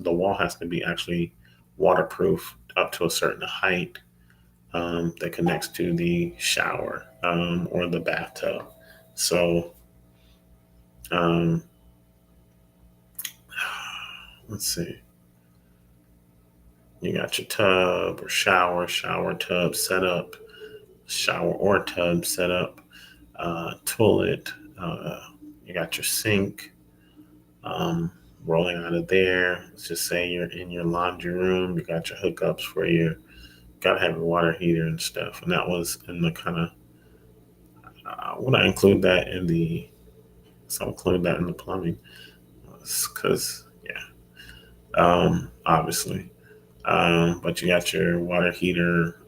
wall has to be actually waterproof up to a certain height that connects to the shower or the bathtub. So um, let's see. You got your tub or shower tub set up, shower or tub set up, toilet. Uh, you got your sink um, rolling out of there. Let's just say you're in your laundry room. You got your hookups for your, gotta have your water heater and stuff. And that was in the kind of, would I include that in the, so I'll include that in the plumbing because, yeah, obviously. But you got your water heater,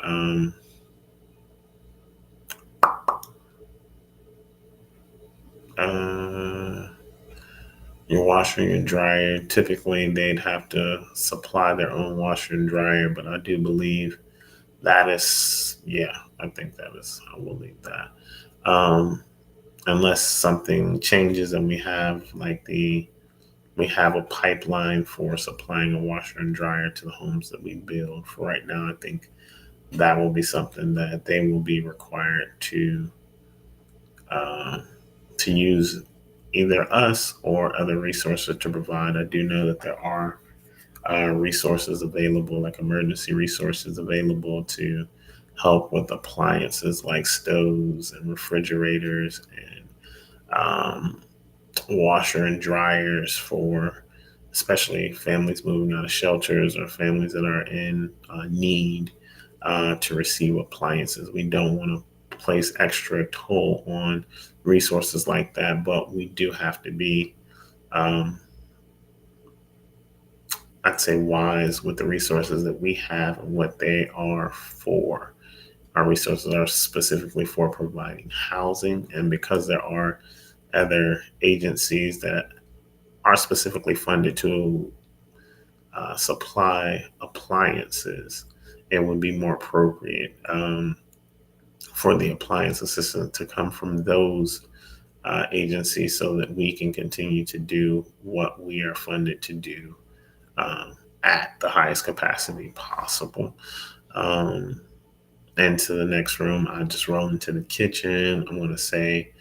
uh, your washer and your dryer. Typically, they'd have to supply their own washer and dryer, but I do believe that is, yeah, I think that is, I will leave that. Unless something changes and we have a pipeline for supplying a washer and dryer to the homes that we build. For right now, I think that will be something that they will be required uh, to use either us or other resources to provide. I do know that there are resources available, like emergency resources available to help with appliances like stoves and refrigerators and washer and dryers for especially families moving out of shelters or families that are in need to receive appliances. We don't want to place extra toll on resources like that, but we do have to be, um, I'd say, wise with the resources that we have and what they are for. Our resources are specifically for providing housing, and because there are other agencies that are specifically funded to supply appliances, it would be more appropriate for the appliance assistance to come from those agencies so that we can continue to do what we are funded to do um, at the highest capacity possible. Um, and to the next room, I just roll into the kitchen. I'm going to say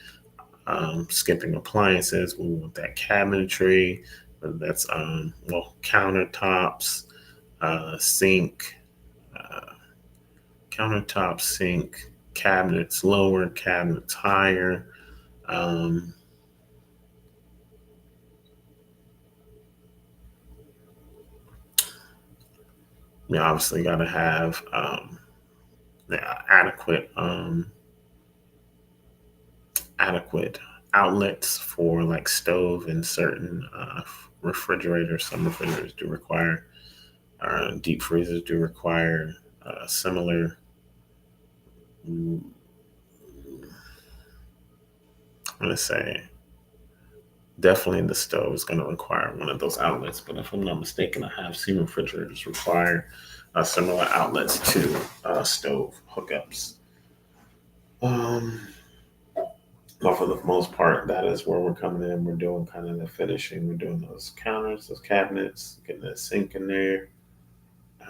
skipping appliances. We want that cabinetry, whether that's countertops, sink, uh, countertop, sink, cabinets lower, cabinets higher. Um, you obviously got to have the adequate outlets for like stove and certain refrigerators. Some refrigerators do require, deep freezers do require similar I'm gonna say definitely the stove is going to require one of those outlets. But if I'm not mistaken, I have seen refrigerators require similar outlets to stove hookups. Um, but for the most part, that is where we're coming in. We're doing kind of the finishing. We're doing those counters, those cabinets, getting that sink in there.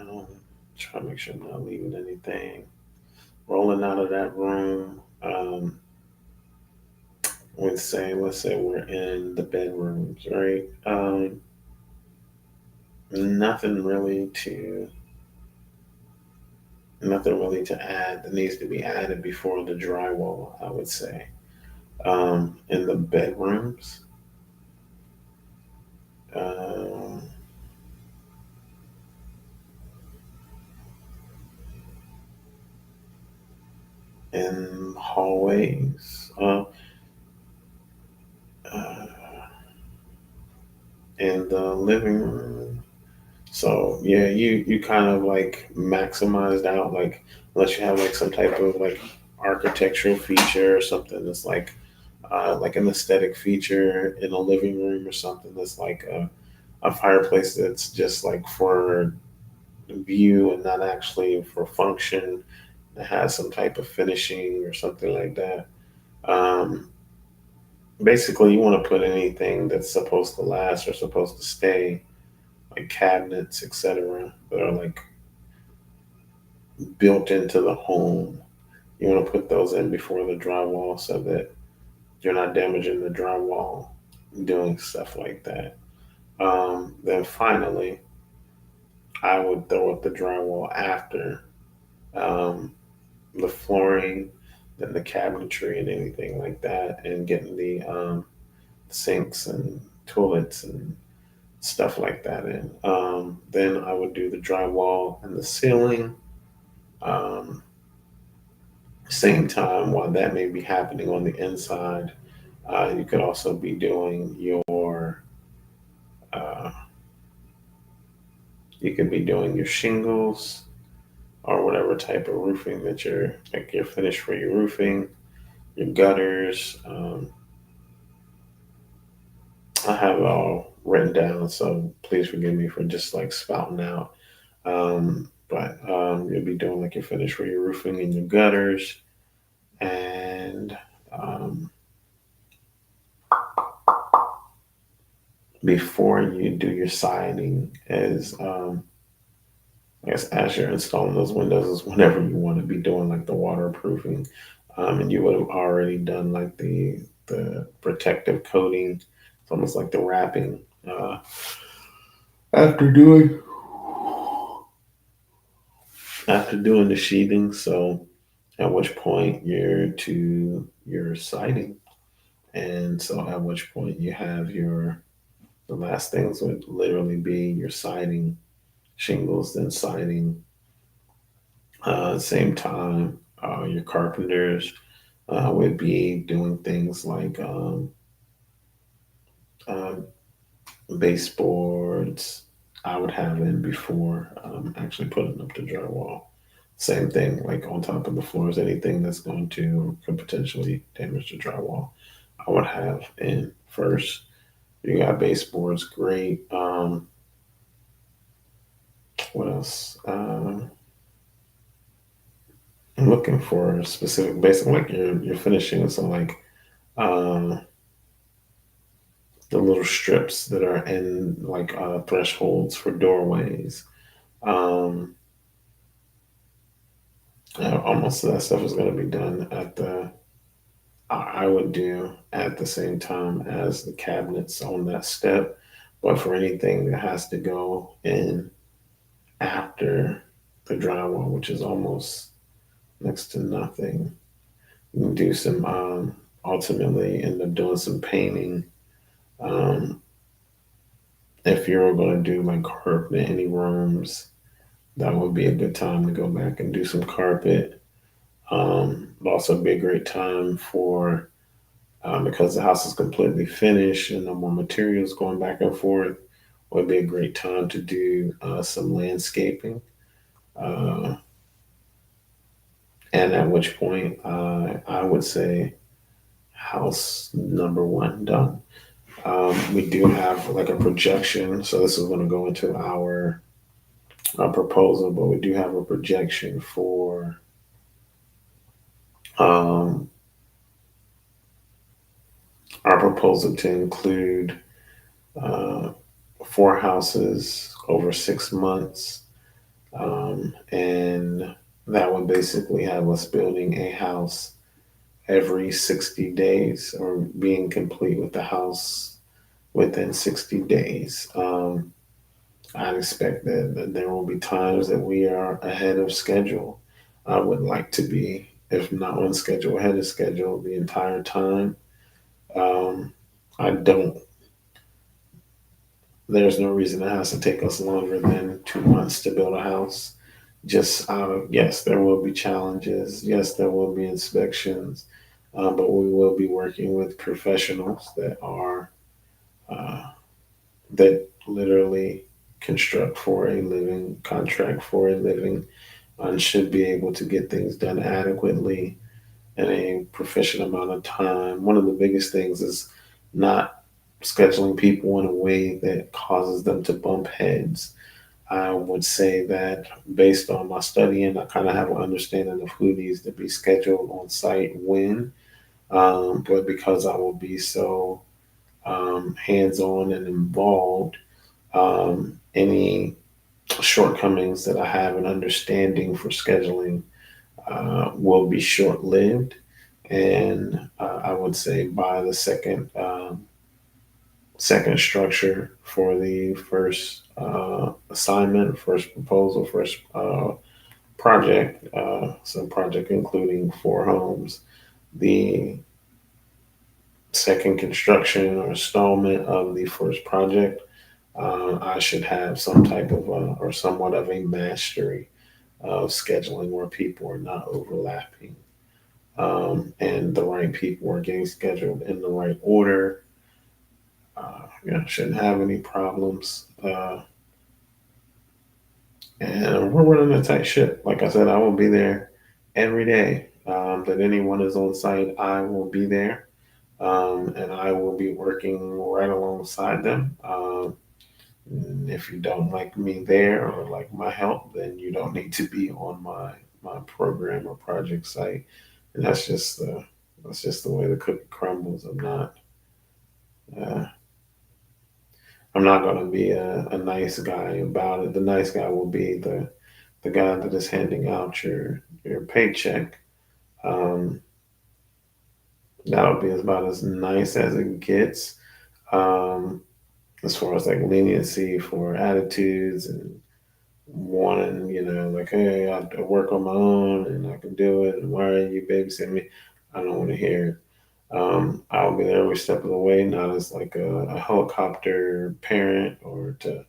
Um, try to make sure I'm not leaving anything. Rolling out of that room. Let's say we're in the bedrooms, right? Nothing really to nothing really to add that needs to be added before the drywall, I would say. In the bedrooms, um, in hallways, uh, in the living room. So yeah, you kind of like maximized out, like unless you have like some type of like architectural feature or something that's like an aesthetic feature in a living room or something that's like a fireplace that's just like for view and not actually for function, that has some type of finishing or something like that. Um, Basically, you want to put anything that's supposed to last or supposed to stay, like cabinets, etc., that are like built into the home. You want to put those in before the drywall so that you're not damaging the drywall doing stuff like that. Then finally, I would throw up the drywall after. Um, the flooring, then the cabinetry and anything like that, and getting the sinks and toilets and stuff like that in. Then I would do the drywall and the ceiling. Um, Same time, while that may be happening on the inside, you could also be doing uh, you could be doing your shingles or whatever type of roofing that you're like you're finished for your roofing, your gutters. I have it all written down, so please forgive me for just like spouting out. But you'll be doing like your finish for your roofing and your gutters, and um, before you do your siding, is I guess as you're installing those windows, is whenever you want to be doing like the waterproofing, and you would have already done like the protective coating. It's almost like the wrapping. After doing after doing the sheathing. So at which point you're to your siding. And so at which point you have the last things would literally be your siding, shingles, then siding. Same time, your carpenters would be doing things like um, baseboards. I would have in before actually putting up the drywall. Same thing, like on top of the floors, anything that's going to could potentially damage the drywall, I would have in first. You got baseboards, great. What else? I'm looking for a specific, basically like you're finishing with some like um, the little strips that are in like thresholds for doorways. Um, Almost of that stuff is going to be done at the I would do at the same time as the cabinets on that step. But for anything that has to go in after the drywall, which is almost next to nothing, you can do some, ultimately end up doing some painting. Um, if you're going to do like carpet in any rooms, that would be a good time to go back and do some carpet. It'd also be a great time for because the house is completely finished and no more materials going back and forth, would be a great time to do some landscaping. Uh, and at which point, I would say house number one done. We do have like a projection, so this is going to go into our proposal, but we do have a projection for um, our proposal to include uh, 4 houses over 6 months, and that would basically have us building a house every 60 days or being complete with the house within 60 days. I expect that there will be times that we are ahead of schedule. I would like to be, if not on schedule, ahead of schedule the entire time. Um, I don't, there's no reason it has to take us longer than 2 months to build a house. Just out of, yes, there will be challenges. Yes, there will be inspections, but we will be working with professionals that are, uh, that literally construct for a living, contract for a living, and should be able to get things done adequately in a proficient amount of time. One of the biggest things is not scheduling people in a way that causes them to bump heads. I would say that based on my studying, I kind of have an understanding of who needs to be scheduled on site when. But because I will be so hands on and involved, any shortcomings that I have in understanding for scheduling will be short lived. And I would say by the second structure for the first assignment, first proposal, first project, some project including 4 homes, the second construction or installment of the first project, I should have some type of or somewhat of a mastery of scheduling where people are not overlapping, and the right people are getting scheduled in the right order. Shouldn't have any problems. And we're running a tight ship. Like I said, I will be there every day that anyone is on site. I will be there, and I will be working right alongside them. If you don't like me there or like my help, then you don't need to be on my program or project site. And that's just the way the cookie crumbles. Uh, I'm not going to be a nice guy about it. The nice guy will be the guy that is handing out your paycheck. Um, that'll be about as nice as it gets. Um, as far as like leniency for attitudes and wanting, like, hey, I work on my own and I can do it. And why are you babysitting me? I don't want to hear it. I'll be there every step of the way, not as like a helicopter parent or to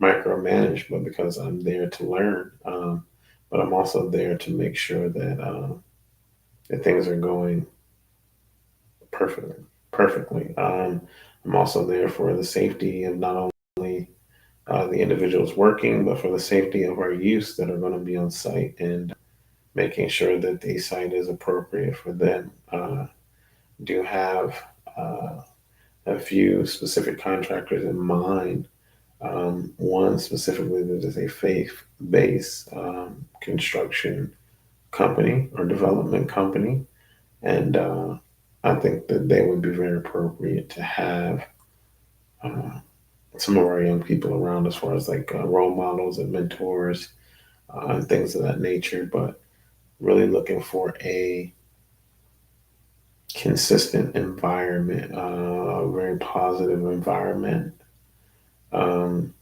micromanage, but because I'm there to learn. But I'm also there to make sure that things are going perfectly. Perfectly. I'm also there for the safety of not only the individuals working, but for the safety of our youth that are going to be on site and making sure that the site is appropriate for them. Do have uh, a few specific contractors in mind. One specifically that is a faith-based construction company or development company, and I think that they would be very appropriate to have uh, some of our young people around as far as like role models and mentors and things of that nature. But really looking for a consistent environment, a very positive environment, um,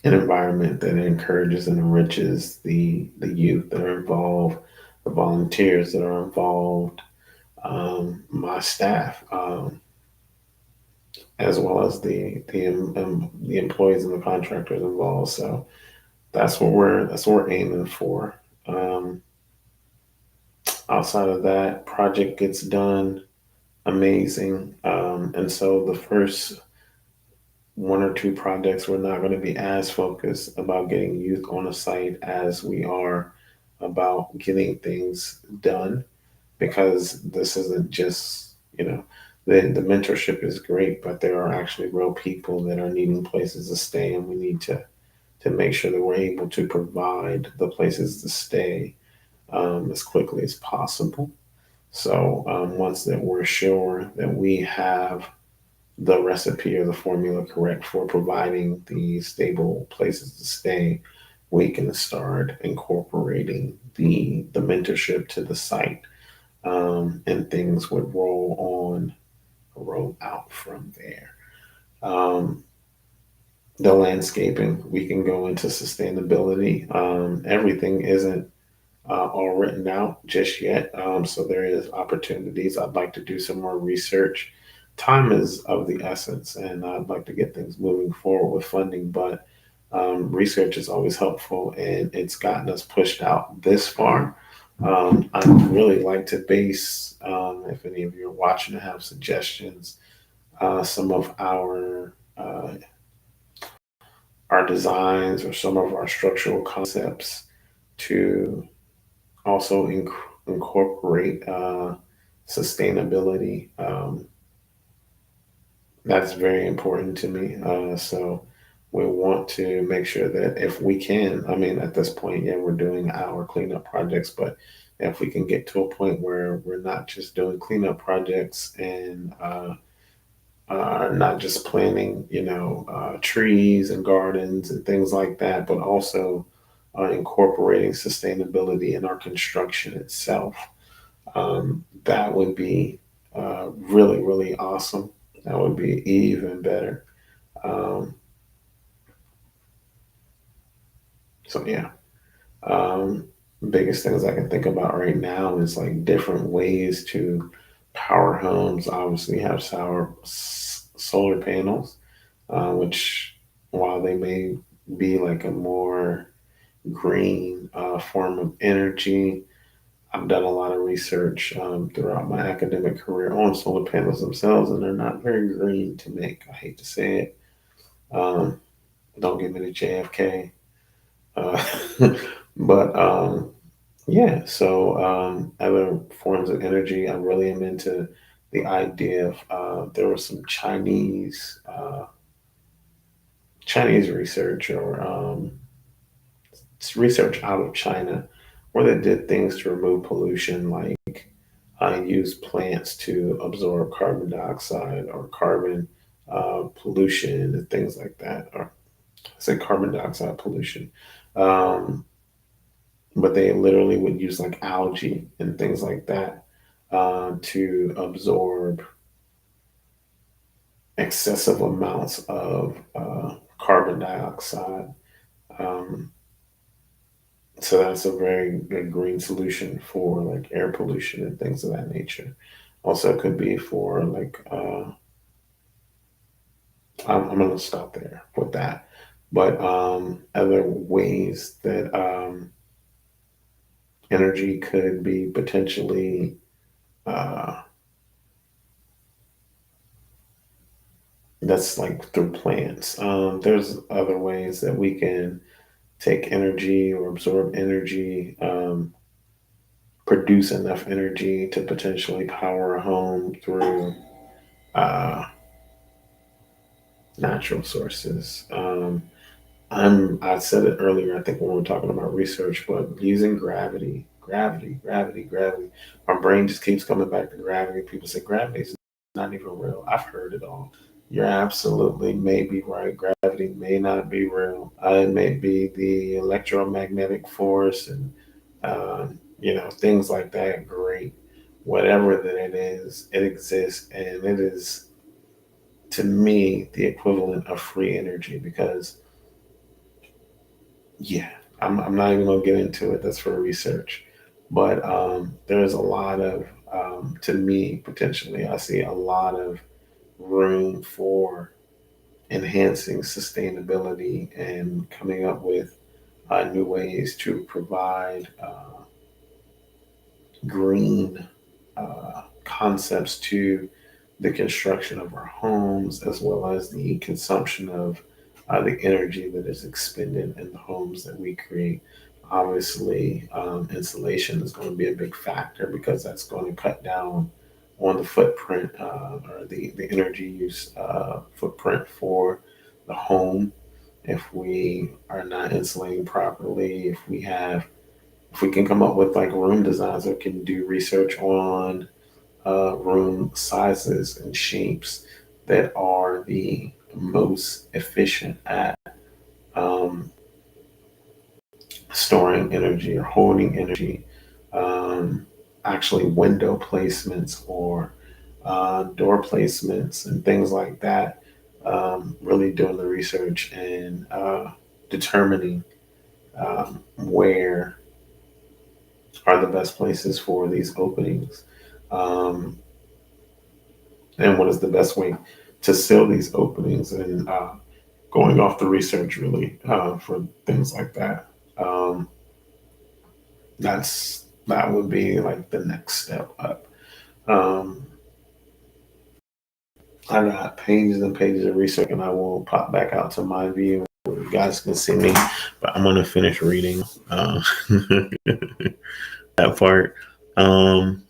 an environment that encourages and enriches the youth that are involved, the volunteers that are involved, my staff, as well as the employees and the contractors involved. So that's what we're aiming for. Um, Outside of that, project gets done, amazing. And so the first 1 or 2 projects, we're not going to be as focused about getting youth on a site as we are about getting things done. because this isn't just, the mentorship is great, but there are actually real people that are needing places to stay, and we need to make sure that we're able to provide the places to stay as quickly as possible. So once that we're sure that we have the recipe or the formula correct for providing the stable places to stay, we can start incorporating the mentorship to the site, and things would roll out from there. Um, the landscaping, we can go into sustainability. Everything isn't all written out just yet. So there is opportunities. I'd like to do some more research. Time is of the essence, and I'd like to get things moving forward with funding. But research is always helpful, and it's gotten us pushed out this far. I'd really like to base, if any of you are watching and have suggestions, some of our designs or some of our structural concepts to also incorporate sustainability. That's very important to me. So we want to make sure that if we can, I mean, at this point, yeah, we're doing our cleanup projects, but if we can get to a point where we're not just doing cleanup projects and not just planting, trees and gardens and things like that, but also incorporating sustainability in our construction itself. That would be really, really awesome. That would be even better. Um, so yeah, um, biggest things I can think about right now is like different ways to power homes. Obviously, have solar panels, which while they may be like a more green form of energy, I've done a lot of research throughout my academic career on solar panels themselves, and they're not very green to make. I hate to say it. Um, don't give me the JFK. Uh, but yeah, so other forms of energy, I really am into the idea of there was some Chinese research or research out of China where they did things to remove pollution, like use plants to absorb carbon dioxide or carbon pollution and things like that. Or I say carbon dioxide pollution. Um, but they literally would use like algae and things like that to absorb excessive amounts of carbon dioxide. Um, so that's a very good green solution for like air pollution and things of that nature. Also, it could be for like I'm going to stop there with that. But other ways that energy could be potentially uh, that's like through plants. There's other ways that we can take energy or absorb energy, produce enough energy to potentially power a home through uh, natural sources. I said it earlier, I think when we were talking about research, but using gravity. My brain just keeps coming back to gravity. People say gravity is not even real. I've heard it all. You're absolutely may be right. Gravity may not be real. It may be the electromagnetic force and things like that. Great, whatever that it is, it exists, and it is to me the equivalent of free energy because yeah, I'm not even gonna get into it. That's for research, but there's a lot of to me potentially I see a lot of room for enhancing sustainability and coming up with new ways to provide green concepts to the construction of our homes as well as the consumption of the energy that is expended in the homes that we create. Obviously, insulation is going to be a big factor because that's going to cut down on the footprint or the energy use footprint for the home. If we are not insulating properly, if we can come up with like room designs or can do research on room sizes and shapes that are the most efficient at um, storing energy or holding energy, um, actually window placements or door placements and things like that. Really doing the research and determining where are the best places for these openings, um, and what is the best way to seal these openings, and going off the research really for things like that. Um, that would be like the next step up. Um, I got pages and pages of research, and I will pop back out to my view where you guys can see me. But I'm gonna finish reading that part. Um,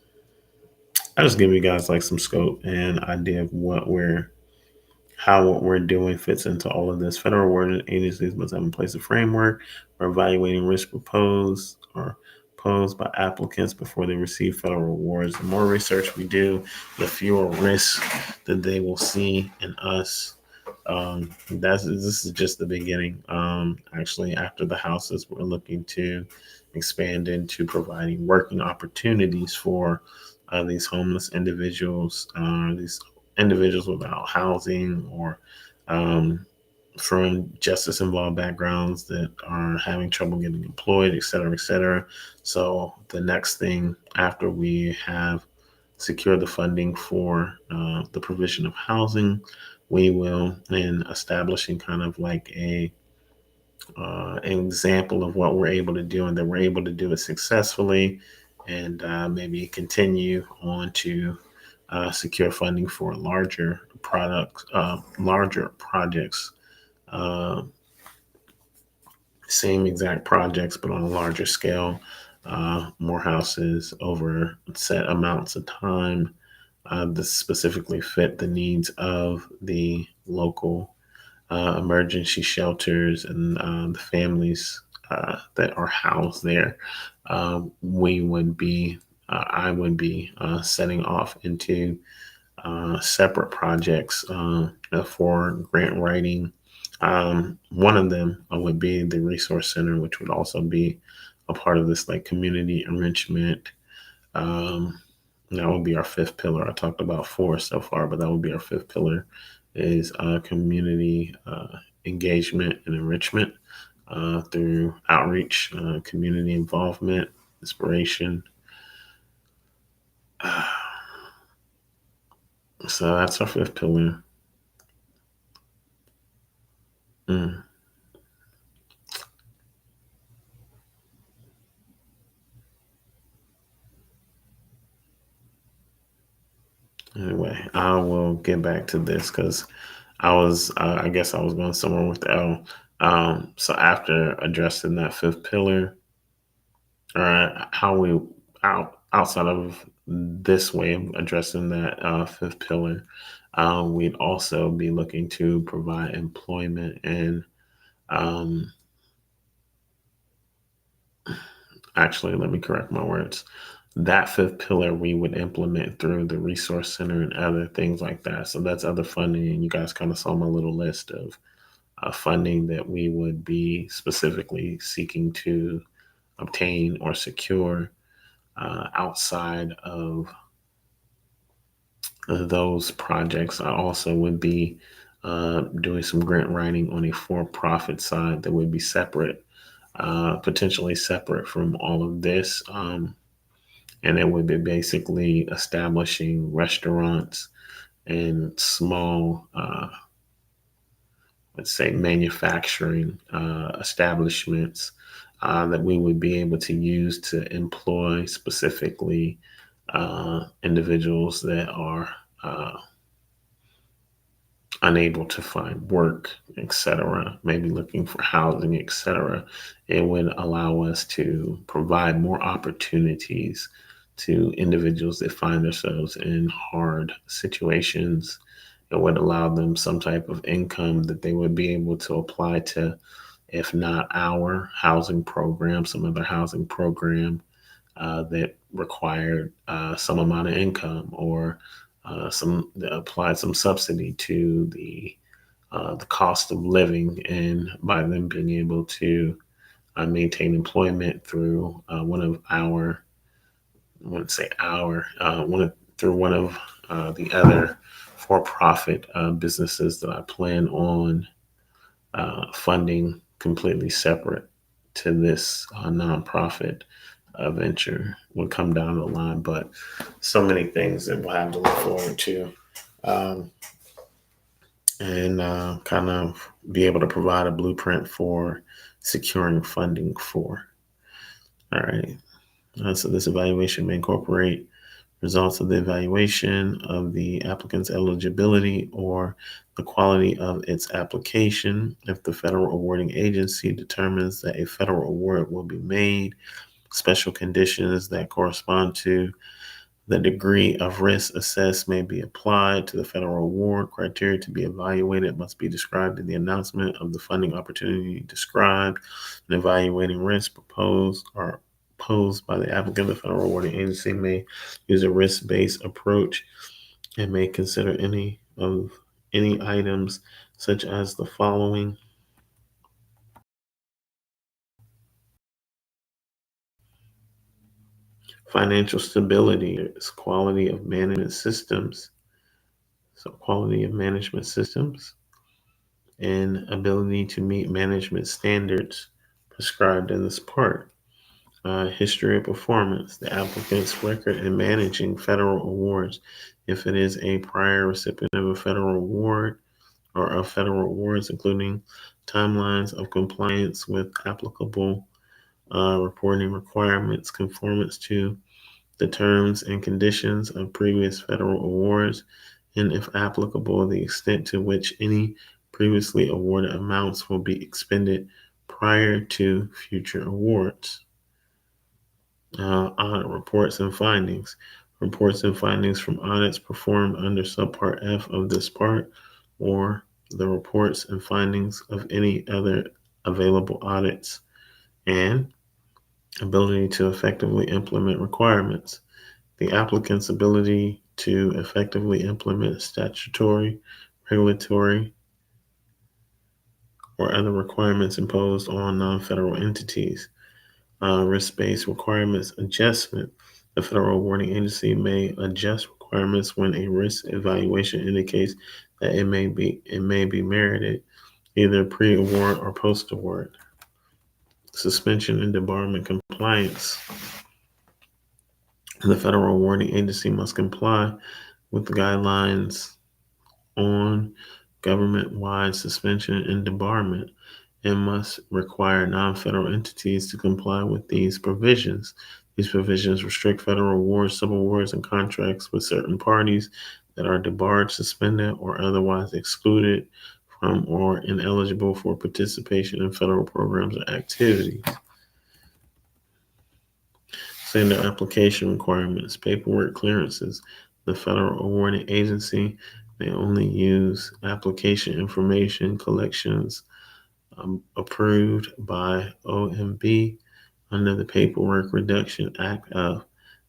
I just give you guys like some scope and idea of how what we're doing fits into all of this. Federal award agencies must have in place a framework for evaluating risk proposed or posed by applicants before they receive federal awards. The more research we do, the fewer risks that they will see in us. This is just the beginning. Actually, after the houses, we're looking to expand into providing working opportunities for these homeless individuals, these individuals without housing, or um, from justice involved backgrounds that are having trouble getting employed, et cetera, et cetera. So the next thing after we have secured the funding for the provision of housing, we will, in establishing kind of like an example of what we're able to do and that we're able to do it successfully, and maybe continue on to secure funding for larger projects, uh, same exact projects, but on a larger scale, more houses over set amounts of time that specifically fit the needs of the local emergency shelters and the families that are housed there. I would be setting off into separate projects for grant writing. One of them would be the resource center, which would also be a part of this like community enrichment. Um, that would be our fifth pillar. I talked about four so far, but that would be our fifth pillar is community engagement and enrichment through outreach, community involvement, inspiration. So that's our fifth pillar. Mm. Anyway, I will get back to this because I guess I was going somewhere with the L. So after addressing that fifth pillar, or how we outside of this way of addressing that fifth pillar, we'd also be looking to provide employment and um, actually, let me correct my words. That fifth pillar we would implement through the resource center and other things like that. So that's other funding. And you guys kind of saw my little list of funding that we would be specifically seeking to obtain or secure outside of those projects. I also would be doing some grant writing on a for profit side that would be separate, potentially separate from all of this. And it would be basically establishing restaurants and small, let's say, manufacturing establishments that we would be able to use to employ specifically individuals that are unable to find work, etc., maybe looking for housing, etc., it would allow us to provide more opportunities to individuals that find themselves in hard situations. It would allow them some type of income that they would be able to apply to, if not our housing program, some other housing program that required some amount of income, or some applied some subsidy to the cost of living, and by them being able to maintain employment through one of our, I wouldn't say our, through one of the other for-profit businesses that I plan on funding completely separate to this nonprofit venture would come down the line. But so many things that we'll have to look forward to, um, and kind of be able to provide a blueprint for securing funding for. All right. So this evaluation may incorporate results of the evaluation of the applicant's eligibility or the quality of its application. If the federal awarding agency determines that a federal award will be made, special conditions that correspond to the degree of risk assessed may be applied to the federal award. Criteria to be evaluated must be described in the announcement of the funding opportunity described. And evaluating risk proposed or posed by the applicant. The federal awarding agency may use a risk-based approach and may consider any items such as the following: financial stability, quality of management systems, and ability to meet management standards prescribed in this part. History of performance, the applicant's record in managing federal awards. If it is a prior recipient of a federal award or of federal awards, including timelines of compliance with applicable reporting requirements, conformance to the terms and conditions of previous federal awards, and if applicable, the extent to which any previously awarded amounts will be expended prior to future awards. Audit reports and findings. Reports and findings from audits performed under subpart F of this part, or the reports and findings of any other available audits, and ability to effectively implement requirements. The applicant's ability to effectively implement statutory, regulatory, or other requirements imposed on non-federal entities. Risk-based requirements adjustment. The federal awarding agency may adjust requirements when a risk evaluation indicates that it may be merited, either pre-award or post-award. Suspension and debarment compliance. The federal awarding agency must comply with the guidelines on government-wide suspension and debarment, and must require non-federal entities to comply with these provisions. These provisions restrict federal awards, subawards, and contracts with certain parties that are debarred, suspended, or otherwise excluded from or ineligible for participation in federal programs or activities. Standard application requirements, paperwork clearances. The federal awarding agency may only use application information collections approved by OMB under the Paperwork Reduction Act of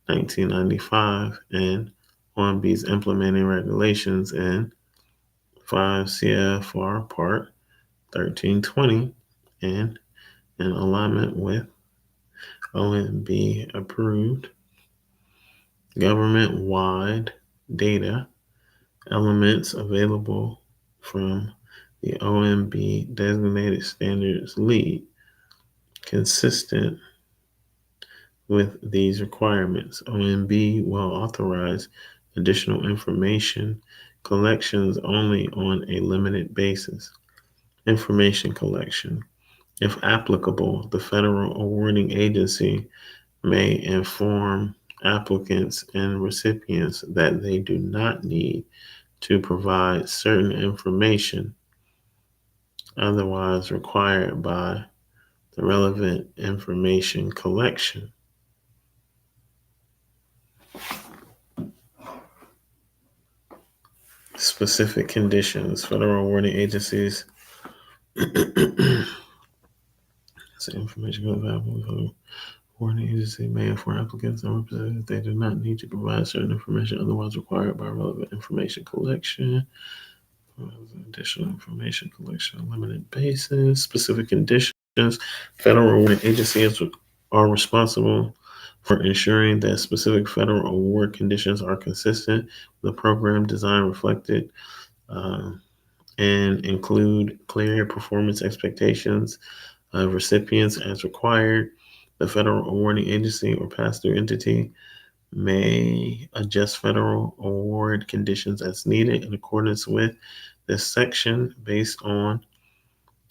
1995 and OMB's implementing regulations in 5 CFR Part 1320, and in alignment with OMB approved government-wide data elements available from the OMB designated standards lead. Consistent with these requirements, OMB will authorize additional information collections only on a limited basis. Information collection. If applicable, the federal awarding agency may inform applicants and recipients that they do not need to provide certain information otherwise required by the relevant information collection. Specific conditions. Federal awarding agencies. Information available. Awarding agency may inform applicants and representatives they do not need to provide certain information otherwise required by relevant information collection. Additional information collection on a limited basis. Specific conditions. Federal awarding agencies are responsible for ensuring that specific federal award conditions are consistent with the program design reflected and include clear performance expectations of recipients as required. The federal awarding agency or pass-through entity may adjust federal award conditions as needed in accordance with this section based on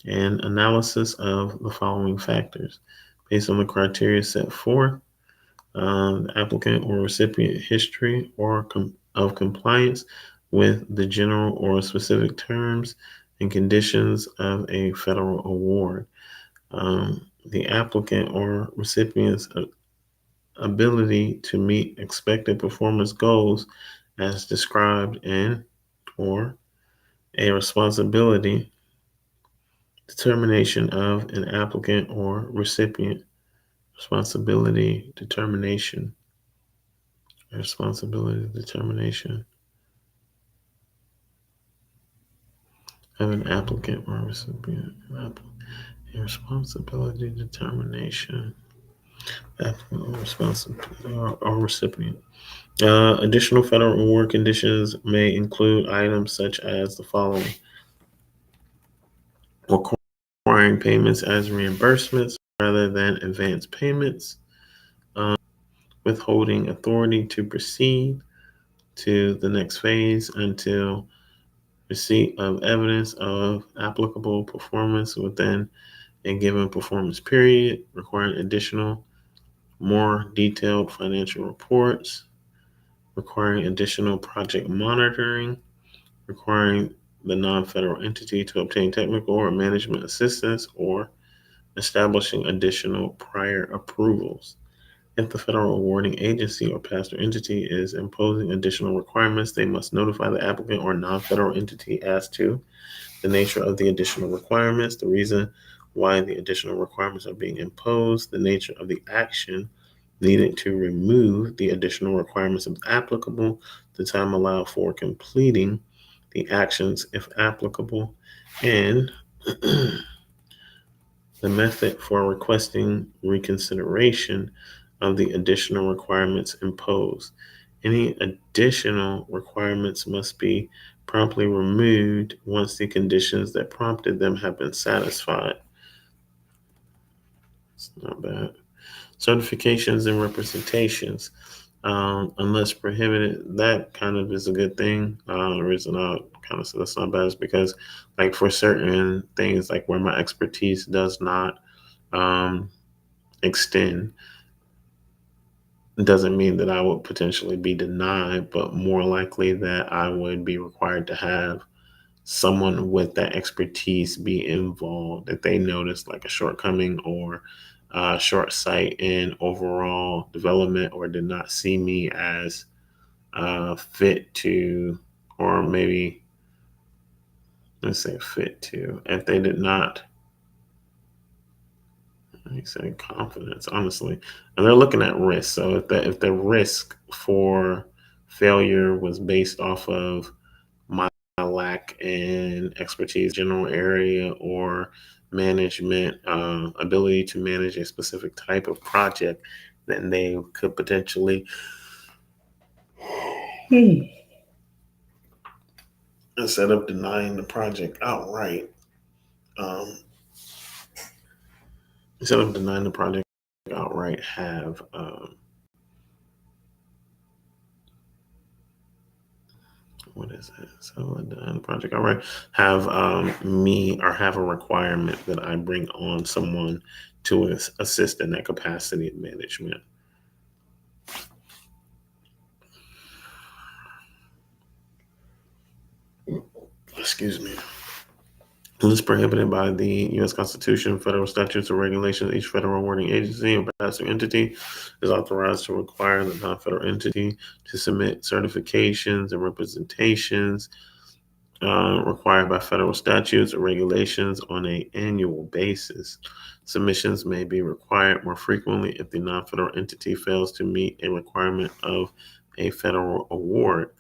an analysis of the following factors. Based on the criteria set forth, the applicant or recipient history or of compliance with the general or specific terms and conditions of a federal award. The applicant or recipient's ability to meet expected performance goals as described in or a responsibility determination of an applicant or recipient. Responsibility determination of an applicant or recipient. Responsibility determination. Applicant or responsibility or recipient. Additional federal award conditions may include items such as the following: requiring payments as reimbursements rather than advance payments, withholding authority to proceed to the next phase until receipt of evidence of applicable performance within a given performance period, requiring additional, more detailed financial reports, requiring additional project monitoring, requiring the non-federal entity to obtain technical or management assistance, or establishing additional prior approvals. If the federal awarding agency or pass-through entity is imposing additional requirements, they must notify the applicant or non-federal entity as to the nature of the additional requirements, the reason why the additional requirements are being imposed, the nature of the action needed to remove the additional requirements if applicable, the time allowed for completing the actions if applicable, and the method for requesting reconsideration of the additional requirements imposed. Any additional requirements must be promptly removed once the conditions that prompted them have been satisfied. It's not bad. Certifications and representations. Unless prohibited, that kind of is a good thing. The reason I kind of say that's not bad is because, like, for certain things, like where my expertise does not extend, doesn't mean that I would potentially be denied, but more likely that I would be required to have someone with that expertise be involved if they notice like a shortcoming or short sight in overall development, or did not see me as fit to, or maybe let's say fit to, if they did not, I say confidence, honestly, and they're looking at risk. So if the risk for failure was based off of my lack in expertise, general area, or management ability to manage a specific type of project, then they could potentially instead of denying the project outright, um, have what is it? So the project, all right, have me, or have a requirement that I bring on someone to assist in that capacity of management. Excuse me. Unless prohibited by the U.S. Constitution, federal statutes, or regulations, each federal awarding agency or pass-through entity is authorized to require the non-federal entity to submit certifications and representations required by federal statutes or regulations on an annual basis. Submissions may be required more frequently if the non-federal entity fails to meet a requirement of a federal award.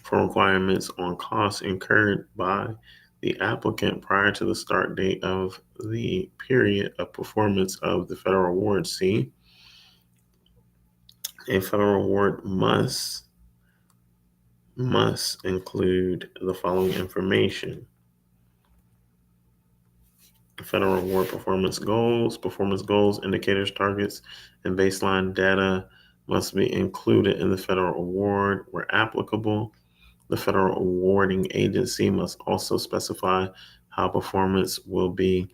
For requirements on costs incurred by the applicant prior to the start date of the period of performance of the federal award. C. A federal award must include the following information: federal award performance goals, indicators, targets, and baseline data must be included in the federal award where applicable. The federal awarding agency must also specify how performance will be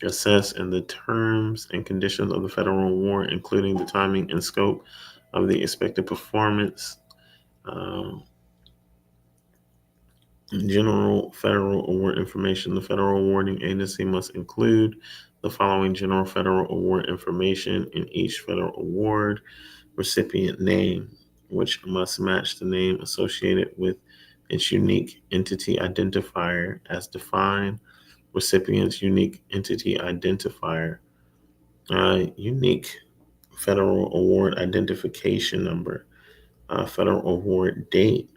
assessed and the terms and conditions of the federal award, including the timing and scope of the expected performance. Um, General federal award information. The federal awarding agency must include the following general federal award information in each federal award: recipient name, which must match the name associated with its unique entity identifier as defined; recipient's unique entity identifier; unique federal award identification number; federal award date;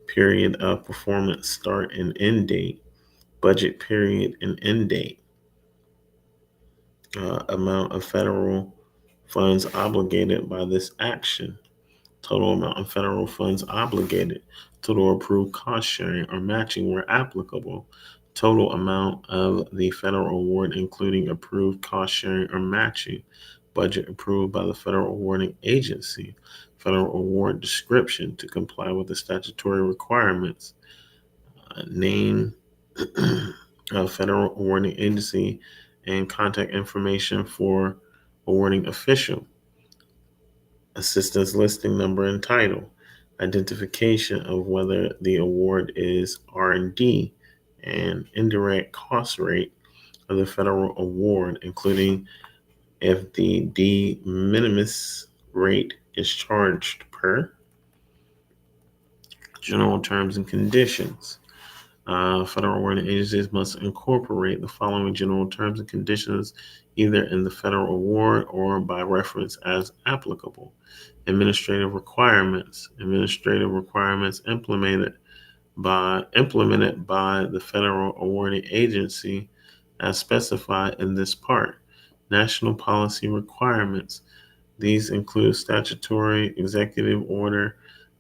period of performance start and end date; budget period and end date; amount of federal funds obligated by this action; total amount of federal funds obligated; total approved cost sharing or matching where applicable; total amount of the federal award including approved cost sharing or matching; budget approved by the federal awarding agency; federal award description to comply with the statutory requirements; name of federal awarding agency and contact information for awarding official; assistance listing number and title; identification of whether the award is R&D, and indirect cost rate of the federal award, including if the de minimis rate is charged per. General terms and conditions. Federal awarding agencies must incorporate the following general terms and conditions either in the federal award or by reference as applicable. Administrative requirements. Administrative requirements implemented by the federal awarding agency as specified in this part. National policy requirements. These include statutory, executive order,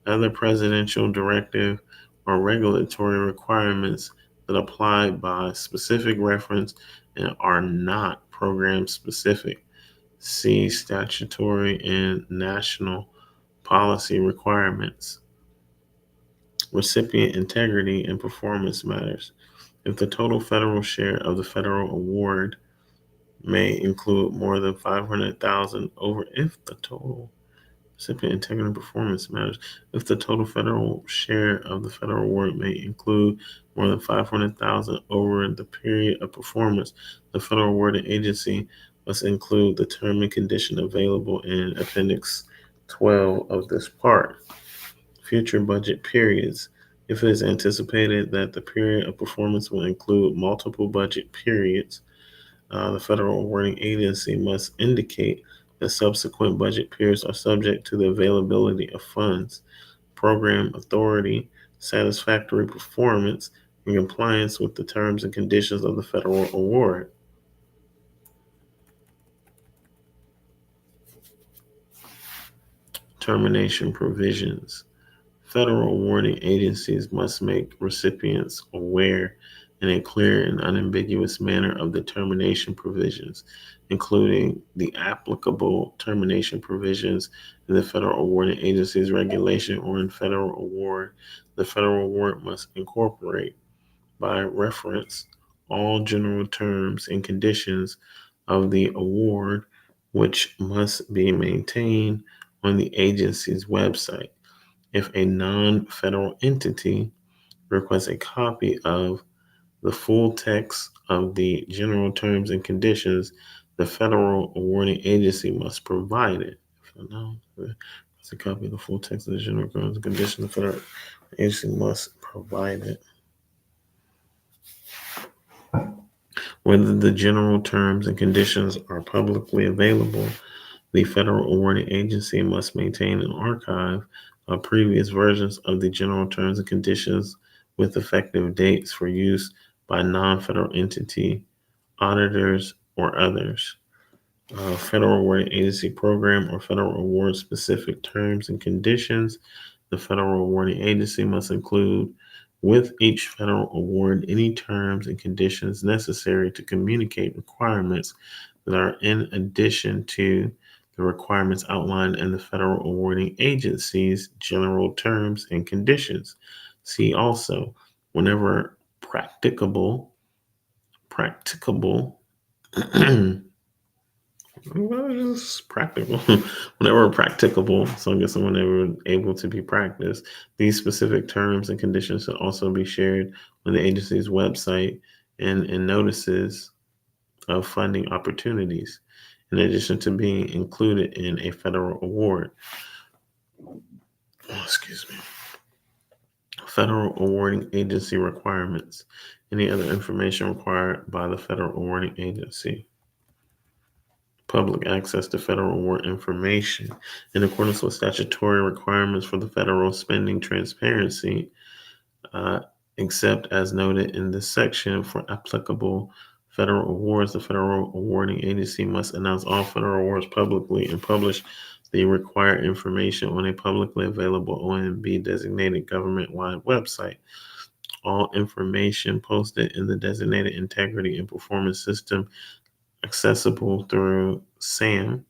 other presidential directive, or regulatory requirements that apply by specific reference and are not program specific. See statutory and national policy requirements. Recipient integrity and performance matters. If the total federal share of the federal award may include more than 500,000 over if the total recipient integrity and performance matters. If the total federal share of the federal award may include more than 500,000 over the period of performance, the federal awarding agency must include the term and condition available in Appendix 12 of this part. Future budget periods. If it is anticipated that the period of performance will include multiple budget periods, the federal awarding agency must indicate that subsequent budget periods are subject to the availability of funds, program authority, satisfactory performance, and compliance with the terms and conditions of the federal award. Termination provisions. Federal awarding agencies must make recipients aware in a clear and unambiguous manner of the termination provisions, including the applicable termination provisions in the federal awarding agency's regulation or in federal award. The federal award must incorporate, by reference, all general terms and conditions of the award, which must be maintained on the agency's website. If a non-federal entity requests a copy of the full text of the general terms and conditions, the federal awarding agency must provide it. If no, it's a copy of the full text of the general terms and conditions, the federal agency must provide it. Whether the general terms and conditions are publicly available, the federal awarding agency must maintain an archive of previous versions of the general terms and conditions with effective dates for use by non-federal entity, auditors, or others. Federal awarding agency program or federal award specific terms and conditions. The federal awarding agency must include with each federal award any terms and conditions necessary to communicate requirements that are in addition to the requirements outlined in the federal awarding agency's general terms and conditions. See also, whenever practicable, well, it's practical. Whenever practicable, so I guess whenever able to be practiced, these specific terms and conditions should also be shared on the agency's website and in notices of funding opportunities, in addition to being included in a federal award. Oh, excuse me. Federal awarding agency requirements. Any other information required by the federal awarding agency. Public access to federal award information in accordance with statutory requirements for the federal spending transparency, uh, except as noted in this section for applicable federal awards. The federal awarding agency must announce all federal awards publicly and publish the required information on a publicly available OMB designated government-wide website. All information posted in the designated integrity and performance system accessible through SAM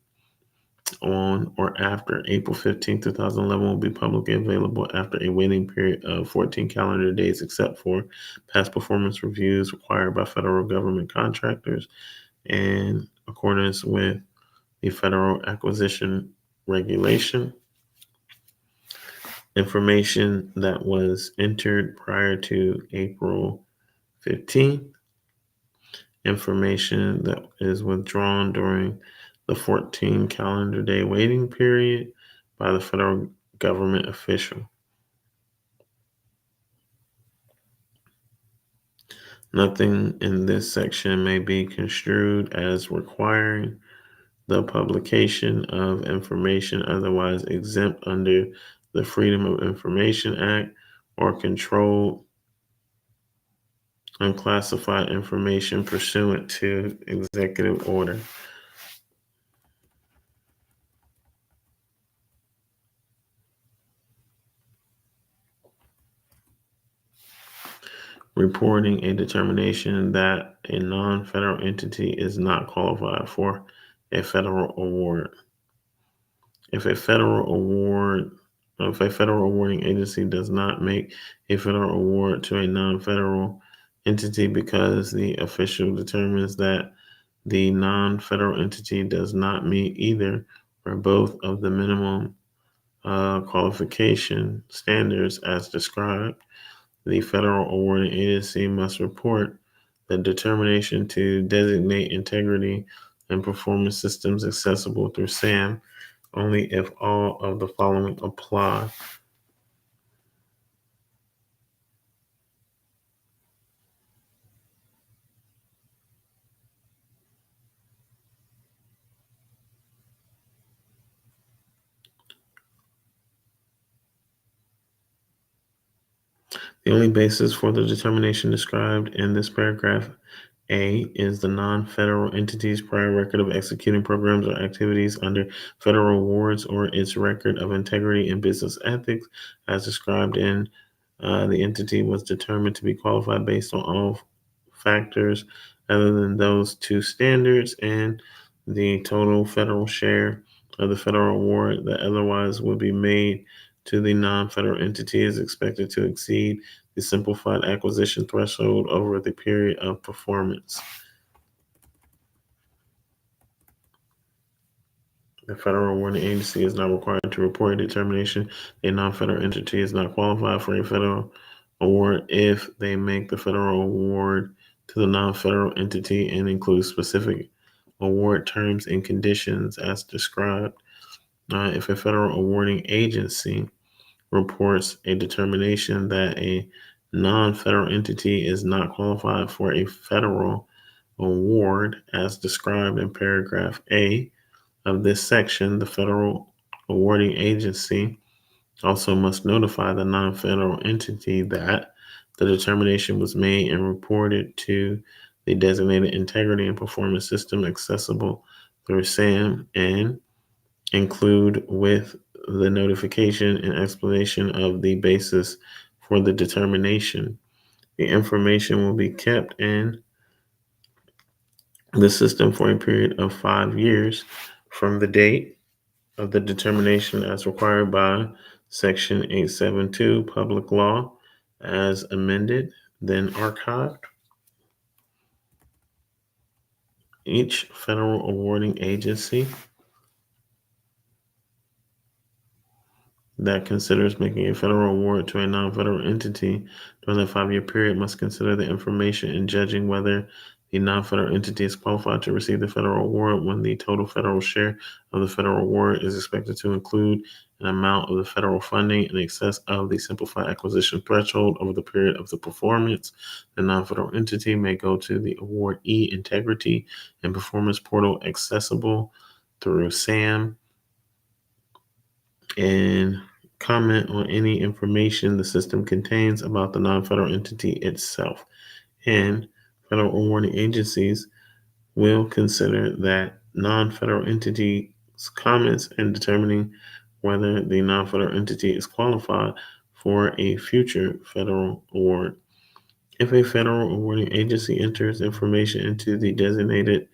on or after April 15, 2011 will be publicly available after a waiting period of 14 calendar days, except for past performance reviews required by federal government contractors in accordance with the Federal Acquisition Regulation. Information that was entered prior to April 15th. Information that is withdrawn during the 14 calendar day waiting period by the federal government official. Nothing in this section may be construed as requiring the publication of information otherwise exempt under the Freedom of Information Act or controlled unclassified information pursuant to executive order. Reporting a determination that a non-federal entity is not qualified for a federal award. If a federal awarding agency does not make a federal award to a non-federal entity because the official determines that the non-federal entity does not meet either or both of the minimum qualification standards as described, the federal awarding agency must report the determination to designate integrity and performance systems accessible through SAM only if all of the following apply. The only basis for the determination described in this paragraph A is the non-federal entity's prior record of executing programs or activities under federal awards or its record of integrity and business ethics as described in the entity was determined to be qualified based on all factors other than those two standards, and the total federal share of the federal award that otherwise would be made to the non-federal entity is expected to exceed the simplified acquisition threshold over the period of performance. The federal awarding agency is not required to report a determination a non-federal entity is not qualified for a federal award if they make the federal award to the non-federal entity and include specific award terms and conditions as described. If a federal awarding agency reports a determination that a non-federal entity is not qualified for a federal award as described in paragraph A of this section, the federal awarding agency also must notify the non-federal entity that the determination was made and reported to the designated integrity and performance system accessible through SAM and include with the notification and explanation of the basis for the determination. The information will be kept in the system for a period of 5 years from the date of the determination as required by Section 872 Public Law as amended, then archived. Each federal awarding agency that considers making a federal award to a non-federal entity during the 5-year period must consider the information in judging whether the non-federal entity is qualified to receive the federal award when the total federal share of the federal award is expected to include an amount of the federal funding in excess of the simplified acquisition threshold over the period of the performance. The non-federal entity may go to the awardee integrity and performance portal accessible through SAM and comment on any information the system contains about the non-federal entity itself. And federal awarding agencies will consider that non-federal entity's comments in determining whether the non-federal entity is qualified for a future federal award. If a federal awarding agency enters information into the designated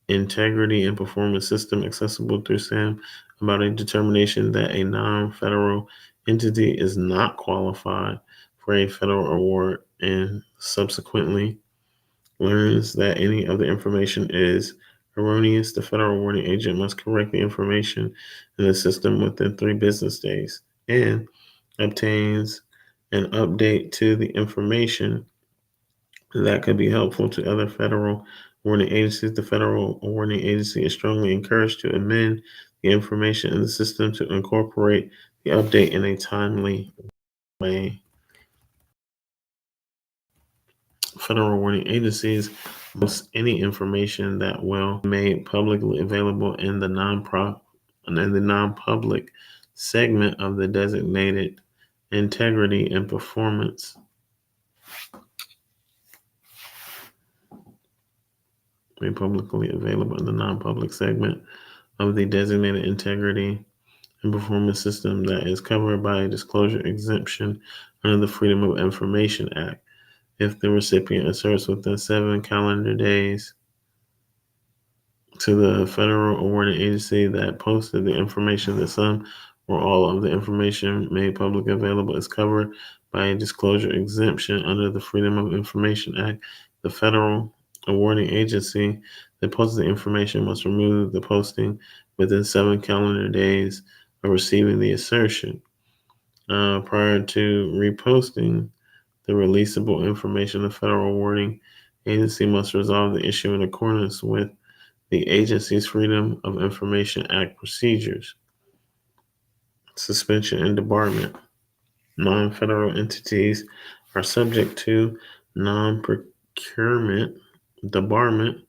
integrity and performance system accessible through SAM about a determination that a non-federal entity is not qualified for a federal award and subsequently learns that any of the information is erroneous, the federal awarding agent must correct the information in the system within 3 business days and obtains an update to the information that could be helpful to other federal awarding agencies. The federal awarding agency is strongly encouraged to amend the information in the system to incorporate the update in a timely way. Federal awarding agencies post any information that will be made publicly available in the non-public segment of the designated integrity and performance made publicly available in the non-public segment of the designated integrity and performance system that is covered by a disclosure exemption under the Freedom of Information Act. If the recipient asserts within 7 calendar days to the federal awarding agency that posted the information that some or all of the information made publicly available is covered by a disclosure exemption under the Freedom of Information Act, the federal awarding agency that posted the information must remove the posting within 7 calendar days of receiving the assertion. Prior to reposting the releasable information, the federal awarding agency must resolve the issue in accordance with the agency's Freedom of Information Act procedures. Suspension and debarment. Non-federal entities are subject to non-procurement, debarment,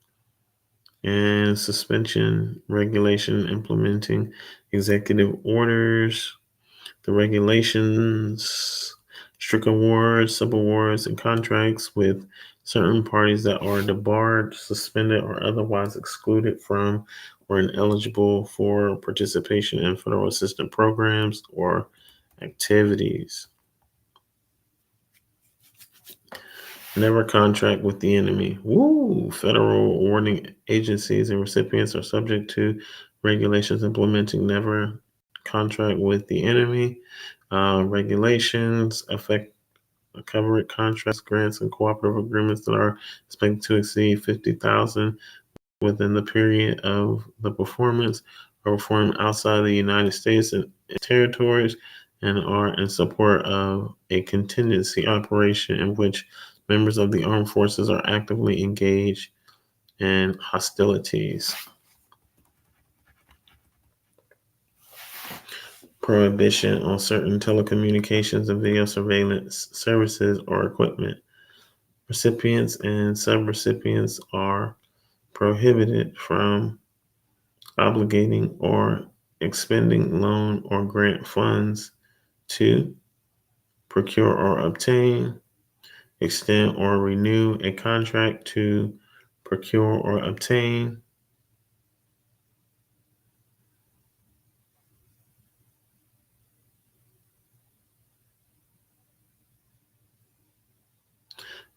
and suspension regulation implementing executive orders. The regulations strict awards, subawards, and contracts with certain parties that are debarred, suspended, or otherwise excluded from or ineligible for participation in federal assistance programs or activities. Never contract with the enemy. Woo! Federal awarding agencies and recipients are subject to regulations implementing never contract with the enemy. Regulations affect covered contracts, grants, and cooperative agreements that are expected to exceed $50,000 within the period of the performance or performed outside the United States and territories. and are in support of a contingency operation in which members of the armed forces are actively engaged in hostilities. Prohibition on certain telecommunications and video surveillance services or equipment. Recipients and subrecipients are prohibited from obligating or expending loan or grant funds to procure or obtain, extend or renew a contract to procure or obtain,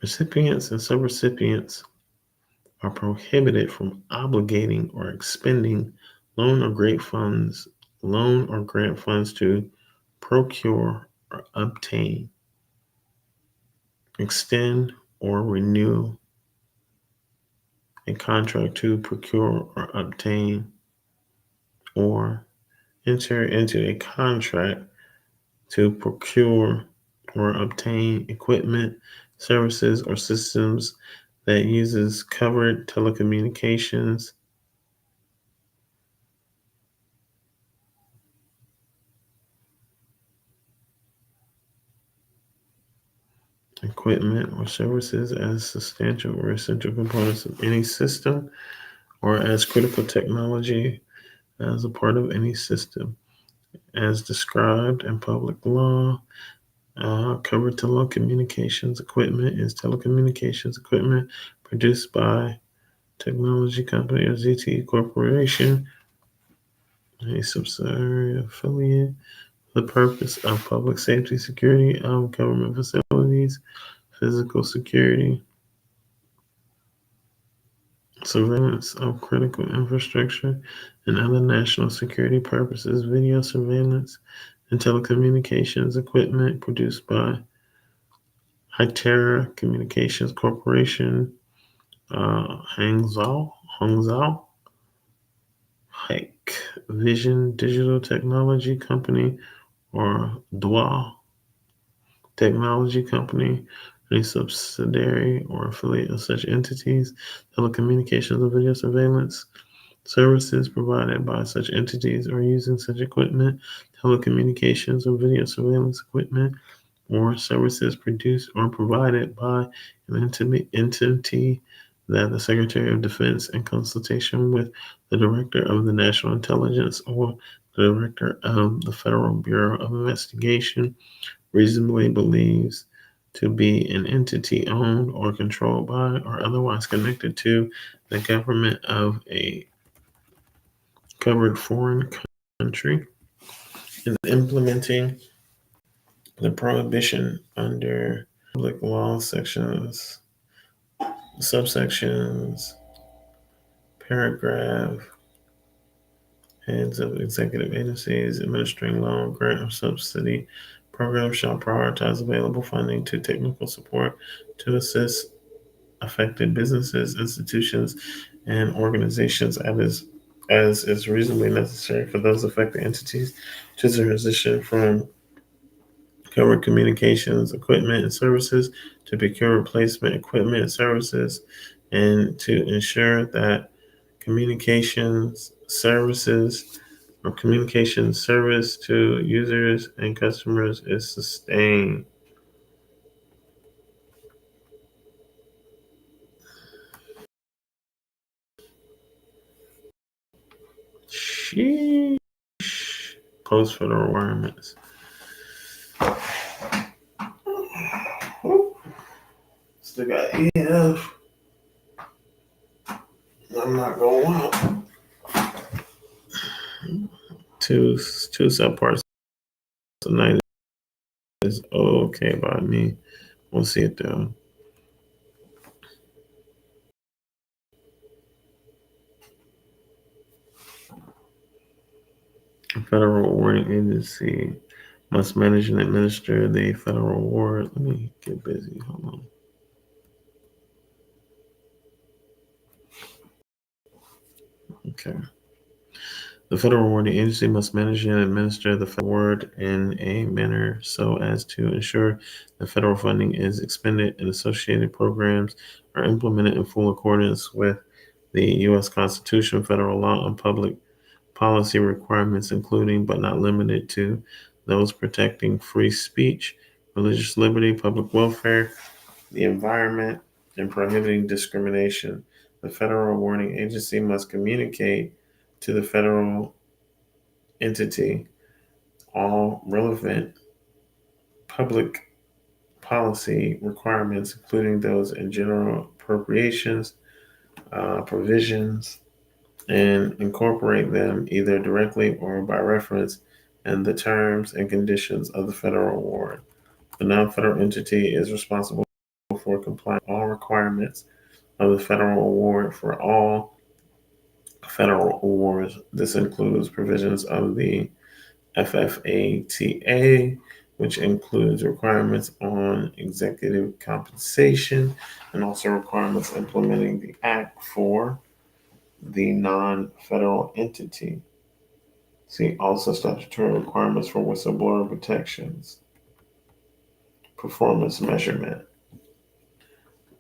recipients and subrecipients are prohibited from obligating or expending loan or grant funds to procure or obtain, extend or renew a contract to procure or obtain, or enter into a contract to procure or obtain equipment, services, or systems that uses covered telecommunications equipment or services as substantial or essential components of any system or as critical technology as a part of any system as described in public law. Covered telecommunications equipment is telecommunications equipment produced by technology company or ZTE Corporation, a subsidiary affiliate, for the purpose of public safety, security of government facilities, physical security, surveillance of critical infrastructure, and other national security purposes. Video surveillance and telecommunications equipment produced by Hytera Communications Corporation, Hangzhou, Hike Vision Digital Technology Company, or Dwa Technology Company, a subsidiary or affiliate of such entities. Telecommunications and video surveillance services provided by such entities or using such equipment. Telecommunications or video surveillance equipment or services produced or provided by an entity that the Secretary of Defense, in consultation with the Director of the National Intelligence or the Director of the Federal Bureau of Investigation, reasonably believes to be an entity owned or controlled by or otherwise connected to the government of a covered foreign country, is implementing the prohibition under public law subsections, paragraph, heads of executive agencies administering loan, grant, or subsidy programs shall prioritize available funding to technical support to assist affected businesses, institutions, and organizations as is reasonably necessary for those affected entities to transition from covered communications equipment and services to procure replacement equipment and services, and to ensure that communications services or communication service to users and customers is sustained. Sheesh. Post federal requirements. Still got EF. I'm not going to two subparts tonight is okay by me. We'll see it though. A federal awarding agency must manage and administer the federal award. Let me get busy. Hold on. Okay. The federal awarding agency must manage and administer the federal award in a manner so as to ensure that federal funding is expended and associated programs are implemented in full accordance with the U.S. Constitution, federal law, and public policy requirements, including but not limited to those protecting free speech, religious liberty, public welfare, the environment, and prohibiting discrimination. The federal awarding agency must communicate to the federal entity all relevant public policy requirements, including those in general appropriations provisions, and incorporate them either directly or by reference in the terms and conditions of the federal award. The non-federal entity is responsible for complying with all requirements of the federal award for all federal awards. This includes provisions of the FFATA, which includes requirements on executive compensation and also requirements implementing the act for the non-federal entity. See also statutory requirements for whistleblower protections. Performance measurement.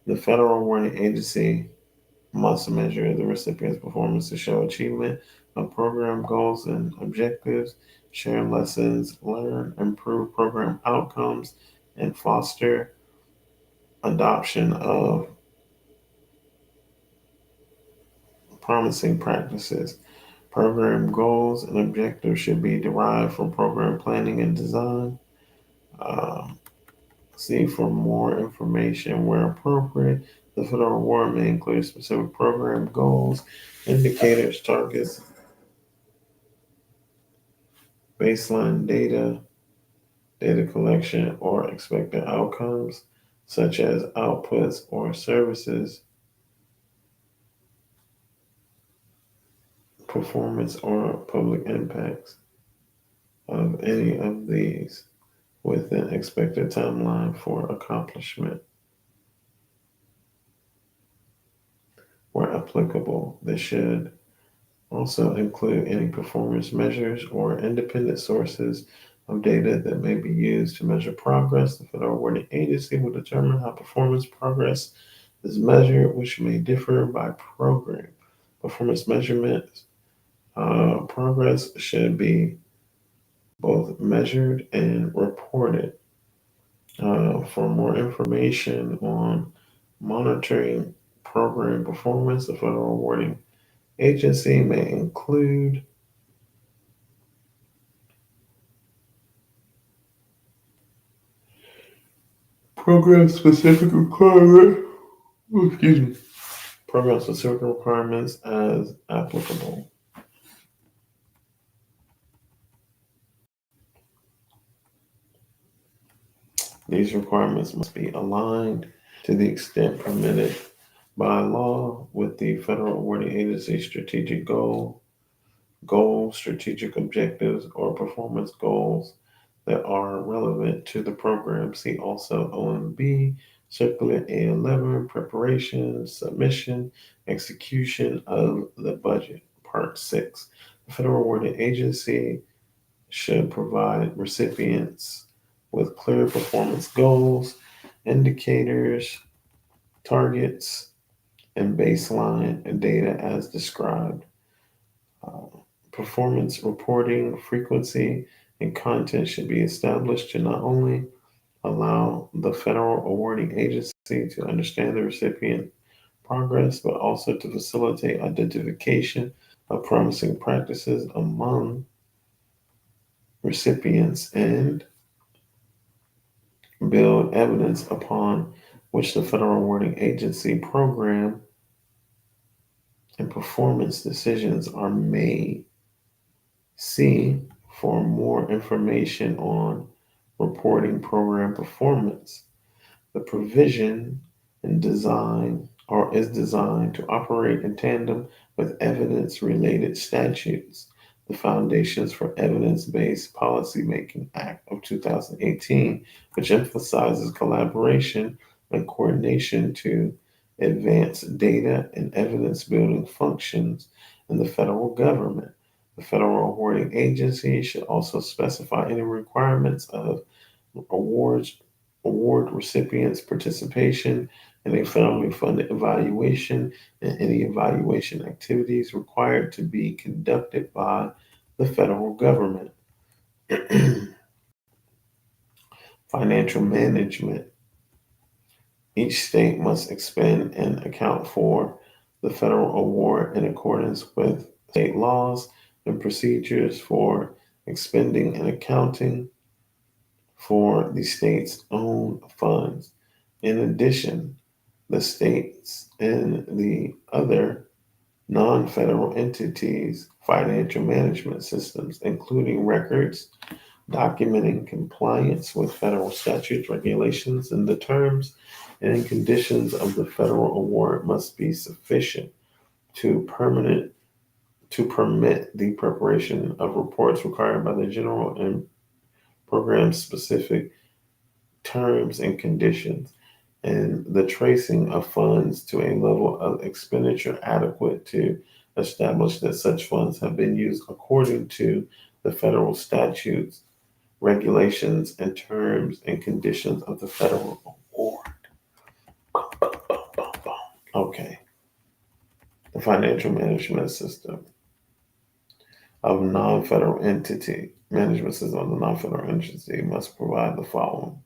The federal awarding agency must measure the recipient's performance to show achievement of program goals and objectives, share lessons learned, improve program outcomes, and foster adoption of promising practices. Program goals and objectives should be derived from program planning and design. Um, See for more information where appropriate. The federal award may include specific program goals, indicators, targets, baseline data, data collection, or expected outcomes, such as outputs or services, performance, or public impacts of any of these with an expected timeline for accomplishment. Where applicable, this should also include any performance measures or independent sources of data that may be used to measure progress. The federal awarding agency will determine how performance progress is measured, which may differ by program. Performance measurement progress should be both measured and reported. For more information on monitoring program performance, the federal awarding agency may include program specific requirements, excuse me, program specific requirements as applicable. These requirements must be aligned to the extent permitted by law with the federal awarding agency's strategic goals, strategic objectives, or performance goals that are relevant to the program. See also OMB, Circular A11, preparation, submission, execution of the budget, Part 6. The federal awarding agency should provide recipients with clear performance goals, indicators, targets, and baseline data as described. Uh, Performance reporting frequency and content should be established to not only allow the federal awarding agency to understand the recipient progress, but also to facilitate identification of promising practices among recipients and build evidence upon which the federal awarding agency program and performance decisions are made. See for more information on reporting program performance. The provision and design or is designed to operate in tandem with evidence related statutes. The Foundations for Evidence Based Policymaking Act of 2018, which emphasizes collaboration and coordination to advance data and evidence building functions in the federal government. The The federal awarding agency should also specify any requirements of awards, award recipients' participation in a federally funded evaluation and any evaluation activities required to be conducted by the federal government. Financial management. Each state must expend and account for the federal award in accordance with state laws and procedures for expending and accounting for the state's own funds. In addition, the states and the other non federal entities' financial management systems, including records documenting compliance with federal statutes, regulations, and the terms and conditions of the federal award must be sufficient to permit the preparation of reports required by the general and program specific terms and conditions, and the tracing of funds to a level of expenditure adequate to establish that such funds have been used according to the federal statutes, regulations, and terms and conditions of the federal award. Okay, the financial management system of non-federal entity, management system of the non-federal entity must provide the following: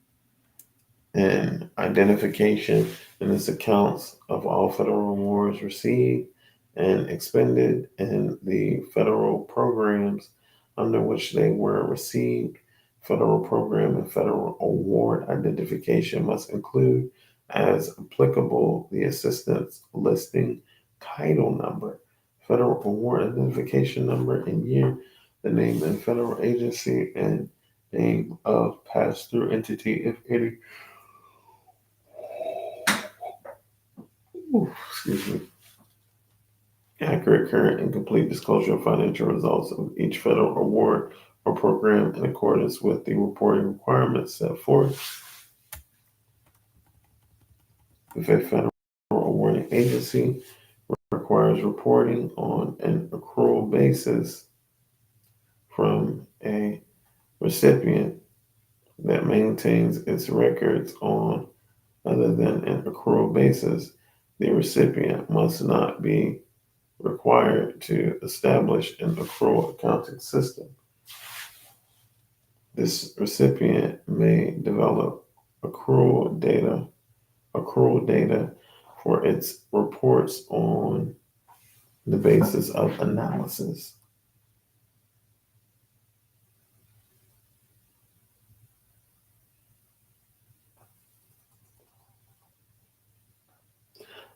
and identification and its accounts of all federal awards received and expended and the federal programs under which they were received. Federal program and federal award identification must include, as applicable, the assistance listing title number, federal award identification number and year, the name and federal agency, and name of pass-through entity, if any. Excuse me. Accurate, current, and complete disclosure of financial results of each federal award or program in accordance with the reporting requirements set forth. If a federal awarding agency requires reporting on an accrual basis from a recipient that maintains its records on other than an accrual basis, the recipient must not be required to establish an accrual accounting system. This recipient may develop accrual data for its reports on the basis of analysis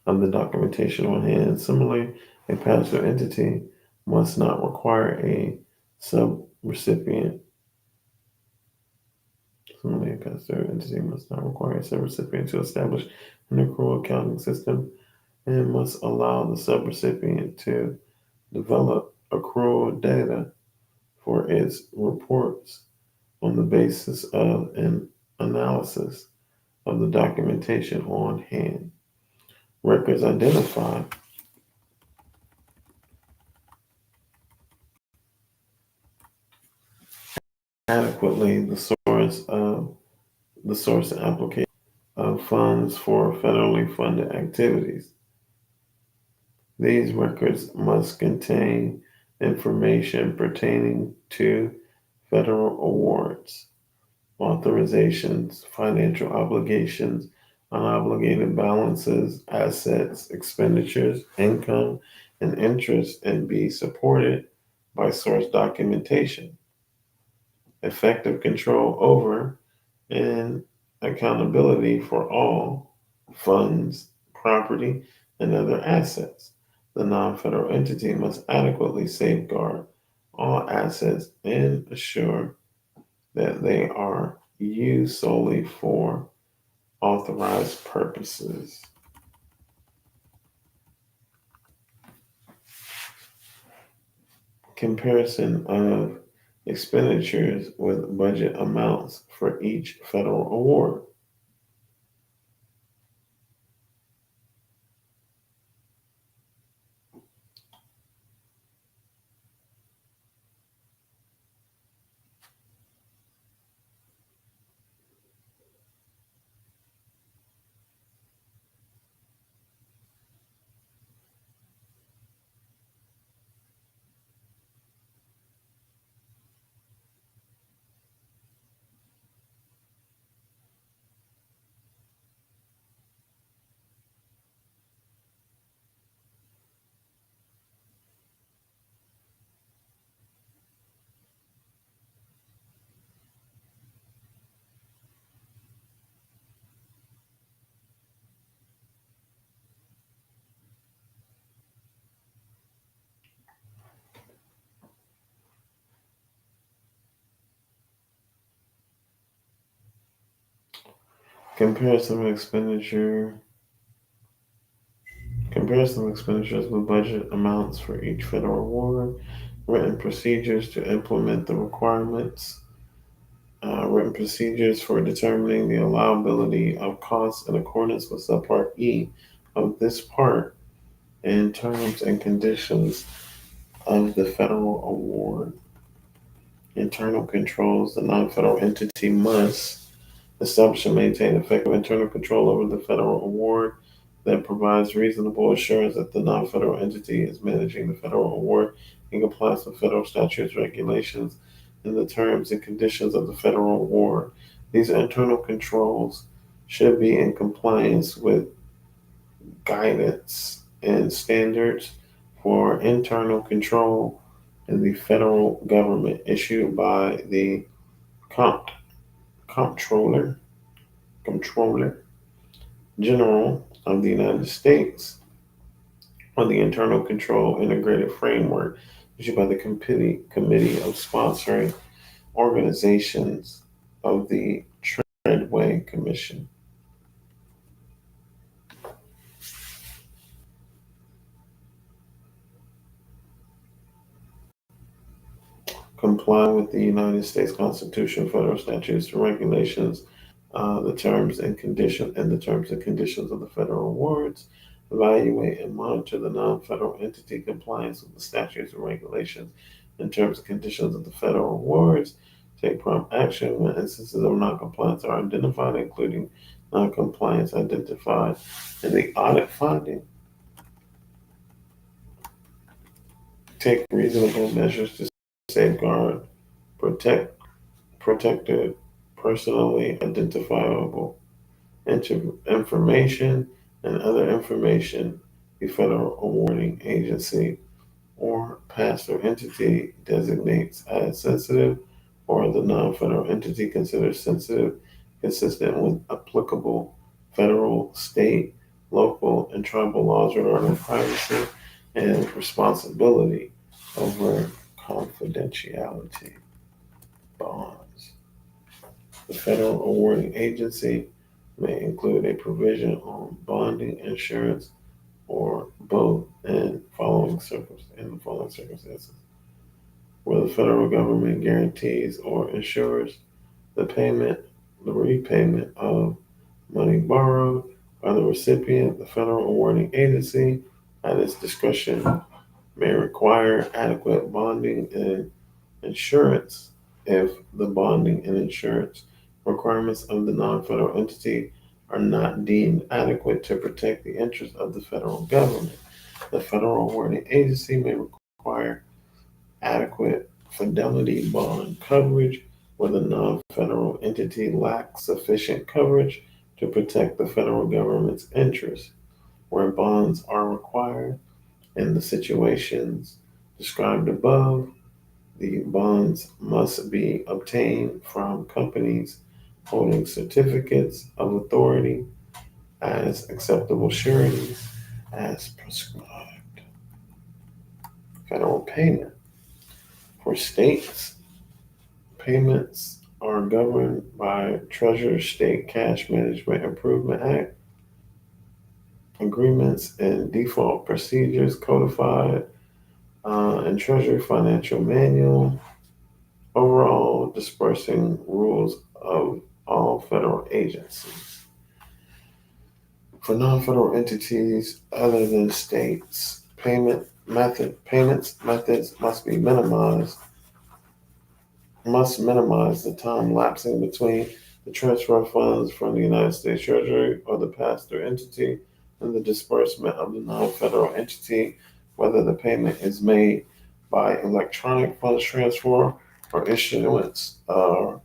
of the documentation on hand. Similarly, a pass-through entity must not require a subrecipient. Similarly, a pass-through entity must not require a subrecipient to establish an accrual accounting system and must allow the subrecipient to develop accrual data for its reports on the basis of an analysis of the documentation on hand. Records identify adequately the source and application of funds for federally funded activities. These records must contain information pertaining to federal awards, authorizations, financial obligations, unobligated balances, assets, expenditures, income, and interest, and be supported by source documentation. Effective control over and accountability for all funds, property, and other assets. The non federal entity must adequately safeguard all assets and assure that they are used solely for authorized purposes. Comparison of expenditures with budget amounts for each federal award. Comparison of expenditures with budget amounts for each federal award, written procedures to implement the requirements, written procedures for determining the allowability of costs in accordance with subpart E of this part, and terms and conditions of the federal award. Internal controls. The non-federal entity must establish and maintain effective internal control over the federal award that provides reasonable assurance that the non-federal entity is managing the federal award in compliance with federal statutes, regulations, and the terms and conditions of the federal award. These internal controls should be in compliance with guidance and standards for internal control in the federal government issued by the comptroller General of the United States on the Internal Control Integrated Framework issued by the Committee of Sponsoring Organizations of the Treadway Commission. Comply with the United States Constitution, federal statutes, and regulations, the terms and conditions of the federal awards. Evaluate and monitor the non-federal entity compliance with the statutes and regulations and terms and conditions of the federal awards. Take prompt action when instances of non-compliance are identified, including non-compliance identified in the audit finding. Take reasonable measures to safeguard, protected, personally identifiable information and other information the federal awarding agency or pass-through entity designates as sensitive or the non-federal entity considers sensitive, consistent with applicable federal, state, local, and tribal laws regarding privacy and responsibility over confidentiality. Bonds. The federal awarding agency may include a provision on bonding, insurance, or both in the following circumstances. Where the federal government guarantees or ensures the repayment of money borrowed by the recipient, the federal awarding agency, at its discretion, may require adequate bonding and insurance if the bonding and insurance requirements of the non-federal entity are not deemed adequate to protect the interests of the federal government. The federal awarding agency may require adequate fidelity bond coverage where the non-federal entity lacks sufficient coverage to protect the federal government's interests. Where bonds are required in the situations described above, the bonds must be obtained from companies holding certificates of authority as acceptable sureties as prescribed. Federal payment. For states, payments are governed by Treasurer State Cash Management Improvement Act. Agreements and default procedures codified in Treasury Financial Manual. Overall dispersing rules of all federal agencies. For non-federal entities other than states, payments methods must minimize the time lapsing between the transfer of funds from the United States Treasury or the pass-through entity and the disbursement of the non-federal entity, whether the payment is made by electronic funds transfer or issuance or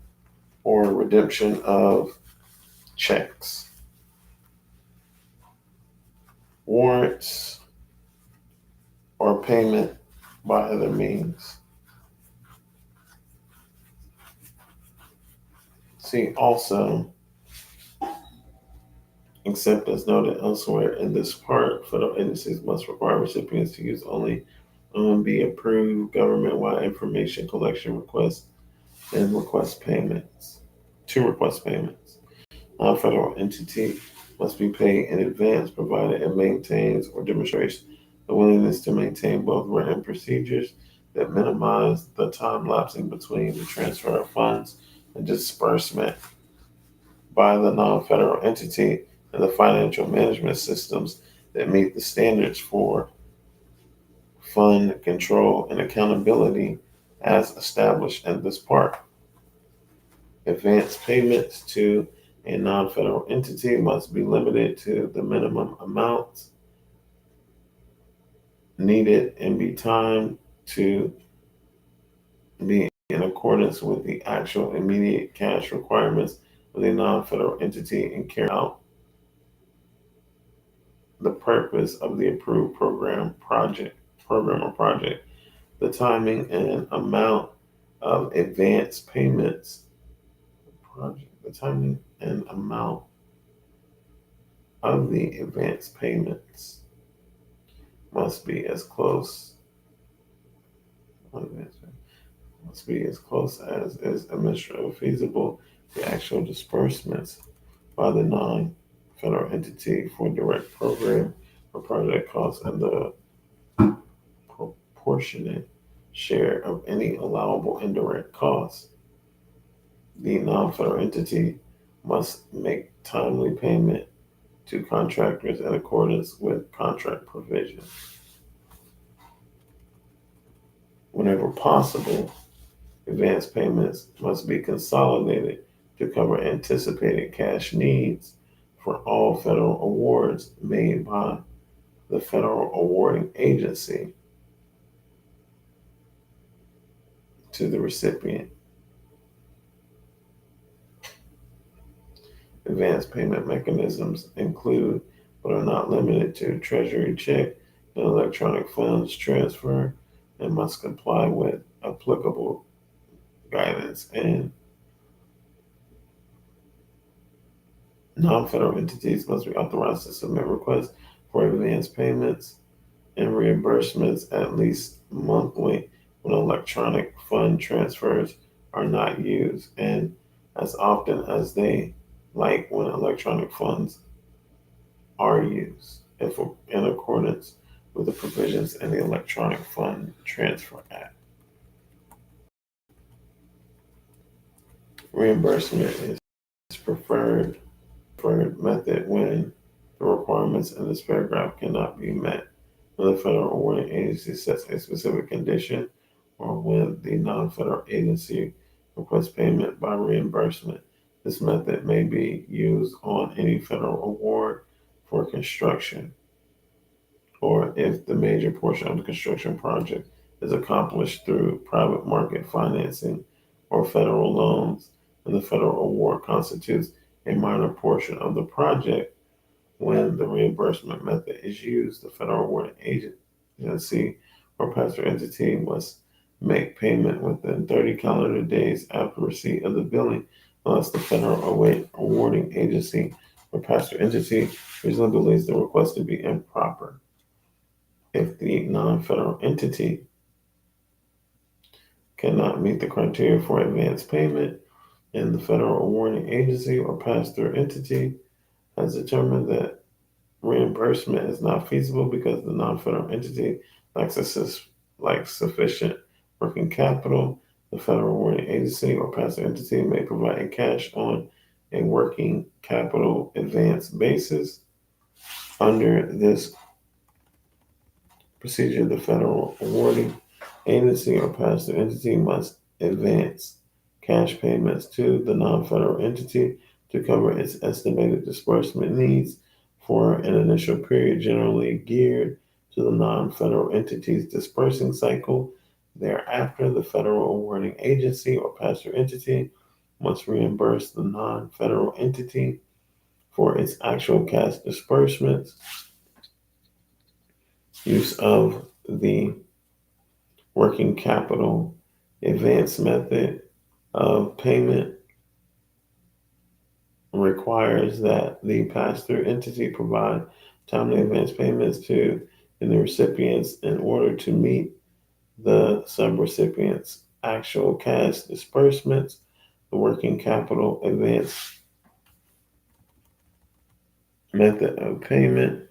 redemption of checks, warrants, or payment by other means. See also, except as noted elsewhere in this part, federal agencies must require recipients to use only OMB approved government-wide information collection requests and request payments. Non-federal entity must be paid in advance provided it maintains or demonstrates the willingness to maintain both written procedures that minimize the time lapsing between the transfer of funds and disbursement by the non-federal entity and the financial management systems that meet the standards for fund control and accountability as established in this part. Advance payments to a non-federal entity must be limited to the minimum amounts needed and be timed to be in accordance with the actual immediate cash requirements of the non-federal entity and carry out the purpose of the approved program or project. The timing and amount of advance payments project. The timing and amount of the advance payments must be as close as is administratively feasible to actual disbursements by the non-federal entity for direct program or project costs and the proportionate share of any allowable indirect costs. The non-federal entity must make timely payment to contractors in accordance with contract provisions. Whenever possible, advance payments must be consolidated to cover anticipated cash needs for all federal awards made by the federal awarding agency to the recipient. Advance payment mechanisms include, but are not limited to, treasury check and electronic funds transfer and must comply with applicable guidance and non-federal entities must be authorized to submit requests for advance payments and reimbursements at least monthly when electronic fund transfers are not used and as often as they like when electronic funds are used, if in accordance with the provisions in the Electronic Fund Transfer Act. Reimbursement is preferred method when the requirements in this paragraph cannot be met, when the federal awarding agency sets a specific condition, or when the non-federal agency requests payment by reimbursement. This method may be used on any federal award for construction, or if the major portion of the construction project is accomplished through private market financing or federal loans, and the federal award constitutes a minor portion of the project. When the reimbursement method is used, the federal awarding agency or pass-through entity must make payment within 30 calendar days after receipt of the billing, unless the federal awarding agency or pass-through entity reasonably believes the request to be improper. If the non-federal entity cannot meet the criteria for advance payment, and the federal awarding agency or pass-through entity has determined that reimbursement is not feasible because the non-federal entity lacks sufficient working capital, the federal awarding agency or pass-through entity may provide a cash on a working capital advance basis. Under this procedure, the federal awarding agency or pass-through entity must advance cash payments to the non-federal entity to cover its estimated disbursement needs for an initial period generally geared to the non-federal entity's disbursing cycle. Thereafter, the federal awarding agency or pass-through entity must reimburse the non-federal entity for its actual cash disbursements. Use of the working capital advance method of payment requires that the pass-through entity provide timely advance payments to the recipients in order to meet the subrecipient's actual cash disbursements. The working capital advance Method of payment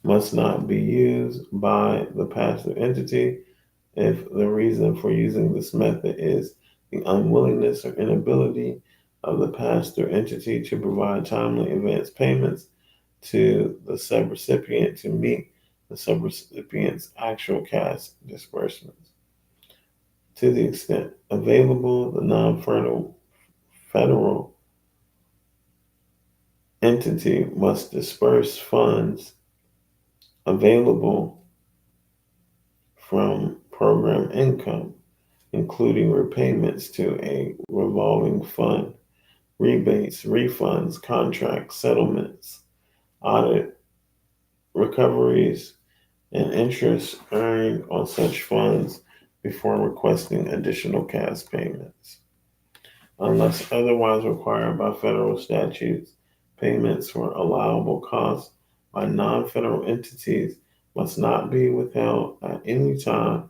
must not be used by the pass-through entity if the reason for using this method is the unwillingness or inability of the pass-through entity to provide timely advance payments to the subrecipient to meet the subrecipient's actual cash disbursements. To the extent available, the non-federal federal entity must disperse funds available from program income, including repayments to a revolving fund, rebates, refunds, contracts, settlements, audit recoveries, and interest earned on such funds before requesting additional cash payments. Unless otherwise required by federal statutes, payments for allowable costs by non-federal entities must not be withheld at any time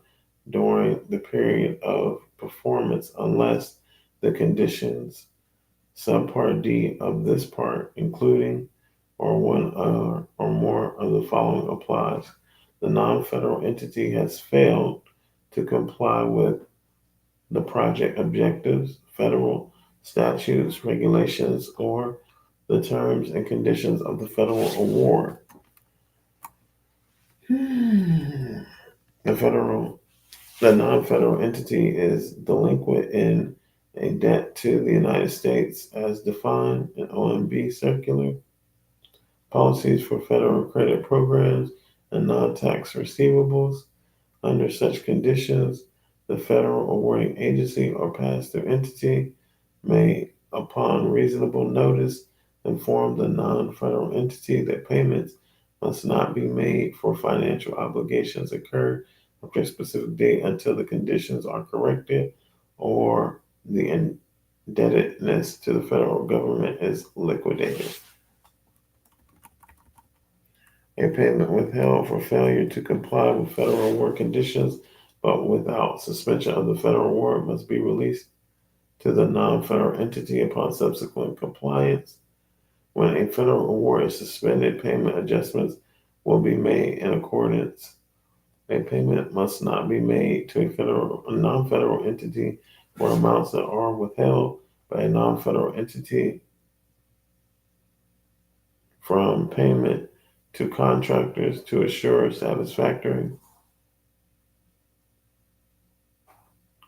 during the period of performance unless the conditions subpart D of this part, including or one or more of the following applies. The non-federal entity has failed to comply with the project objectives, federal statutes, regulations, or the terms and conditions of the federal award. The federal, the non-federal entity is delinquent in a debt to the United States as defined in OMB circular, policies for federal credit programs, and non-tax receivables. Under such conditions, the federal awarding agency or pass-through entity may, upon reasonable notice, inform the non-federal entity that payments must not be made for financial obligations incurred after a specific date until the conditions are corrected or the indebtedness to the federal government is liquidated. A payment withheld for failure to comply with federal award conditions, but without suspension of the federal award, must be released to the non-federal entity upon subsequent compliance. When a federal award is suspended, payment adjustments will be made in accordance. A payment must not be made to a non-federal entity for amounts that are withheld by a non-federal entity from payment to contractors to assure satisfactory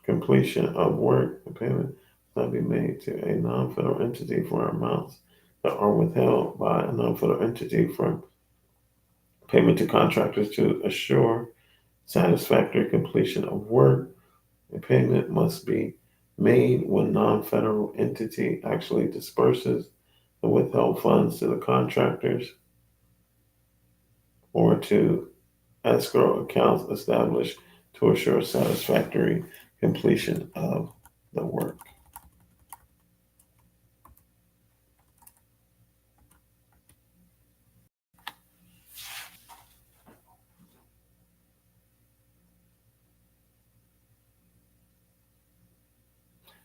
completion of work. The payment must not be made to a non-federal entity for amounts that are withheld by a non-federal entity from payment to contractors to assure satisfactory completion of work. A payment must be made when non-federal entity actually disperses the withheld funds to the contractors or to escrow accounts established to assure satisfactory completion of the work.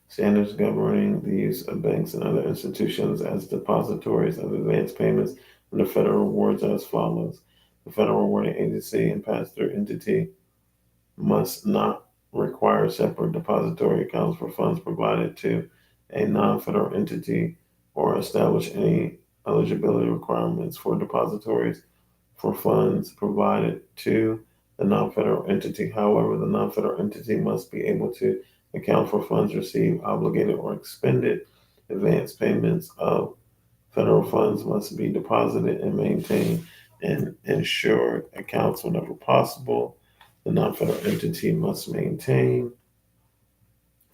Standards governing the use of banks and other institutions as depositories of advance payments under federal awards as follows. The federal awarding agency and pass-through entity must not require separate depository accounts for funds provided to a non-federal entity or establish any eligibility requirements for depositories for funds provided to the non-federal entity. However, the non-federal entity must be able to account for funds received, obligated, or expended. Advance payments of federal funds must be deposited and maintained in insured accounts whenever possible. The non-federal entity must maintain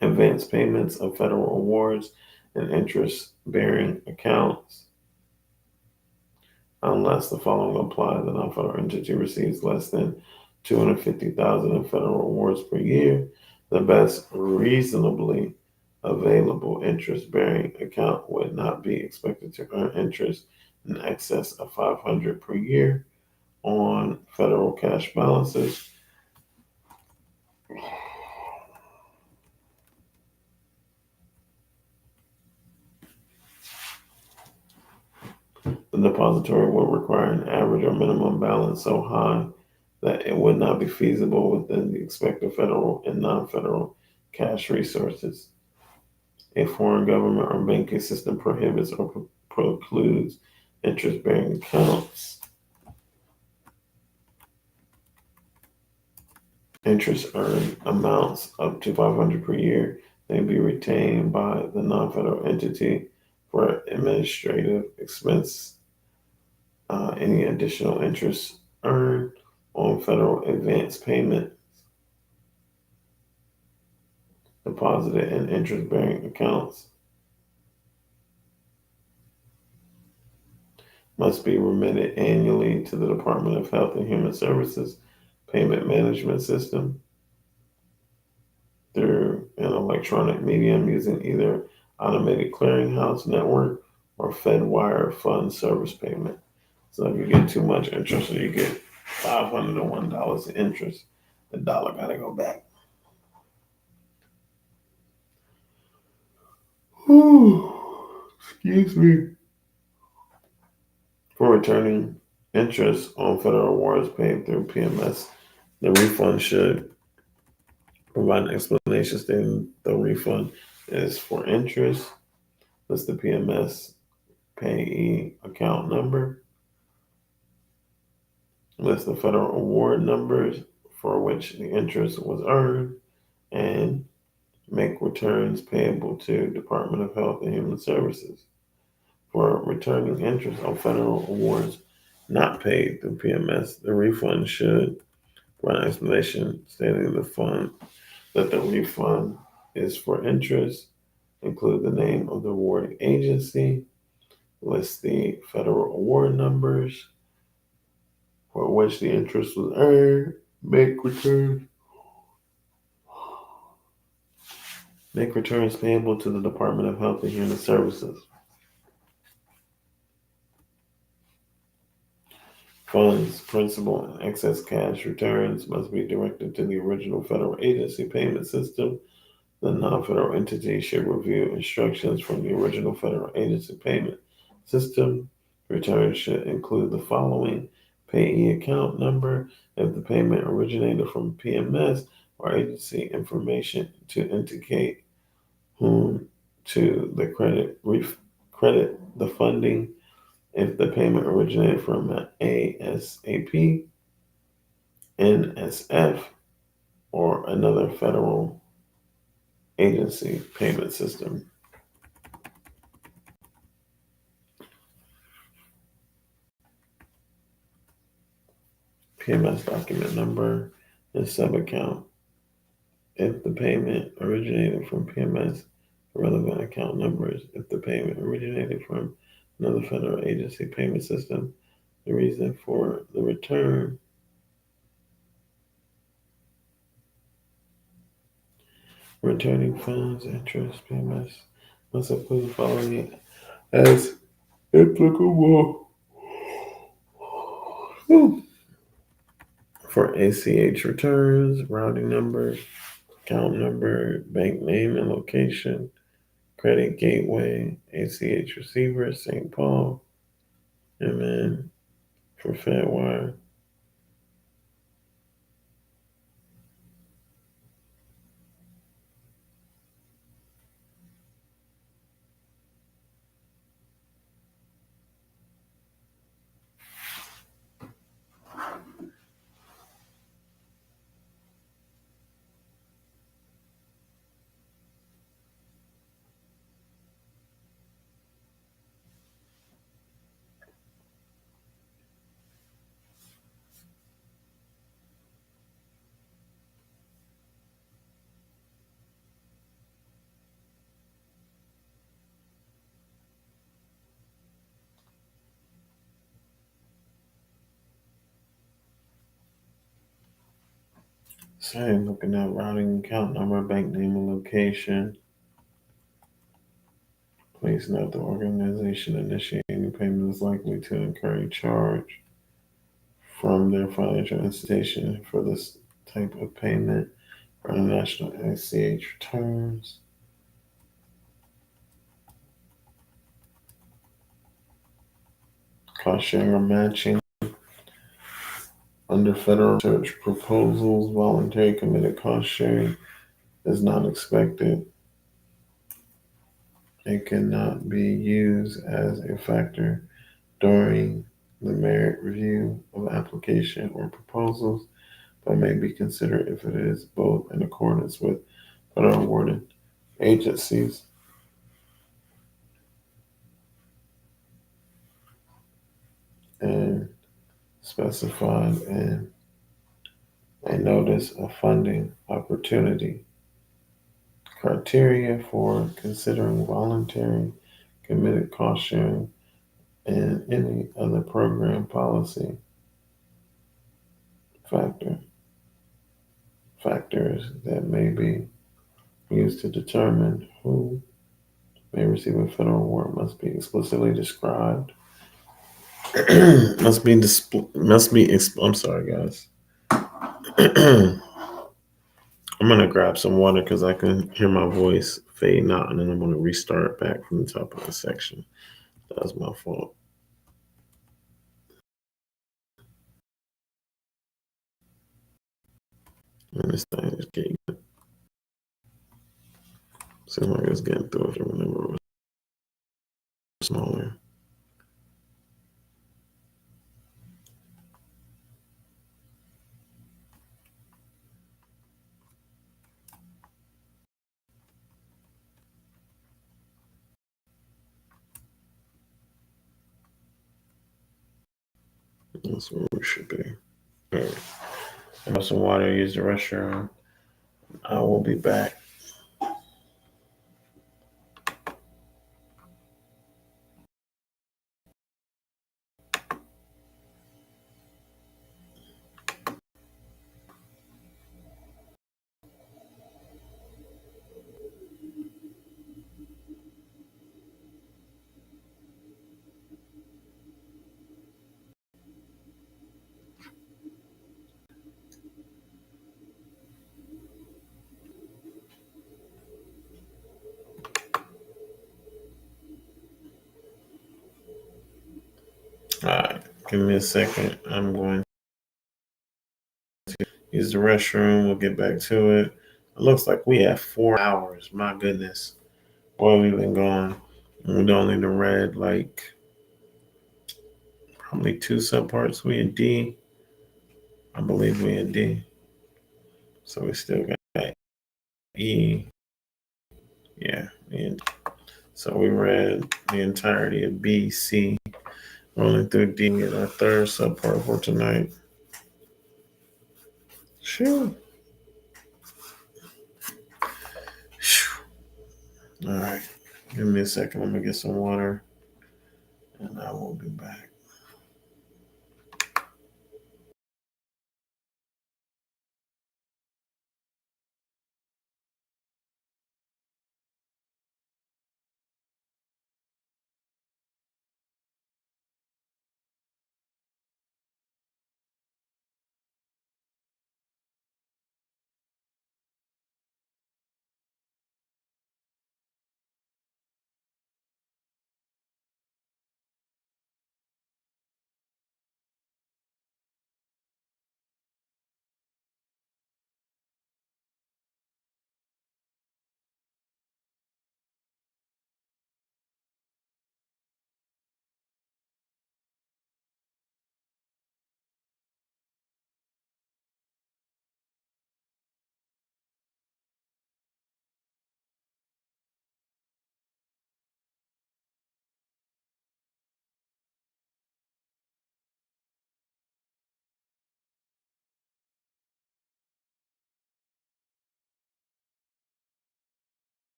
advance payments of federal awards and interest-bearing accounts unless the following apply. The non-federal entity receives less than $250,000 in federal awards per year. The best reasonably available interest-bearing account would not be expected to earn interest in excess of $500 per year on federal cash balances. The depository will require an average or minimum balance so high that it would not be feasible within the expected federal and non-federal cash resources. A foreign government or banking system prohibits or precludes interest-bearing accounts. Interest earned amounts up to 500 per year may be retained by the non-federal entity for administrative expense. Any additional interest earned on federal advance payment deposited in interest-bearing accounts must be remitted annually to the Department of Health and Human Services payment management system through an electronic medium using either automated clearinghouse network or FedWire fund service payment. So if you get too much interest or you get $501 in interest, the dollar got to go back. Excuse me. For returning interest on federal awards paid through PMS, the refund should provide an explanation stating the refund is for interest. List the PMS payee account number. List the federal award numbers for which the interest was earned, and make returns payable to Department of Health and Human Services. For returning interest on federal awards not paid through PMS, the refund should provide an explanation stating that the refund is for interest, include the name of the awarding agency, list the federal award numbers for which the interest was earned, make returns payable to the Department of Health and Human Services. Funds, principal, and excess cash returns must be directed to the original federal agency payment system. The non-federal entity should review instructions from the original federal agency payment system. Returns should include the following: payee account number if the payment originated from PMS, or agency information to indicate whom to the credit the funding if the payment originated from an ASAP, NSF, or another federal agency payment system. PMS document number and subaccount. If the payment originated from PMS, relevant account numbers. If the payment originated from another federal agency payment system, the reason for the return. Returning funds, interest, PMS must include the following as applicable. For ACH returns, routing number, account number, bank name and location, credit gateway, ACH receiver, St. Paul, and then for FedWire. Same, looking at routing, account number, bank name, and location. Please note the organization initiating payment is likely to incur a charge from their financial institution for this type of payment for international ACH returns. cost sharing or matching. Under federal research proposals, voluntary committed cost sharing is not expected. It cannot be used as a factor during the merit review of application or proposals, but may be considered if it is both in accordance with federal awarded agencies and specified in a notice of funding opportunity. Criteria for considering voluntary committed cost sharing and any other program policy factor factors that may be used to determine who may receive a federal award must be explicitly described. I'm sorry, guys. I'm gonna grab some water because I can hear my voice fading out, and then I'm gonna restart back from the top of the section. That's my fault. And this thing is getting seems like it's getting through if you remember it was smaller. That's where we should be. All right. Have some water, use the restroom. I will be back. All right, give me a second. I'm going to use the restroom. We'll get back to it. It looks like we have 4 hours. My goodness. Boy, we've been gone. We only read like probably two subparts. We in D. I believe we in D. So we still got E. Yeah, we in D. So we read the entirety of B, C, rolling through D, and our third subpart for tonight. Sure. All right. Give me a second. I'm going to get some water and I will be back.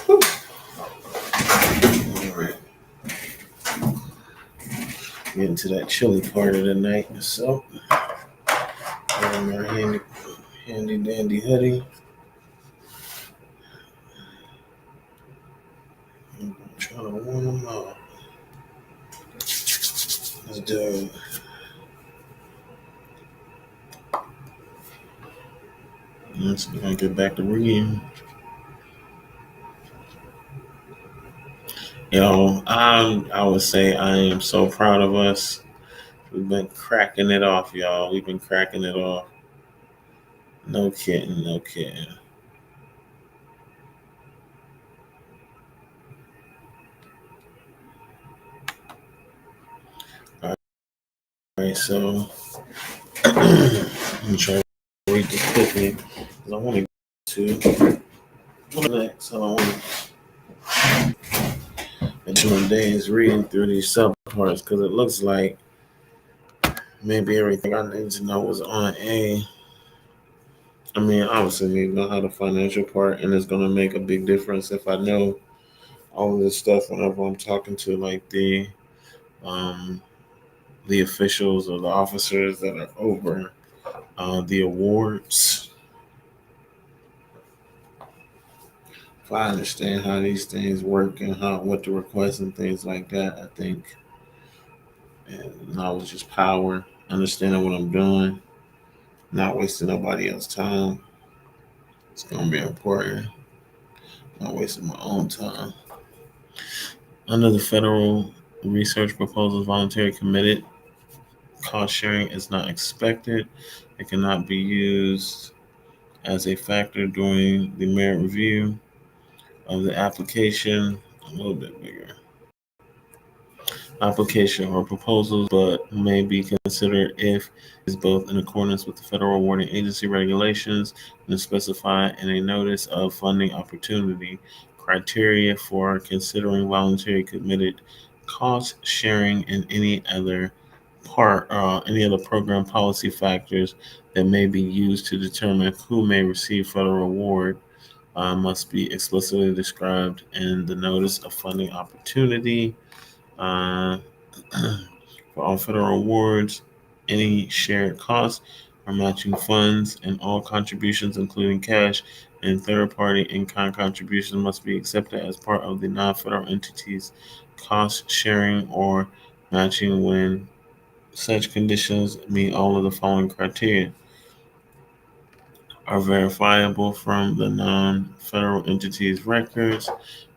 All right, getting to that chilly part of the night. So, my handy dandy hoodie. I'm trying to warm them up. Let's do it. Let's get back to reading. I would say I am so proud of us. We've been cracking it off, y'all. We've been cracking it off. No kidding, no kidding. All right, so I'm trying to read this quickly because I want to next. I don't want to spend days reading through these subparts because it looks like maybe everything I need to know was on A. I mean, obviously, need to know how the financial part, and it's going to make a big difference if I know all of this stuff whenever I'm talking to like um, the officials or the officers that are over the awards. If I understand how these things work and what to request and things like that, I think knowledge is power. Understanding what I'm doing, not wasting nobody else's time. It's gonna be important. Not wasting my own time. Under the federal research proposals, voluntary committed cost sharing is not expected. It cannot be used as a factor during the merit review of the application. A little bit bigger. Application or proposals, but may be considered if it's both in accordance with the federal awarding agency regulations and specified in a notice of funding opportunity. Criteria for considering voluntary committed cost sharing and any other program policy factors that may be used to determine who may receive federal award must be explicitly described in the notice of funding opportunity. Uh, for all federal awards, any shared costs or matching funds, and all contributions, including cash and third-party in-kind contributions, must be accepted as part of the non-federal entity's cost sharing or matching when such conditions meet all of the following criteria: are verifiable from the non-federal entity's records,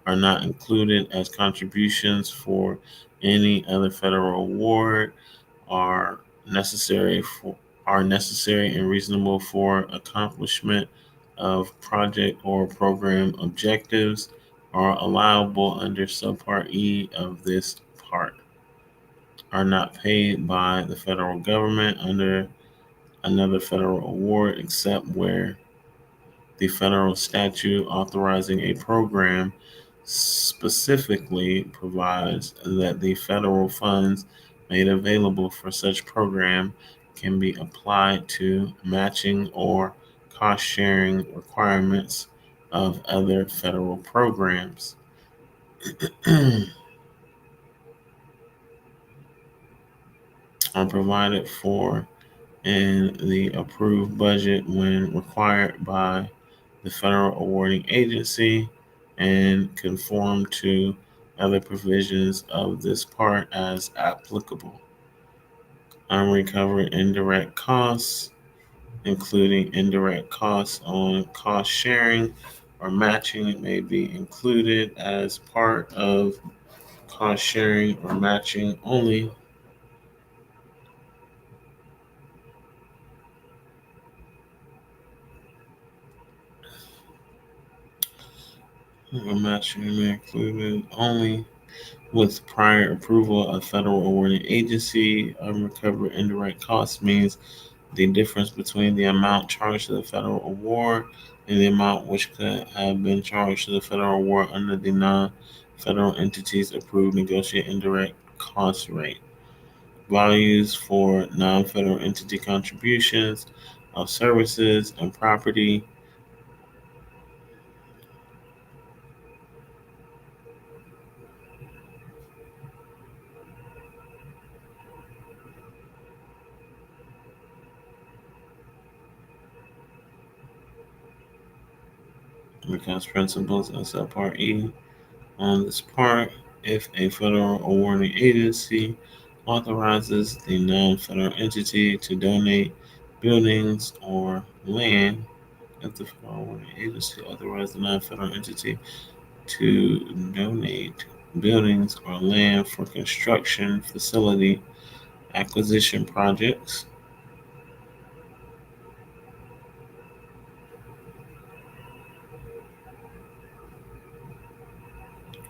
are not included as contributions for any other federal award, are necessary for are necessary and reasonable for accomplishment of project or program objectives, are allowable under subpart E of this part, are not paid by the federal government under another federal award except where the federal statute authorizing a program specifically provides that the federal funds made available for such program can be applied to matching or cost sharing requirements of other federal programs. Are provided for in the approved budget when required by the federal awarding agency and conform to other provisions of this part as applicable. Unrecovered indirect costs, including indirect costs on cost sharing or matching, may be included as part of cost sharing or matching only. Or matching may be included only with prior approval of federal awarding agency. Unrecovered indirect costs means the difference between the amount charged to the federal award and the amount which could have been charged to the federal award under the non-federal entity's approved negotiated indirect cost rate. Values for non-federal entity contributions of services and property Because principles in subpart E on this part, if a federal awarding agency authorizes the non-federal entity to donate buildings or land, if the federal awarding agency authorizes the non-federal entity to donate buildings or land for construction, facility, acquisition projects,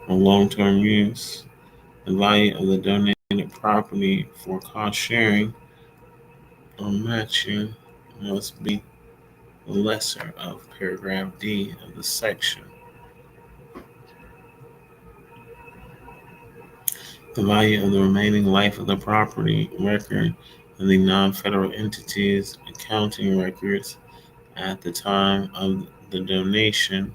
or long-term use, the value of the donated property for cost sharing or matching must be the lesser of paragraph D of the section. The value of the remaining life of the property record in the non-federal entity's accounting records at the time of the donation.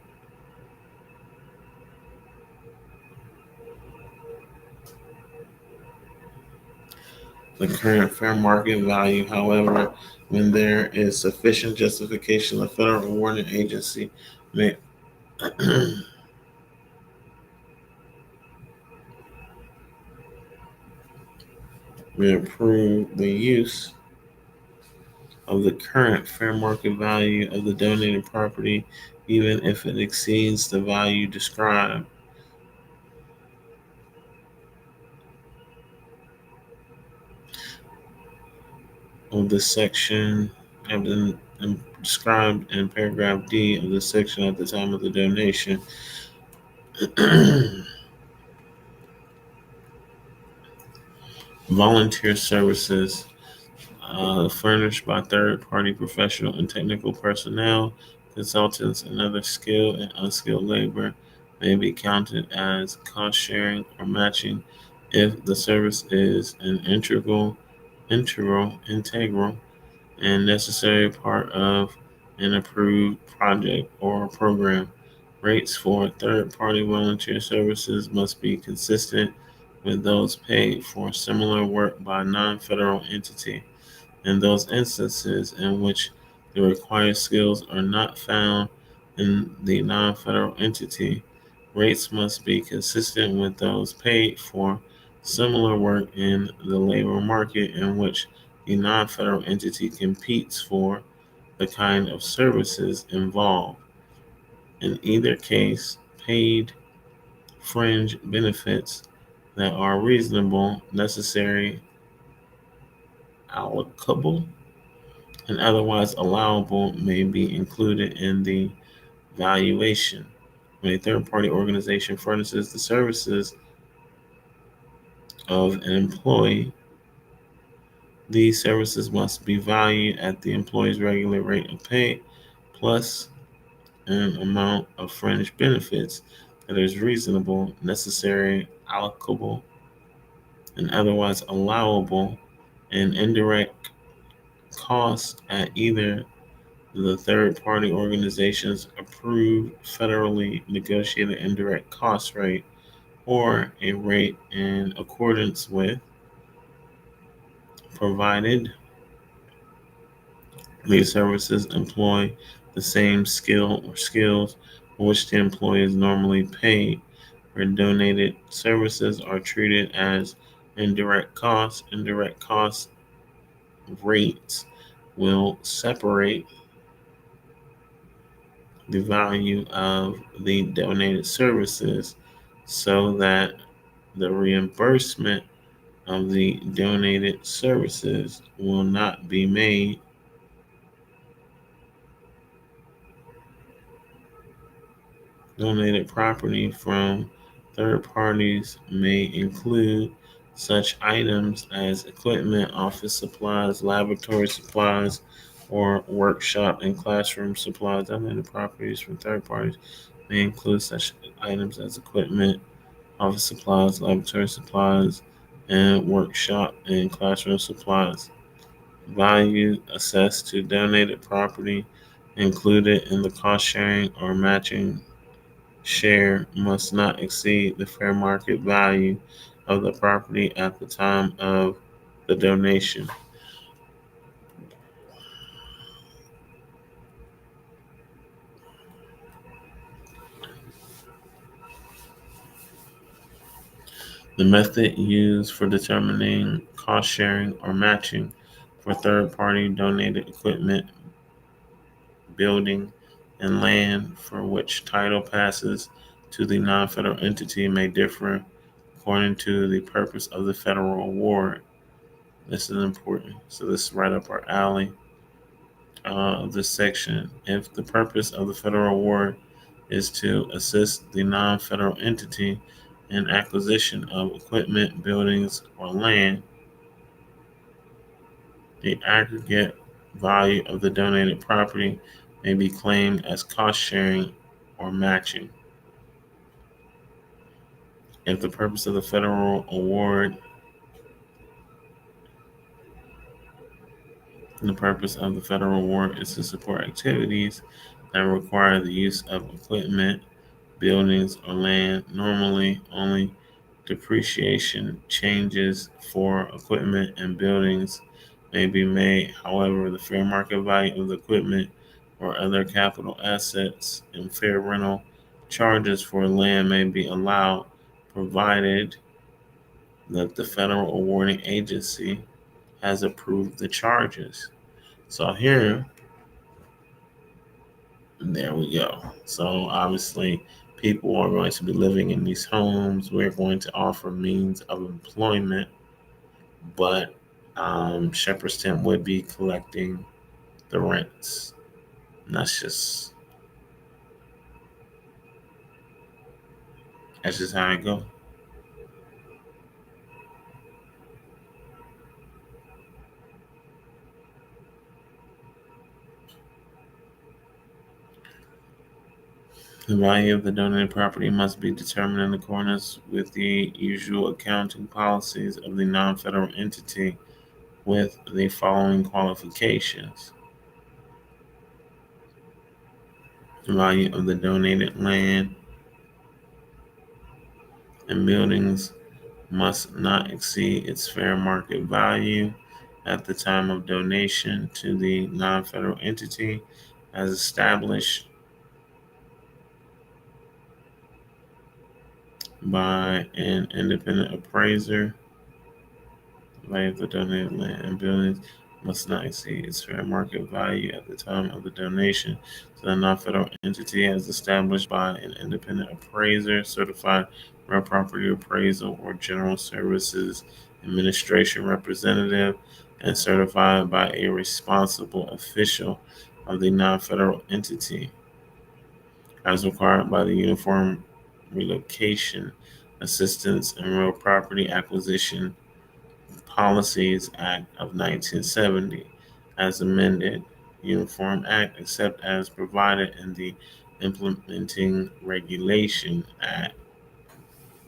The current fair market value, however, when there is sufficient justification, the federal awarding agency may may approve the use of the current fair market value of the donated property, even if it exceeds the value described of the section of the described in paragraph D of the section at the time of the donation. Volunteer services furnished by third-party professional and technical personnel, consultants, and other skilled and unskilled labor may be counted as cost sharing or matching if the service is an integral, and necessary part of an approved project or program. Rates for third-party volunteer services must be consistent with those paid for similar work by a non-federal entity. In those instances in which the required skills are not found in the non-federal entity, rates must be consistent with those paid for similar work in the labor market in which the non-federal entity competes for the kind of services involved. In either case, paid fringe benefits that are reasonable, necessary, allocable, and otherwise allowable may be included in the valuation. When a third party organization furnishes the services of an employee, these services must be valued at the employee's regular rate of pay plus an amount of fringe benefits that is reasonable, necessary, allocable, and otherwise allowable, and indirect costs at either the third party organization's approved federally negotiated indirect cost rate or a rate in accordance with, provided these services employ the same skill or skills for which the employee is normally paid, where donated services are treated as indirect costs. Indirect cost rates will separate the value of the donated services so that the reimbursement of the donated services will not be made. Donated property from third parties may include such items as equipment, office supplies, laboratory supplies, or workshop and classroom supplies. Donated properties from third parties may include such items as equipment, office supplies, laboratory supplies, and workshop and classroom supplies. Value assessed to donated property included in the cost sharing or matching share must not exceed the fair market value of the property at the time of the donation. The method used for determining cost sharing or matching for third party donated equipment, building, and land for which title passes to the non federal entity may differ according to the purpose of the federal award. This is important. So, this is right up our alley of this section. If the purpose of the federal award is to assist the non federal entity in acquisition of equipment, buildings, or land, the aggregate value of the donated property may be claimed as cost sharing or matching. If the purpose of the federal award the purpose of the federal award is to support activities that require the use of equipment, buildings, or land, normally only depreciation changes for equipment and buildings may be made. However, the fair market value of the equipment or other capital assets and fair rental charges for land may be allowed, provided that the federal awarding agency has approved the charges. So here, there we go. So obviously, people are going to be living in these homes. We're going to offer means of employment, but Shepherd's Tent would be collecting the rents. And that's just how it goes. The value of the donated property must be determined in accordance with the usual accounting policies of the non-federal entity with the following qualifications. The value of the donated land and buildings must not exceed its fair market value at the time of donation to the non-federal entity as established by an independent appraiser. The value of the donated land and buildings must not exceed its fair market value at the time of the donation to the non-federal entity as established by an independent appraiser, certified real property appraisal, or general services administration representative, and certified by a responsible official of the non-federal entity as required by the Uniform Relocation Assistance and Real Property Acquisition Policies Act of 1970, as amended, Uniform Act, except as provided in the Implementing Regulation Act.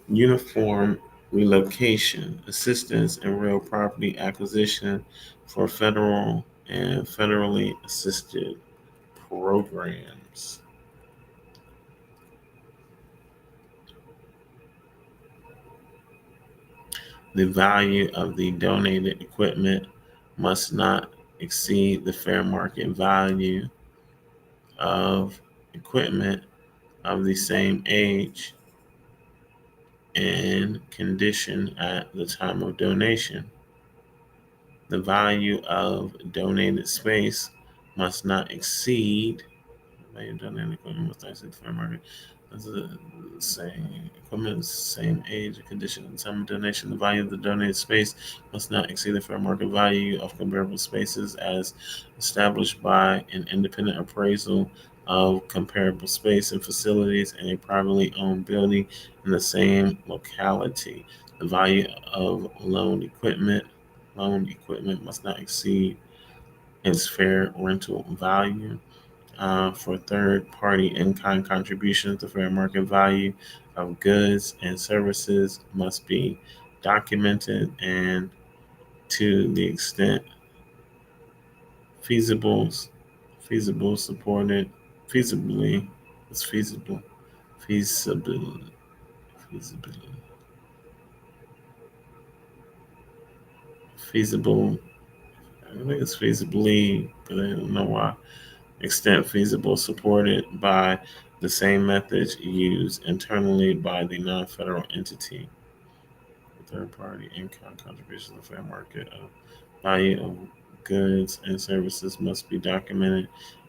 Uniform Relocation Assistance and Real Property Acquisition for federal and federally assisted programs. The value of the donated equipment must not exceed the fair market value of equipment of the same age and condition at the time of donation. The value of donated space must not exceed value of donated equipment must not exceed the fair market. That's the same equipment, same age, condition, and time of donation. The value of the donated space must not exceed the fair market value of comparable spaces as established by an independent appraisal of comparable space and facilities in a privately owned building in the same locality. The value of loaned equipment must not exceed its fair rental value. For third-party in-kind contributions, the fair market value of goods and services must be documented and to the extent feasible, supported, feasibly, it's feasible, feasible, feasible, I think it's feasibly, but I don't know why. Extent feasible, supported by the same methods used internally by the non-federal entity. third-party income contributions to the fair market value of goods and services must be documented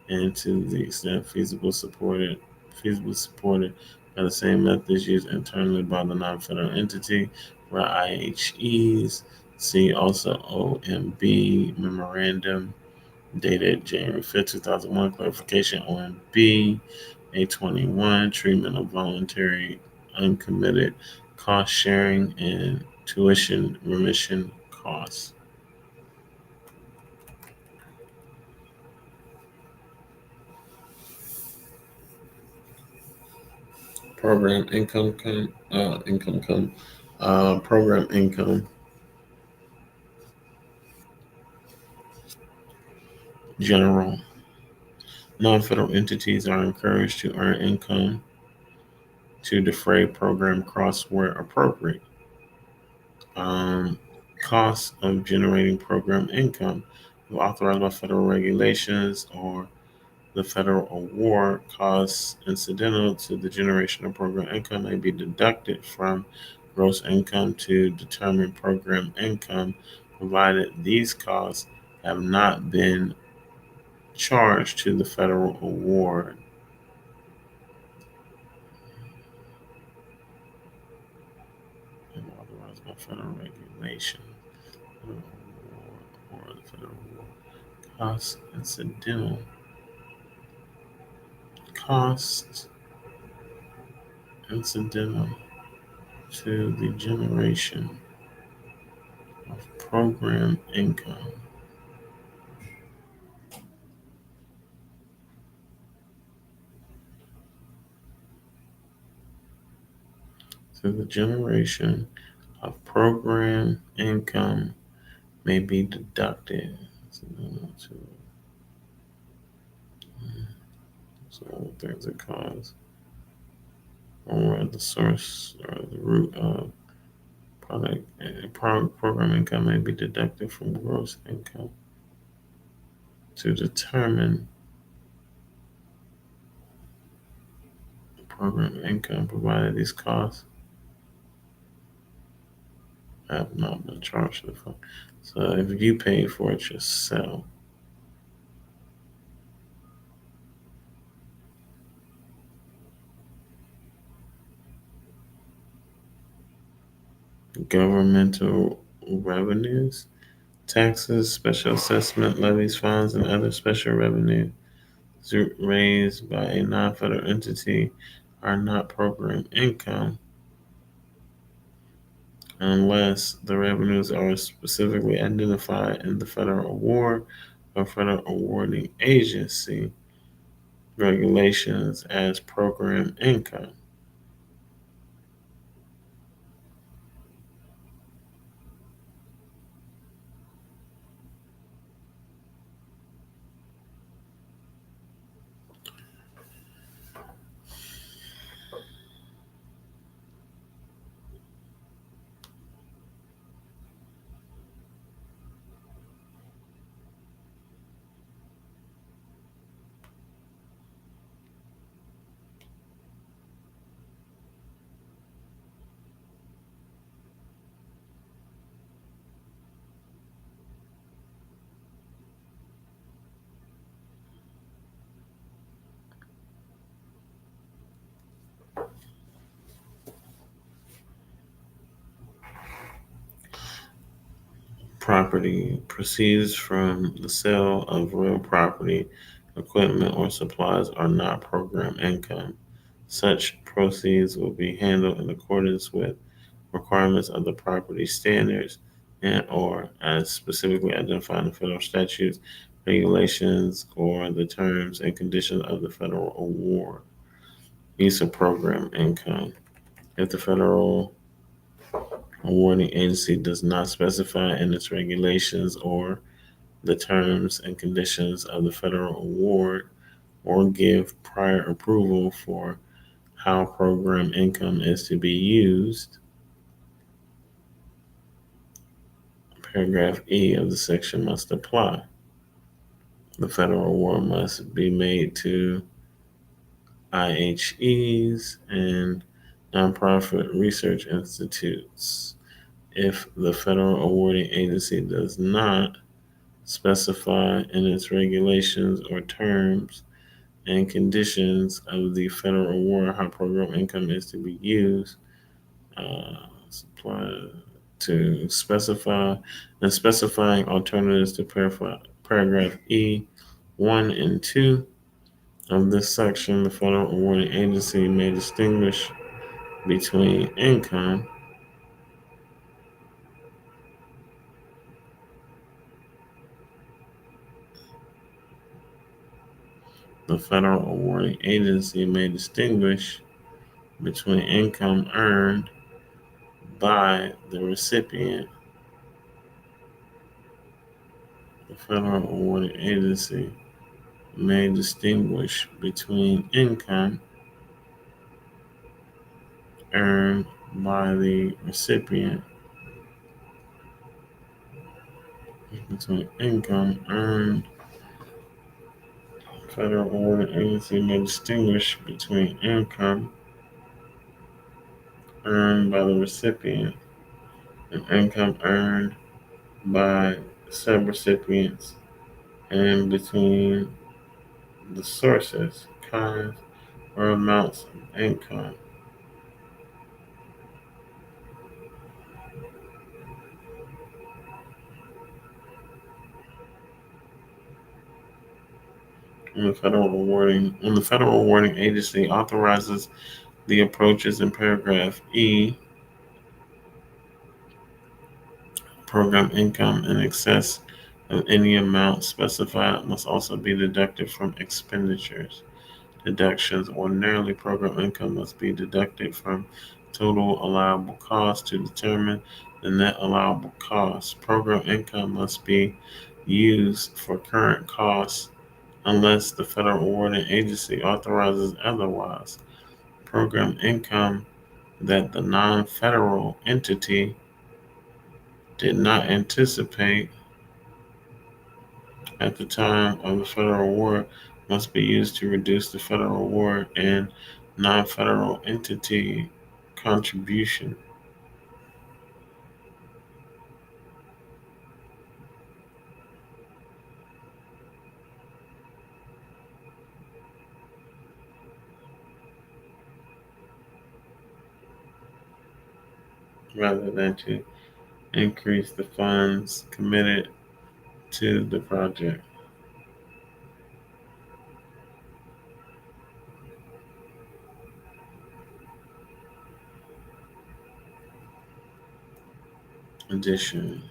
and to the extent feasible supported by the same methods used internally by the non-federal entity for IHEs. See also OMB memorandum dated January 5th, 2001, clarification OMB A21, treatment of voluntary uncommitted cost sharing and tuition remission costs. Program program income. General. Non-federal entities are encouraged to earn income to defray program costs where appropriate. Um, Costs of generating program income, if authorized by federal regulations or the federal award, costs incidental to the generation of program income may be deducted from gross income to determine program income, provided these costs have not been charged to the federal award. And authorized by federal regulation, federal award, or the federal award. Costs costs incidental to the generation of program income. So the generation of program income may be deducted. So all things that cause or the source or the root of program income may be deducted from gross income to determine program income, provided these costs have not been charged to the fund. So if you pay for it yourself, governmental revenues, taxes, special assessment levies, fines, and other special revenue raised by a non-federal entity are not program income unless the revenues are specifically identified in the federal award or federal awarding agency regulations as program income. Property proceeds from the sale of real property, equipment, or supplies are not program income. Such proceeds will be handled in accordance with requirements of the property standards and or as specifically identified in federal statutes, regulations, or the terms and conditions of the federal award. Use of program income. If the federal awarding agency does not specify in its regulations or the terms and conditions of the federal award or give prior approval for how program income is to be used, paragraph E of the section must apply. The federal award must be made to IHEs and nonprofit research institutes if the federal awarding agency does not specify in its regulations or terms and conditions of the federal award how program income is to be used. Supply to specify and specifying alternatives to paragraph E 1 and 2 of this section, the federal awarding agency may distinguish between income the federal awarding agency may distinguish between income earned by the recipient. The federal awarding agency may distinguish between income earned by the recipient between income earned. Federal awarding agency may distinguish between income earned by the recipient and income earned by subrecipients and between the sources, kinds, or amounts of income. When the federal awarding agency authorizes the approaches in paragraph E, program income in excess of any amount specified must also be deducted from expenditures. Deductions ordinarily program income must be deducted from total allowable costs to determine the net allowable cost. Program income must be used for current costs unless the federal awarding agency authorizes otherwise. Program income that the non-federal entity did not anticipate at the time of the federal award must be used to reduce the federal award and non-federal entity contribution rather than to increase the funds committed to the project. Addition.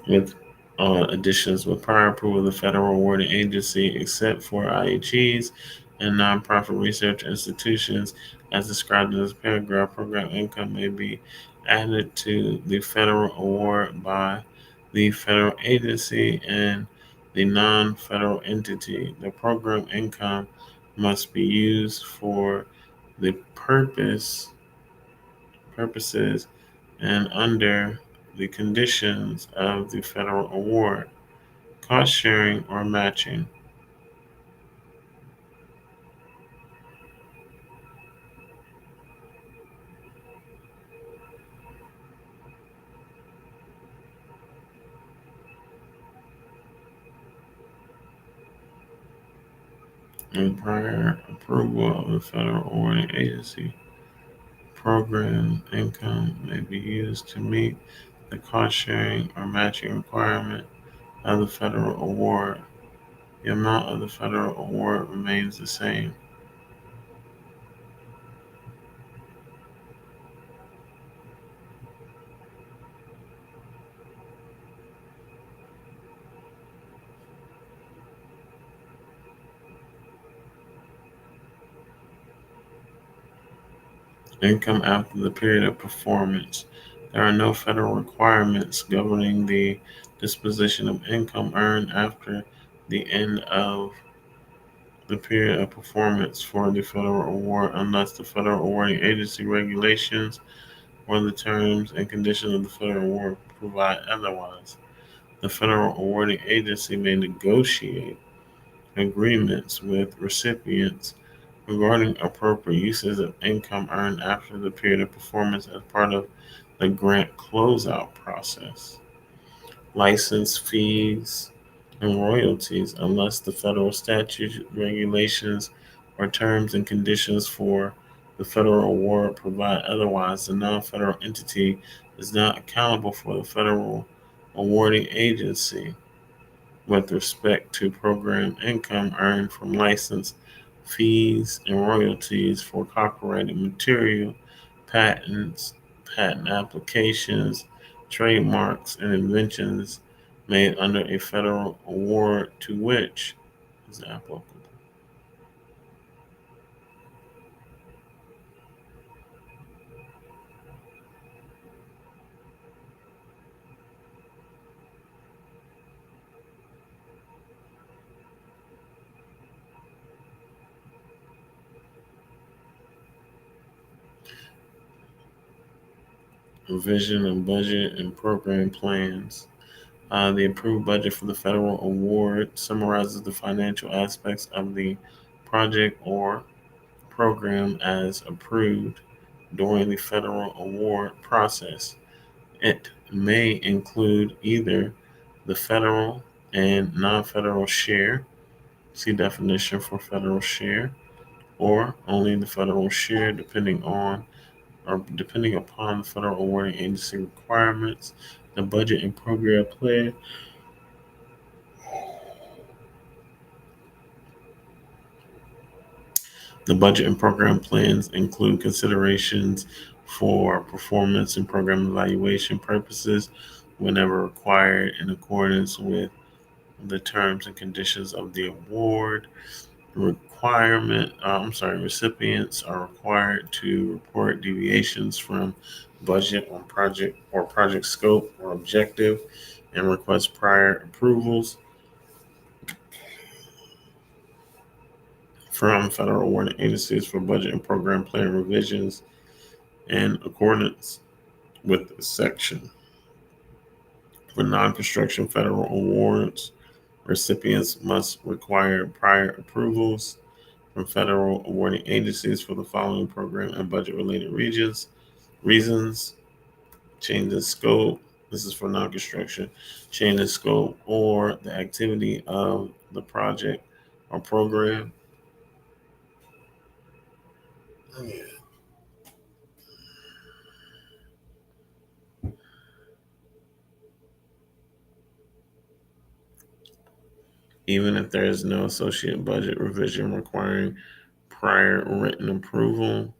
With additions with prior approval of the federal awarding agency, except for IHEs and nonprofit research institutions, as described in this paragraph, program income may be added to the federal award by the federal agency and the non-federal entity. The program income must be used for the purposes and under the conditions of the federal award, cost sharing or matching. And prior approval of the federal awarding agency, program income may be used to meet the cost sharing or matching requirement of the federal award. The amount of the federal award remains the same. Income after the period of performance. There are no federal requirements governing the disposition of income earned after the end of the period of performance for the federal award unless the federal awarding agency regulations or the terms and conditions of the federal award provide otherwise. The federal awarding agency may negotiate agreements with recipients regarding appropriate uses of income earned after the period of performance as part of the grant closeout process. License fees and royalties, unless the federal statute, regulations, or terms and conditions for the federal award provide otherwise, the non federal entity is not accountable for the federal awarding agency with respect to program income earned from license fees and royalties for copyrighted material, patents, patent applications, trademarks, and inventions made under a federal award to which is applicable. Vision and budget and program plans. The approved budget for the federal award summarizes the financial aspects of the project or program as approved during the federal award process. It may include either the federal and non federal share, see definition for federal share, or only the federal share depending upon the federal awarding agency requirements. The budget and program plan. The budget and program plans include considerations for performance and program evaluation purposes whenever required in accordance with the terms and conditions of the award. Recipients are required to report deviations from budget on project or project scope or objective and request prior approvals from federal awarding agencies for budget and program plan revisions in accordance with this section. For non-construction federal awards, recipients must require prior approvals from federal awarding agencies for the following program and budget-related reasons: change in scope. This is for non-construction. Change in scope or the activity of the project or program. Even if there is no associate budget revision requiring prior written approval.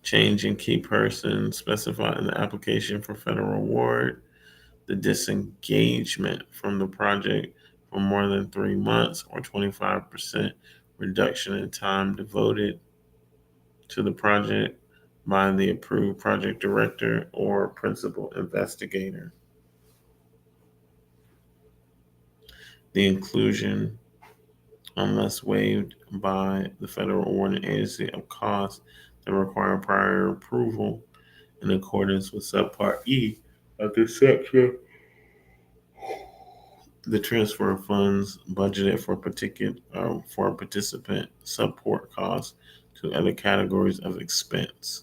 Change in key person specified in the application for federal award. The disengagement from the project for more than 3 months or 25% reduction in time devoted to the project by the approved project director or principal investigator. The inclusion, unless waived by the federal awarding agency, of costs that require prior approval in accordance with subpart E of this section. The transfer of funds budgeted for participant support costs to other categories of expense,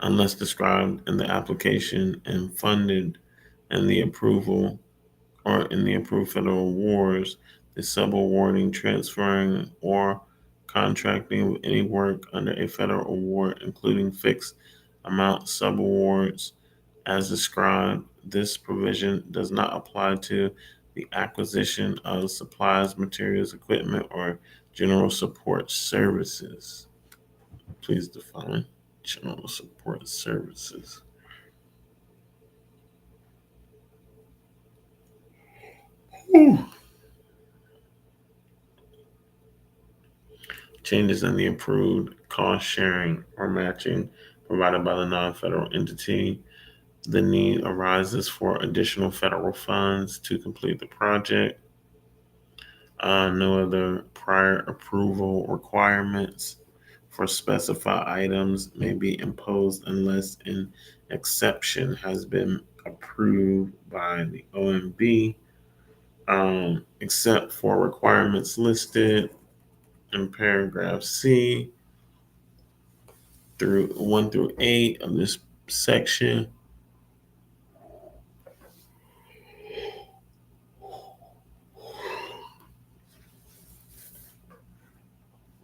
unless described in the application and funded in the approval or in the approved federal awards, the subawarding, transferring, or contracting with any work under a federal award, including fixed amount subawards as described. This provision does not apply to the acquisition of supplies, materials, equipment, or general support services. Please define general support services. Changes in the approved cost sharing or matching provided by the non federal entity. The need arises for additional federal funds to complete the project. No other prior approval requirements for specified items may be imposed unless an exception has been approved by the OMB, except for requirements listed in paragraph C through 1 through 8 of this section.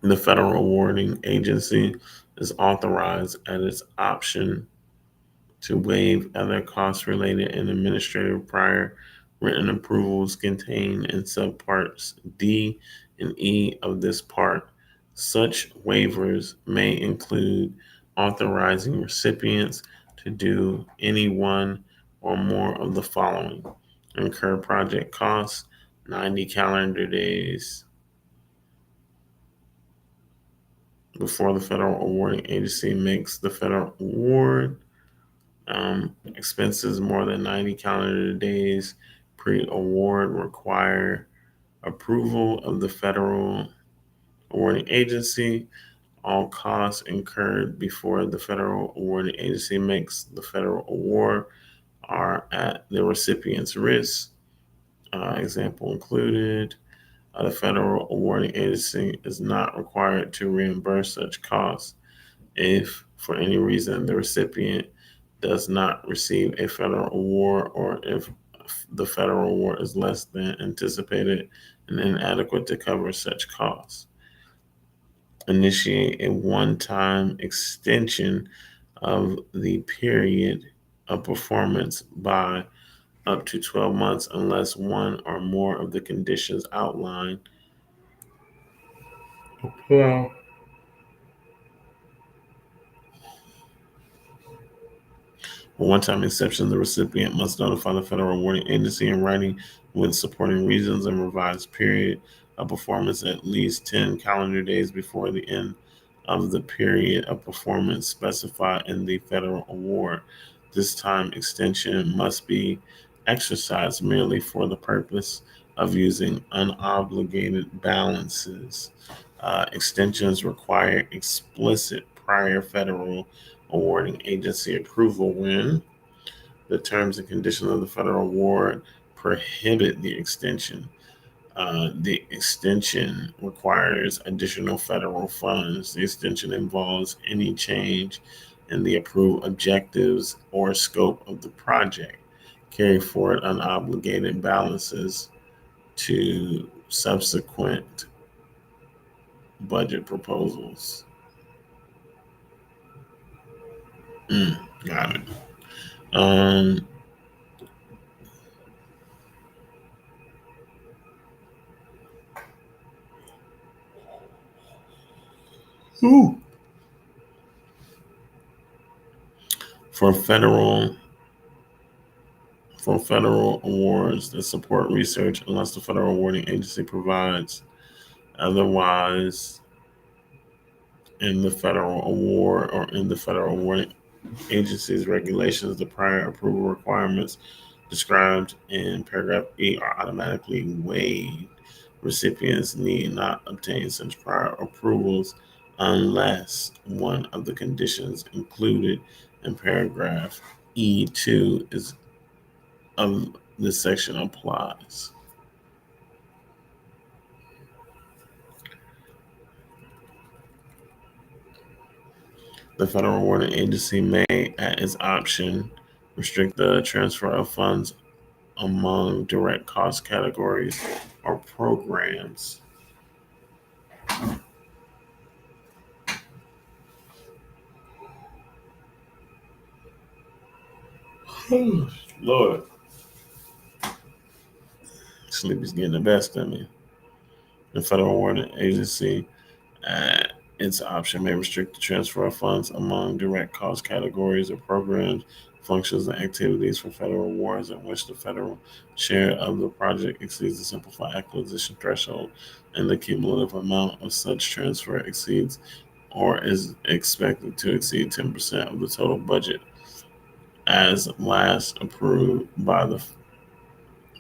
The federal awarding agency is authorized at its option to waive other cost-related and administrative prior written approvals contained in subparts D and E of this part. Such waivers may include authorizing recipients to do any one or more of the following: incur project costs 90 calendar days before the federal awarding agency makes the federal award. Expenses more than 90 calendar days pre-award require approval of the federal awarding agency. All costs incurred before the federal awarding agency makes the federal award are at the recipient's risk. Example included. The federal awarding agency is not required to reimburse such costs if, for any reason, the recipient does not receive a federal award, or if the federal award is less than anticipated and inadequate to cover such costs. Initiate a one-time extension of the period of performance by up to 12 months unless one or more of the conditions outlined apply. For one-time exception, the recipient must notify the federal awarding agency in writing with supporting reasons and revised period of performance at least 10 calendar days before the end of the period of performance specified in the federal award. This time extension must be exercised merely for the purpose of using unobligated balances. Extensions require explicit prior federal awarding agency approval when the terms and conditions of the federal award prohibit the extension. The extension requires additional federal funds. The extension involves any change in the approved objectives or scope of the project. Carry forward unobligated balances to subsequent budget proposals. Got it. Um, ooh. For federal awards that support research, unless the federal awarding agency provides otherwise in the federal award or in the federal awarding agency's regulations, the prior approval requirements described in paragraph E are automatically waived. Recipients need not obtain such prior approvals unless one of the conditions included in paragraph E2 is of this section applies. The federal awarding agency may, at its option, restrict the transfer of funds among direct cost categories or programs. Lord, sleep is getting the best of me. The federal awarding agency, at its option, may restrict the transfer of funds among direct cost categories or programs, functions, and activities for federal awards in which the federal share of the project exceeds the simplified acquisition threshold and the cumulative amount of such transfer exceeds or is expected to exceed 10% of the total budget as last approved by the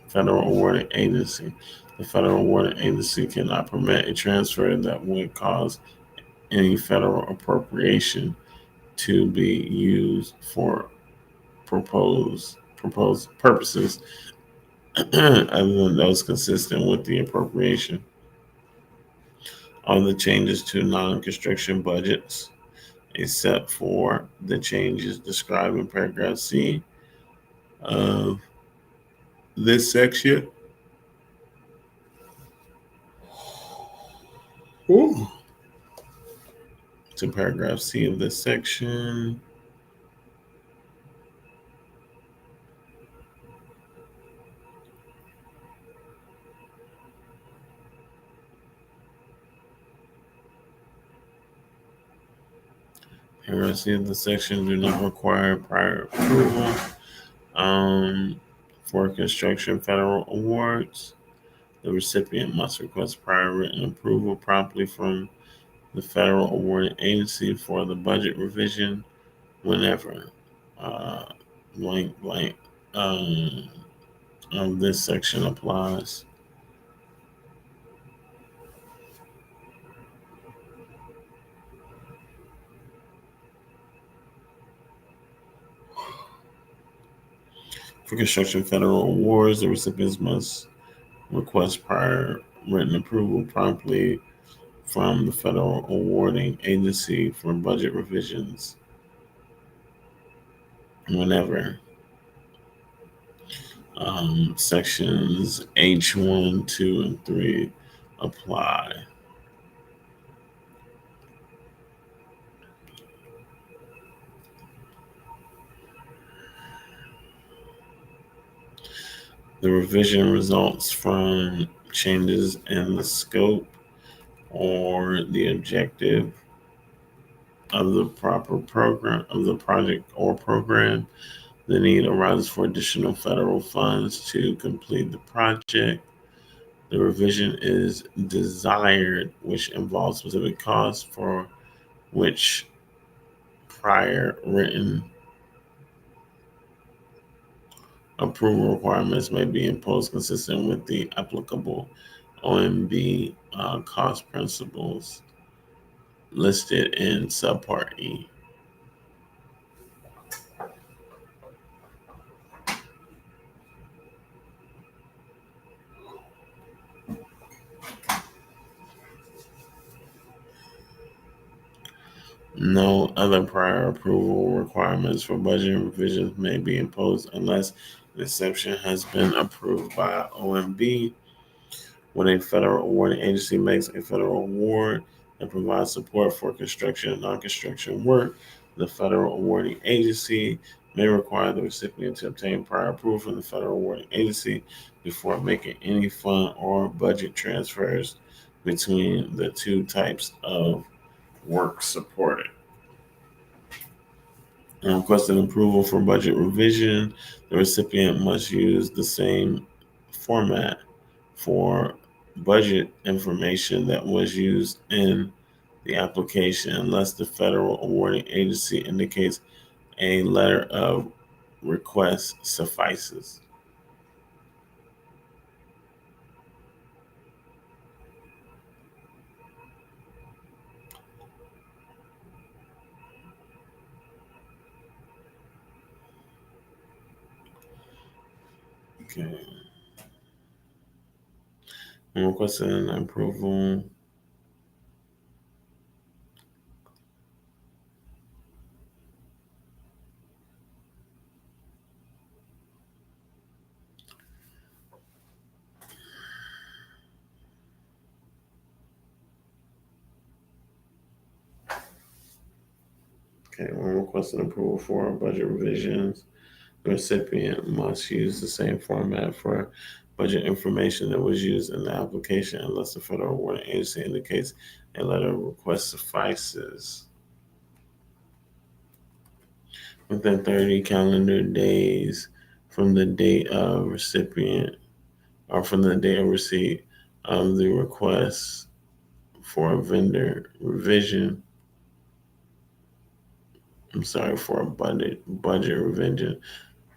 federal awarding agency. The federal awarding agency cannot permit a transfer that would cause any federal appropriation to be used for proposed purposes other than those consistent with the appropriation. All the changes to non-construction budgets, except for the changes described in paragraph C of this section. Ooh. To paragraph C of this section. Paragraph C of the section do not require prior approval for construction federal awards. The recipient must request prior written approval promptly from the federal awarding agency for the budget revision whenever uh, blank blank um, of this section applies. For construction federal awards, the recipients must request prior written approval promptly from the federal awarding agency for budget revisions whenever sections H1, 2, and 3 apply. The revision results from changes in the scope or the objective of the proper program of the project or program. The need arises for additional federal funds to complete the project. The revision is desired, which involves specific costs for which prior written approval requirements may be imposed consistent with the applicable OMB cost principles listed in subpart E. No other prior approval requirements for budget revisions may be imposed unless an exception has been approved by OMB. When a federal awarding agency makes a federal award and provides support for construction and non-construction work, the federal awarding agency may require the recipient to obtain prior approval from the federal awarding agency before making any fund or budget transfers between the two types of work supported. And requesting approval for budget revision, the recipient must use the same format for budget information that was used in the application unless the federal awarding agency indicates a letter of request suffices. Okay. And requesting approval. Okay, when requesting approval for budget revisions, the recipient must use the same format for budget information that was used in the application unless the federal awarding agency indicates a letter of request suffices. Within 30 calendar days from the date of recipient or from the date of receipt of the request for a vendor revision, for a budget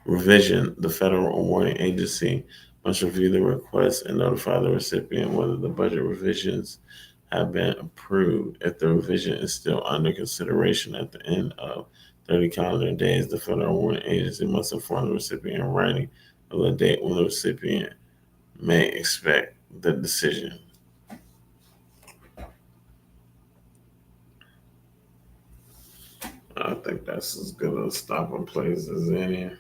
revision, the federal awarding agency must review the request and notify the recipient whether the budget revisions have been approved. If the revision is still under consideration at the end of 30 calendar days, the federal awarding agency must inform the recipient in writing of the date when the recipient may expect the decision. I think that's as good a stopping place as any.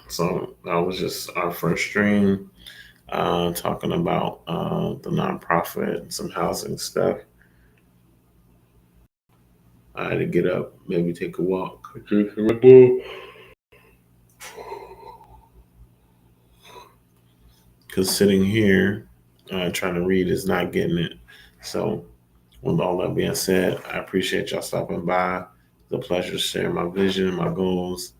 So that was just our first stream, talking about the nonprofit and some housing stuff. I had to get up, maybe take a walk. Because sitting here trying to read is not getting it. So, with all that being said, I appreciate y'all stopping by. It's a pleasure sharing my vision, my goals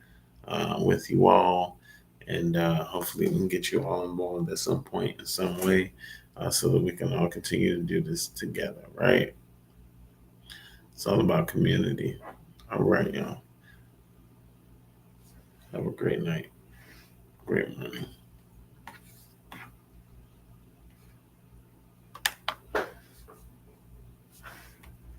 with you all. And hopefully, we can get you all involved at some point in some way so that we can all continue to do this together, right? It's all about community. All right, y'all. Have a great night. Great morning.